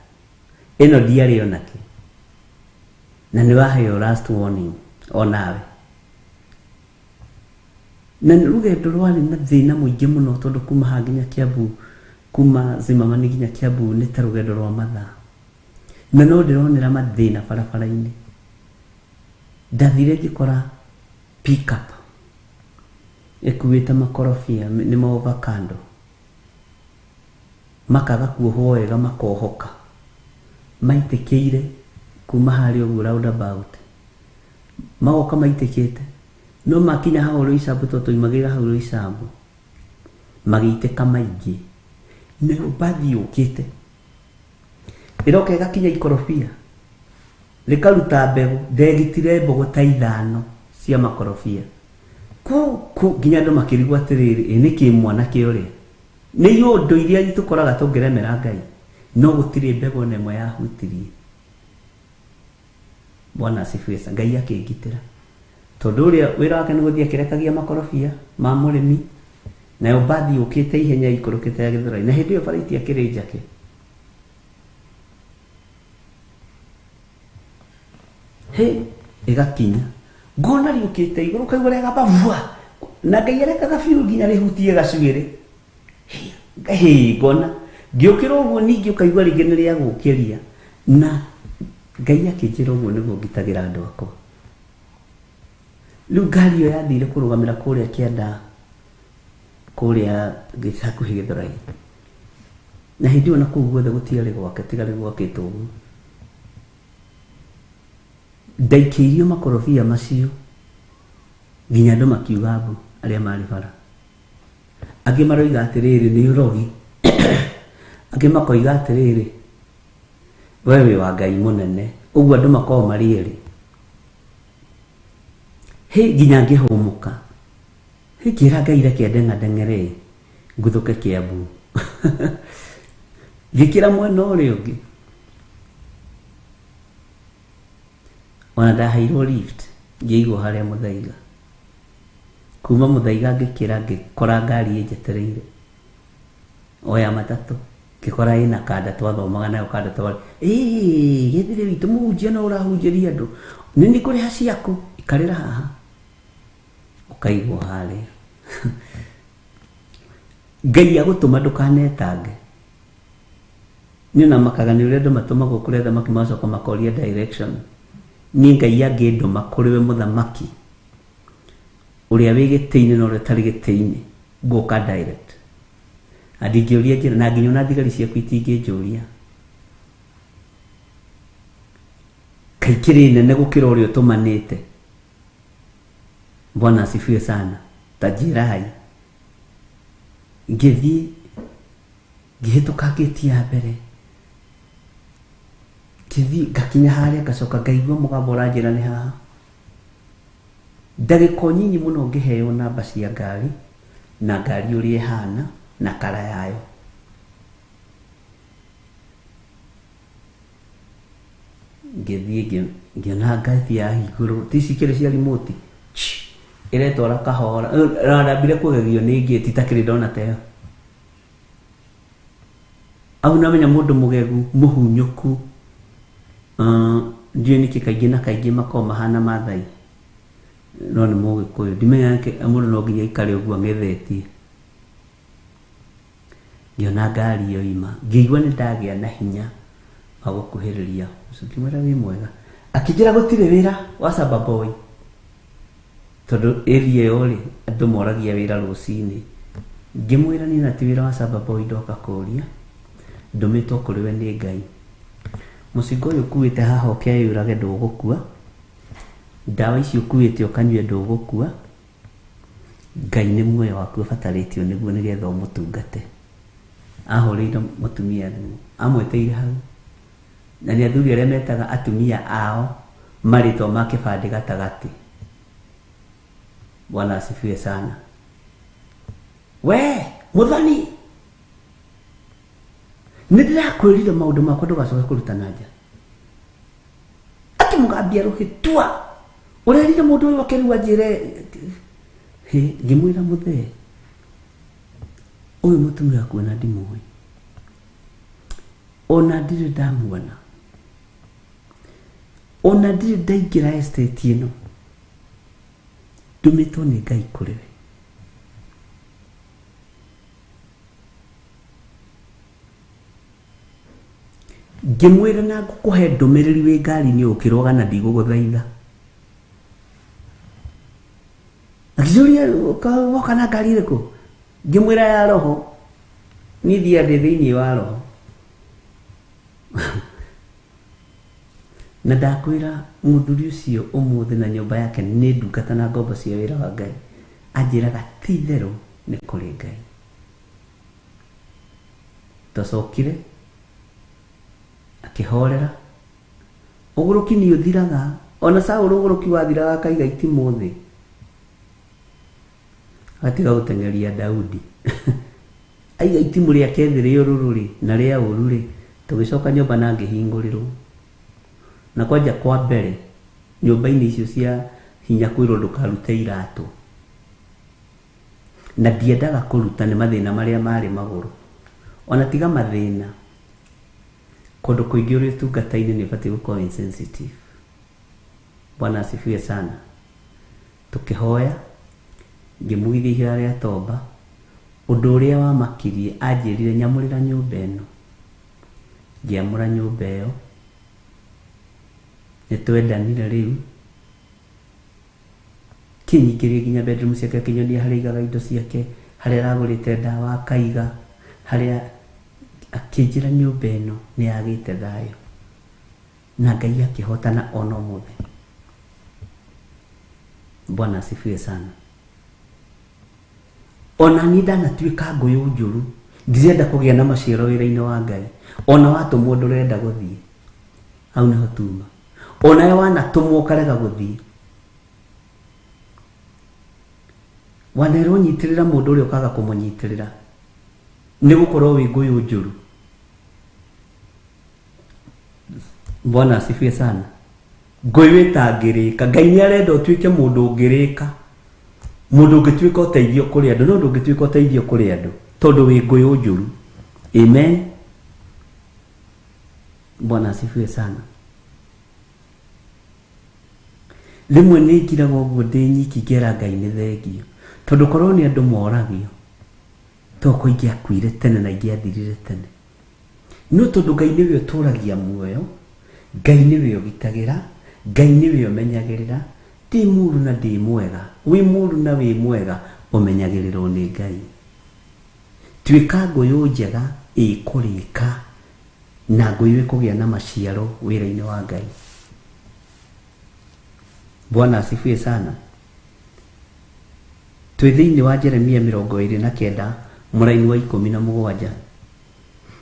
ino ndiari onake na ni waheo last warning onawe na rugendo rwari na thina muingi muno tondu kuma ha nginya Kiambu kuma Zimamani nginya Kiambu nĩ ta rũgendo rwa mathaa, na no ndĩronera mathĩna barabara-inĩ. Ndathire ngĩkora pickup ĩkuĩte makorobia nĩmo avocado, makaga kuohwo wega makohoka maitĩkĩire kuma harĩa ũguo roundabout, magoka maitĩkĩte, no makinya hau Roysambu tondũ imagĩra hau Roysambu magĩitĩka maingĩ, nayo mbathi yũkĩte ĩroka ĩgakinya ikorobia rĩkaruta mbegũ, ndegitire mbegũ ta 5 cia makorobia nginya andũ makĩrigwo atĩrĩrĩ, nĩkĩ mwanake ũrĩa nĩ iũndũ iria tũkoraga tũngĩremera Ngai, no gũtirĩ mbegũ ona ĩmwe yahutirie. Bwana asifiwe. Ngai akĩngitĩra tondũ ũrĩa wĩra wake nĩ gũthiĩ akĩrekagia makorobia ma mũrĩmi, nayo mbathi yũkĩte ihenya ikũrũkĩte ya Gĩthũrai, na hĩndĩ ĩyo bara itiakĩrĩ njake. Ĩgakinya ngona riũkĩte igũrũ, kaigua rĩagamba vua, na Ngai arekaga biũ nginya rĩhutie gacuĩrĩ. Ngona ngĩũkĩra ũguo ningĩ ũkaigua rĩngĩ nĩ rĩa gũkĩria, na Ngai akĩnjĩra ũguo nĩguo ngitagĩra andũ akwa. Rĩu ngari ĩyo yathire kũrũgamĩra kũrĩa Kĩanda, kũrĩa hakuhĩ Gĩthũrai, na hĩndĩ ĩyo na kũu guothe gũtiarĩ gwake tiga rĩ gwakĩtwo ũguo. Ndaikĩirio makorobia macio nginya andũ makiuga mbu arĩa marĩ bara, angĩ maroiga atĩrĩrĩ nĩ ũrogi, angĩ makoiga atĩrĩrĩ we wĩ wa Ngai mũnene, ũguo andũ makorwo marĩ erĩ. Nginya ngĩhũmũka, ngĩra Ngai reke ndeng'ere nguthũke Kiambu, ngĩkĩra mwena ũrĩa ũngĩ, ona ndaheirwo lift ngĩigwo harĩa Mũthaiga. Kuma Mũthaiga ngĩkĩra ngĩkora ngari ĩnjetereire oya matatũ, ngĩkora ĩna kanda twathomaga nayo, kanda twari gĩthire witũ mũhunjia no ũrahunjĩria andũ, nĩ kũrĩha ciaku ikarĩra haha, ũkaigwo harĩa. Ngai agũtũma ndũkanetange. Niĩ na makaga nĩ ũrĩa andũ matũmagwo kũrĩa thamaki macoka makoria direction. Niĩ Ngai angĩndũma kũrĩ we mũthamaki ũrĩa wĩ gĩtĩ-inĩ na ũrĩa ũtarĩ gĩtĩ-inĩ, ngũka direct. Ndingĩũria njĩra, na nginya ona thigari ciaku itingĩnjũria. Kaikĩrĩ nene gũkĩra ũrĩa ũtũmanĩte. Bwana asifiwe sana. Ta njĩrai. Ngĩthiĩ ngĩhĩtũka gĩti ya mbere, ngakinya harĩa ngacoka ngaigua mũgambo ũranjĩra nĩ haha. Ndagĩka nyinyi mũno ngĩheo namba cia ngari na ngari ũrĩa ĩhana na kara yayo. Ngĩthiĩ ngĩona ngathi ya igũrũ, ticikĩrĩ cia remote, ĩretwara kahora, randambire kũgegio nĩ ngĩti itakĩrĩ ndona teyo. Au namenya mũndũ mũgegu mũhunyũku, ndiũĩ nĩkĩ kaingĩ na kaingĩ makoragwo mahana Maathai, no nĩ Mũgĩkũyũ, ndimenya mũndũ no nginya aikare ũguo ang'ethetie. Ngĩona ngari ĩyo ima, ngĩigua nĩ ndagĩa na hinya wa gũkuhĩrĩria, ngĩmwĩra wĩ mwega, akĩnjĩra gũtirĩ wĩra wa Samba Boy, tondũ area ĩyo rĩ andũ moragia wĩra rũcinĩ. Ngĩmwĩra niĩ na ti wĩra wa Samba Boy ndoka kũũria, ndũmĩtwo kũrĩ we nĩ Ngai. Mũcinga ũyũ ũkuĩte haha ũkeyũrage ndũgũkua, ndawa ici ũkuĩte ũkanyue ndũgũkua, Ngai nĩ muoyo waku ũbatarĩtio nĩguo nĩgetha ũmũtungate. Ahũrĩire mũtumia thimũ, amweteire hau, na nĩ athuri arĩa metaga atumia ao marĩtwa ma kĩbandĩ gatagatĩ. Bwana asifiwe sana. We Mũthoni, nĩ ndĩrakwĩrire maũndũ makwa ndũgacoke kũruta na nja. Akĩmũgambia rũhĩtua, ũrerire mũndũ ũyũ akĩrua njĩre. Ngĩmwĩra mũthee, ũyũ mũtumia kuona ndimũĩ, ona ndirĩ ndamuona, ona ndirĩ ndaingĩra estate ĩno, ndũmĩtwo nĩ Ngai kũrĩ we. ngimwira na ngukuhe ndumiriri wi ngari ni ukiroga na ndiguguthaitha akijuria woka na ngari iriku ngimwira ya roho ni thia ndi thiini wa roho na ndakwira muthuri ucio umuthi na nyumba yake ni ndungata na ngombo cia wira wa Ngai anjiraga ti theru ni kuri Ngai tacokire akihorera uguruki ni uthiraga ona Saũlũ uguruki wathiraga akaiga itimu thi atiga gutengeria Daudi aiga itimu ria kethire ururi na ria ururi tugicoka nyumba na ngihingũrirwo na kwanja kwa mbere nyumba-ini icio cia hinya kwirwo ndukarute iratu na ndiendaga kuruta ni mathina maria mari maguru ona tiga mathina kundu kuingi uri tungata-ini ni bati gukorwo insensitive. Bwana asifiwe sana. Tukihoya ngimuithia ihira ria toba undu uria wa makirie anjirire nyamurira nyumba ino ngiamura nyumba iyo nitwendanire riu kinyikirie nginya bedroom ciake kinyonia haria igaga indo ciake haria aragurite ndawa akaiga haria akinjira nyumba ino ni agite thayo na Ngai akihotana ona umuthi. Bwana asifiwe sana. Ona ni ndanatuika nguyu njuru ndirenda kugia na maciaro wira-ini wa Ngai ona watumwo ndurenda guthii au niho tuma ona wanatumwo karega guthii wanerwo nyitirira mundu uri ukaga kumunyitirira ni gukorwo wi nguyu njuru. Bwana asifiwe sana. Nguyu itangirika Ngai ni arenda utuike mundu ungirika mundu ungituika uteithio kuri andu no ndungituika uteithio kuri andu tondu wi nguyu njuru. Amen. Bwana asifiwe sana. Rimwe ni ngiraga uguo ndi nyiki ngera Ngai ni thengio tondu korwo ni andu moragio toko ingi akuire tene na ingi athirire tene no tondu Ngai niwe uturagia muoyo Ngai niwe ugitagira Ngai niwe umenyagirira ti muru na ndi mwega wi muru na wi mwega umenyagirirwo ni Ngai. Tuika nguyu njega ikurika na nguyu ikugia na maciaro wira-ini wa Ngai. Bwana asifiwe sana. Twi thiini wa Jeremia 29 muraini wa 17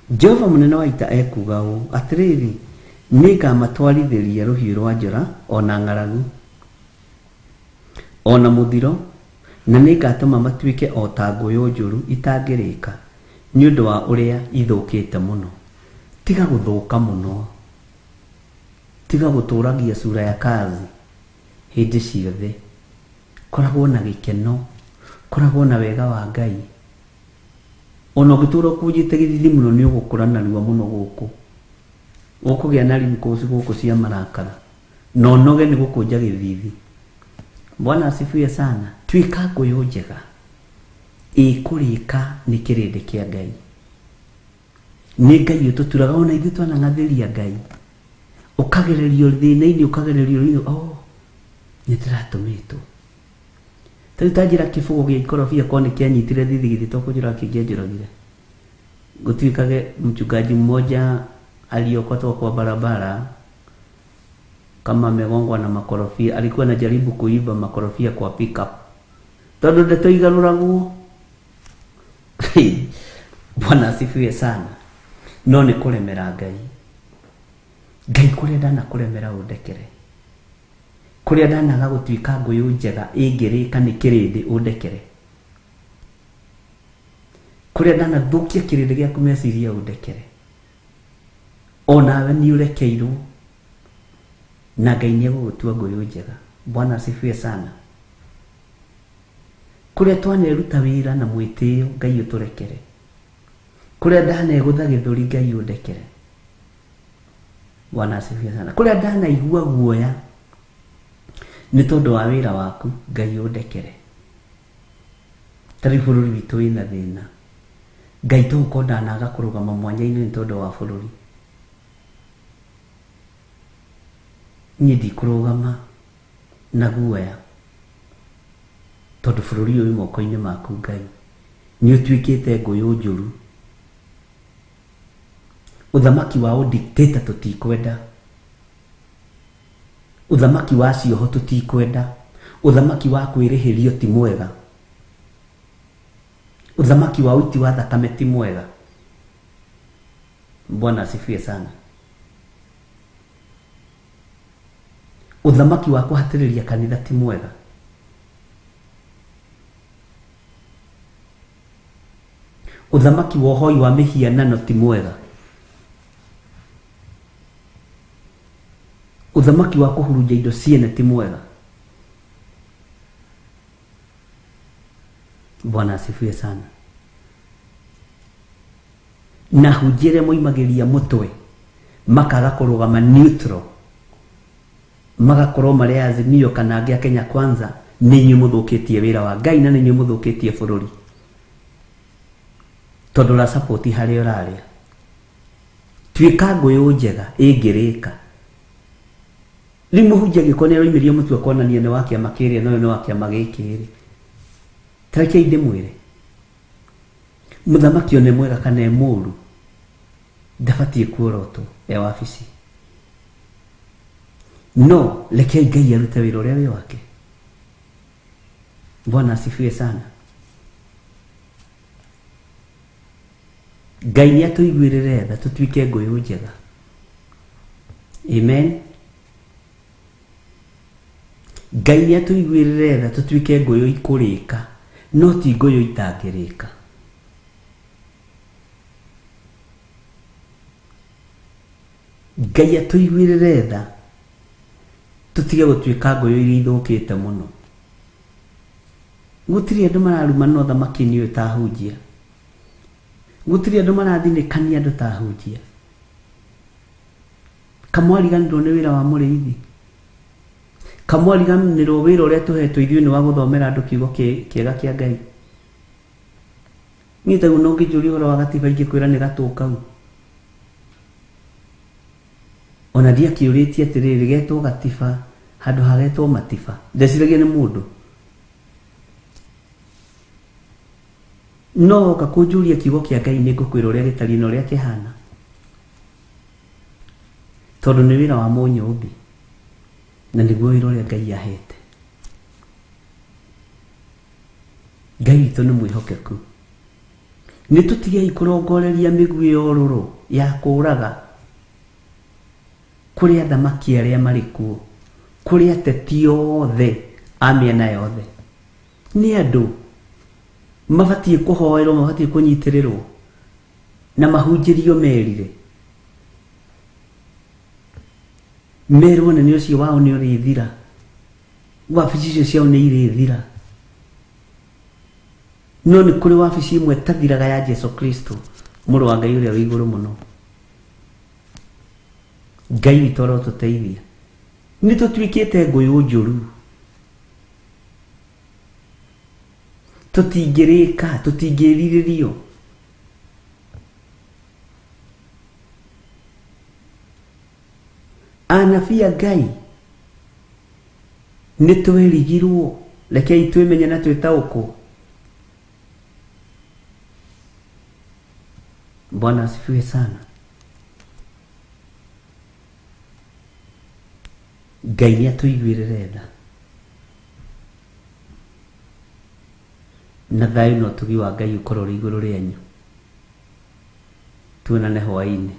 Jehova munene wa ita ekuga uu atiriri nigamatwarithiria ruhiu rwa njora ona ng'aragu ona muthiro na nigatuma matuike o ta nguyu njuru itangirika ni undu wa uria ithukite muno. Tiga guthuka muno tiga guturagia sura ya kazi hindi ciothe koragwo na gikeno koragwo na wega wa Ngai ona ugitura kujite githithi muno ni ugukura na riwa muno guku ukugia na rimu kuci guku cia marakara no noge ni gukunja githithi. Bwana asifiwe sana. Tuika nguyu njega ikurika ni kirindi kia Ngai ni Ngai ututuraga ona ithu twana ngathiria Ngai ukagererio thina-ini ukagererio rino nitiratumito tutajira kifugo gia ikorofia kone kianyitire thithigithi tokujira kingianjuragire gutuikage mchungaji mmoja aliokotwa kwa barabara kama amegongwa na makorofia. Alikuwa anajaribu kuiba makorofia kwa pickup tondu ndetoigarura guo. Bwana asifiwe sana. No ni kuremera Ngai Ngai kurenda na kuremera udekere kuria ndanaga gutuika nguyu njega ingirika ni kirindi udekere kuria ndanathukia kirindi giaku meciria udekere onawe ni urekeirwo na Ngai ni gugutua nguyu njega. Bwana asifiwe sana. Kuria twaneruta wira na mwitio Ngai uturekere kuria ndanegutha githuri Ngai udekere. Bwana asifiwe sana. Kuria ndanaigua guoya ni tondu wa wira waku Ngai udekere. Tari bururi witu ina thina Ngai tukonda naga kurugama mwanya-ini ni tondu wa bururi niĩ ndikũrũgama na guoya tondũ bũrũri ũyũ wĩ moko-inĩ maku Ngai. Nĩ ũtuĩkĩte ngũyũ njũru. Ũthamaki wa ũdikteta tũtikwenda. Ũthamaki wa cioho tũtikwenda. Ũthamaki wa kwĩrĩhĩrio ti mwega. Uthamaki wa uti wa thakame ti mwega. Bwana asifiwe sana. Uthamaki wa kuhatĩrĩria kanitha ti mwega. Uthamaki wa ũhoi wa mĩhianano ti mwega. Uthamaki wa kũhurunja indo ciene ti mwega. Bwana asifiwe sana. Na hujire moimagĩria mũtwe makaga kũrũgama neutral, magakorwo marĩ Azimio kana angĩ a Kenya Kwanza, nĩ inyuĩ mũthũkĩtie wĩra wa Ngai na nĩ inyuĩ mũthũkĩtie bũrũri, tondũ la support harĩa ũrarĩa. Tuĩka ngũyũ njega ĩngĩrĩka. Rĩu mũhunjia gĩko nĩ aroimĩria mũtwe kuonania nĩ wa kĩama kĩrĩa na ũyũ nĩ wa kĩama gĩkĩ. Tareke inde mwĩre mũthamaki one mwega kana e mũũru ndabatiĩ kuorotwo e wabici. No reke Ngai arute wĩra ũrĩa wĩ wake. Bwana asifiwe sana. Ngai nĩ atũiguĩrĩre tha tũtuĩke ngũyũ njega. Amen. Ngai nĩ atũiguĩrĩre tha tũtuĩke ngũyũ ikũrĩka, no ti ngũyũ itangĩrĩka. Ngai atũiguĩrĩre tha tũtige gũtuĩka ngũyũ iria ithũkĩte mũno. Gũtirĩ andũ mararumana ũthamaki-inĩ ũyũ ta hunjia. Gũtirĩ andũ marathinĩkania andũ ta hunjia. Kamwariganĩrwo nĩ wĩra wa mũrĩithi. Kamwariganĩrwo wĩra ũrĩa tũhetwo ithuĩ nĩ wa gũthomera andũ kiugo kĩega kĩa Ngai. Niĩ taguo no ngĩnjũria ũhoro wa gatiba ingĩkwĩra nĩ gatũ kau. Ona ndiakĩũrĩtie atĩrĩrĩ getwo gatiba handũ hagetwo matiba. Ndeciragia nĩ mũndũ. No oka kũnjũria kiugo kĩa Ngai nĩ ngũkwĩra ũrĩa gĩtariĩ na ũrĩa kĩhana. Tondũ nĩ wĩra wa mũnyũmbi na nĩguo wĩra ũrĩa Ngai ahete. Ngai witũ nĩ mwĩhokeku. Nĩ tũtigei kũrongoreria mĩguĩ ya ũrũrũ ya kũũraga kũrĩ athamaki arĩa marĩ kuo, kũrĩ ateti othe a mĩena yothe. Nĩ andũ mabatiĩ kũhoerwo, mabatiĩ kũnyitĩrĩrwo na mahunjĩrio merire. Merwo nĩ ũcio wao nĩ ũrĩthira, wabici icio ciao nĩ irĩthira. No nĩ kũrĩ wabici imwe tathiraga ya Jesu Kristo, mũrũ wa Ngai ũrĩa wĩ igũrũ mũno. Ngai witũ arotũteithia. Nĩ tũtuĩkĩte ngũyũ njũru. Tũtingĩrĩka, tũtingĩrirĩrio. Anabii a Ngai nĩ twĩrigirwo, rekei twĩmenye na twĩtaũkwo. Bwana asifiwe sana. Ngai nĩ atũiguĩrĩre tha. Na thayũ na ũtugi wa Ngai ũkorwo ũrĩ igũrũ rĩanyu. Tuonane hwaĩ-inĩ.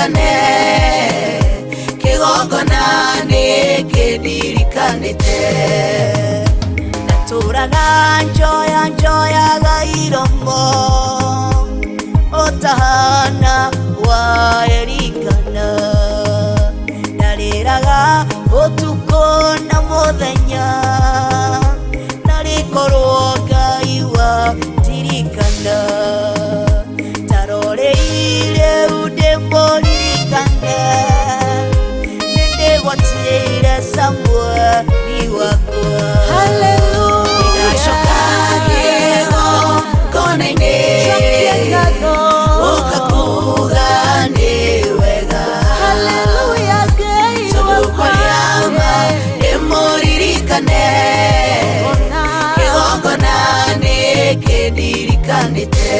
ndĩmũririkane kĩgongona nĩkĩndirikanĩte natũraga njoyaga iromo otahana wa Elikana narĩraga ũtukũ na mũthenya narĩkorwo Ngai wa ndirikana taroreire ndĩmũririkane nĩndĩgwatĩire Samũeli wakwa ndacoka kĩgongona-inĩ ũkakuga nĩ wega tũkũrĩama ndĩmũririkane kĩgongona nĩkĩndirikanĩte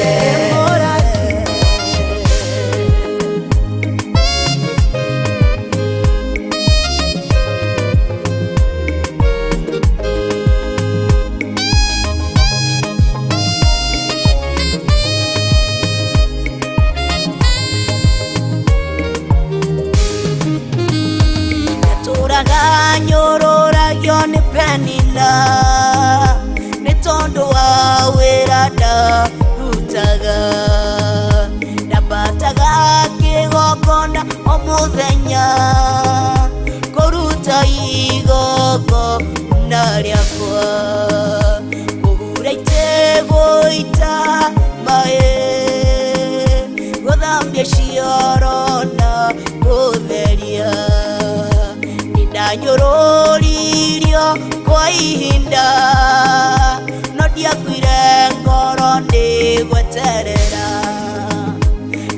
nyororagio nĩ Penina nĩ tondũ wa wĩra ndarutaga ndambataga kĩgongona o mũthenya kũruta igongona rĩakwa kũhura itĩ gũita maĩ gũthambia cioro na gũtheria nanyũrũririo kwa ihinda no ndiakuire ngoro ndĩgweterera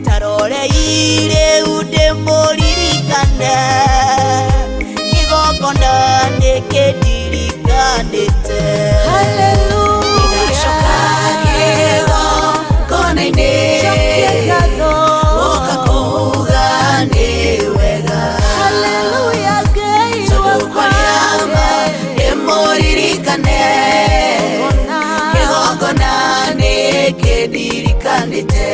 taroreire ndĩmũririkane kĩgongona nĩkĩndirikanĩte ndacoka kĩgongona-inĩ ũkakuga nĩ wega ndĩmũririkane kĩgongona nĩkĩndirikanĩte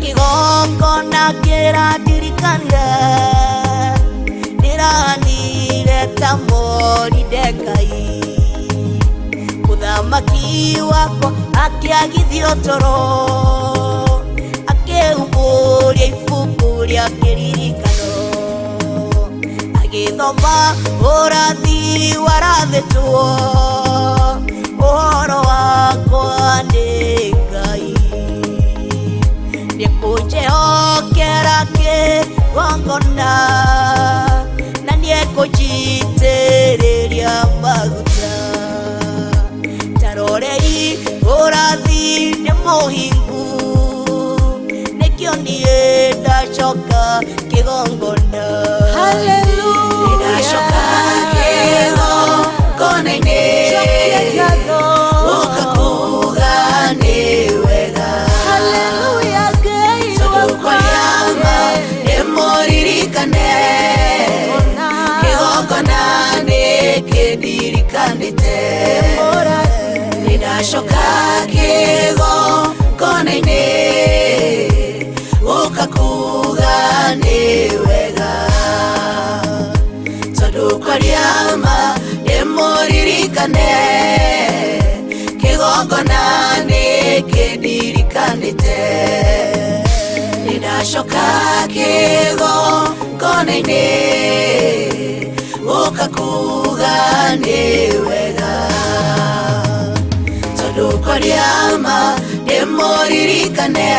kĩgongona kĩrandirikania ndĩrahanire ta Moridekai mũthamaki wakwa akĩagithio toro akĩhumbũria ibuku rĩa kĩririkano agĩthoma ũrathi warathĩtwo ũhoro wakwa nĩ Ngai nĩkũnjehokera kĩgongona na nĩekũnjitĩrĩria maguta tarorei ũrathi nĩ mũhingu nĩkĩo niĩ ndacoka kĩgongona ndacoka kĩgongona-inĩ ũkakuga nĩ wega ndĩmũririkane kĩgongona nĩkĩndirikanĩte ndacoka kĩgongona-inĩ ũkakuga nĩ wega tondũ kwarĩama ndĩmũririkane kĩgongona nĩkĩndirikanĩte ndacoka kĩgongona-inĩ ũkakuga nĩ wega tondũ kwarĩama ndĩmũririkane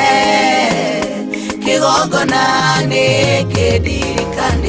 kĩgongona nĩkĩndirikanĩte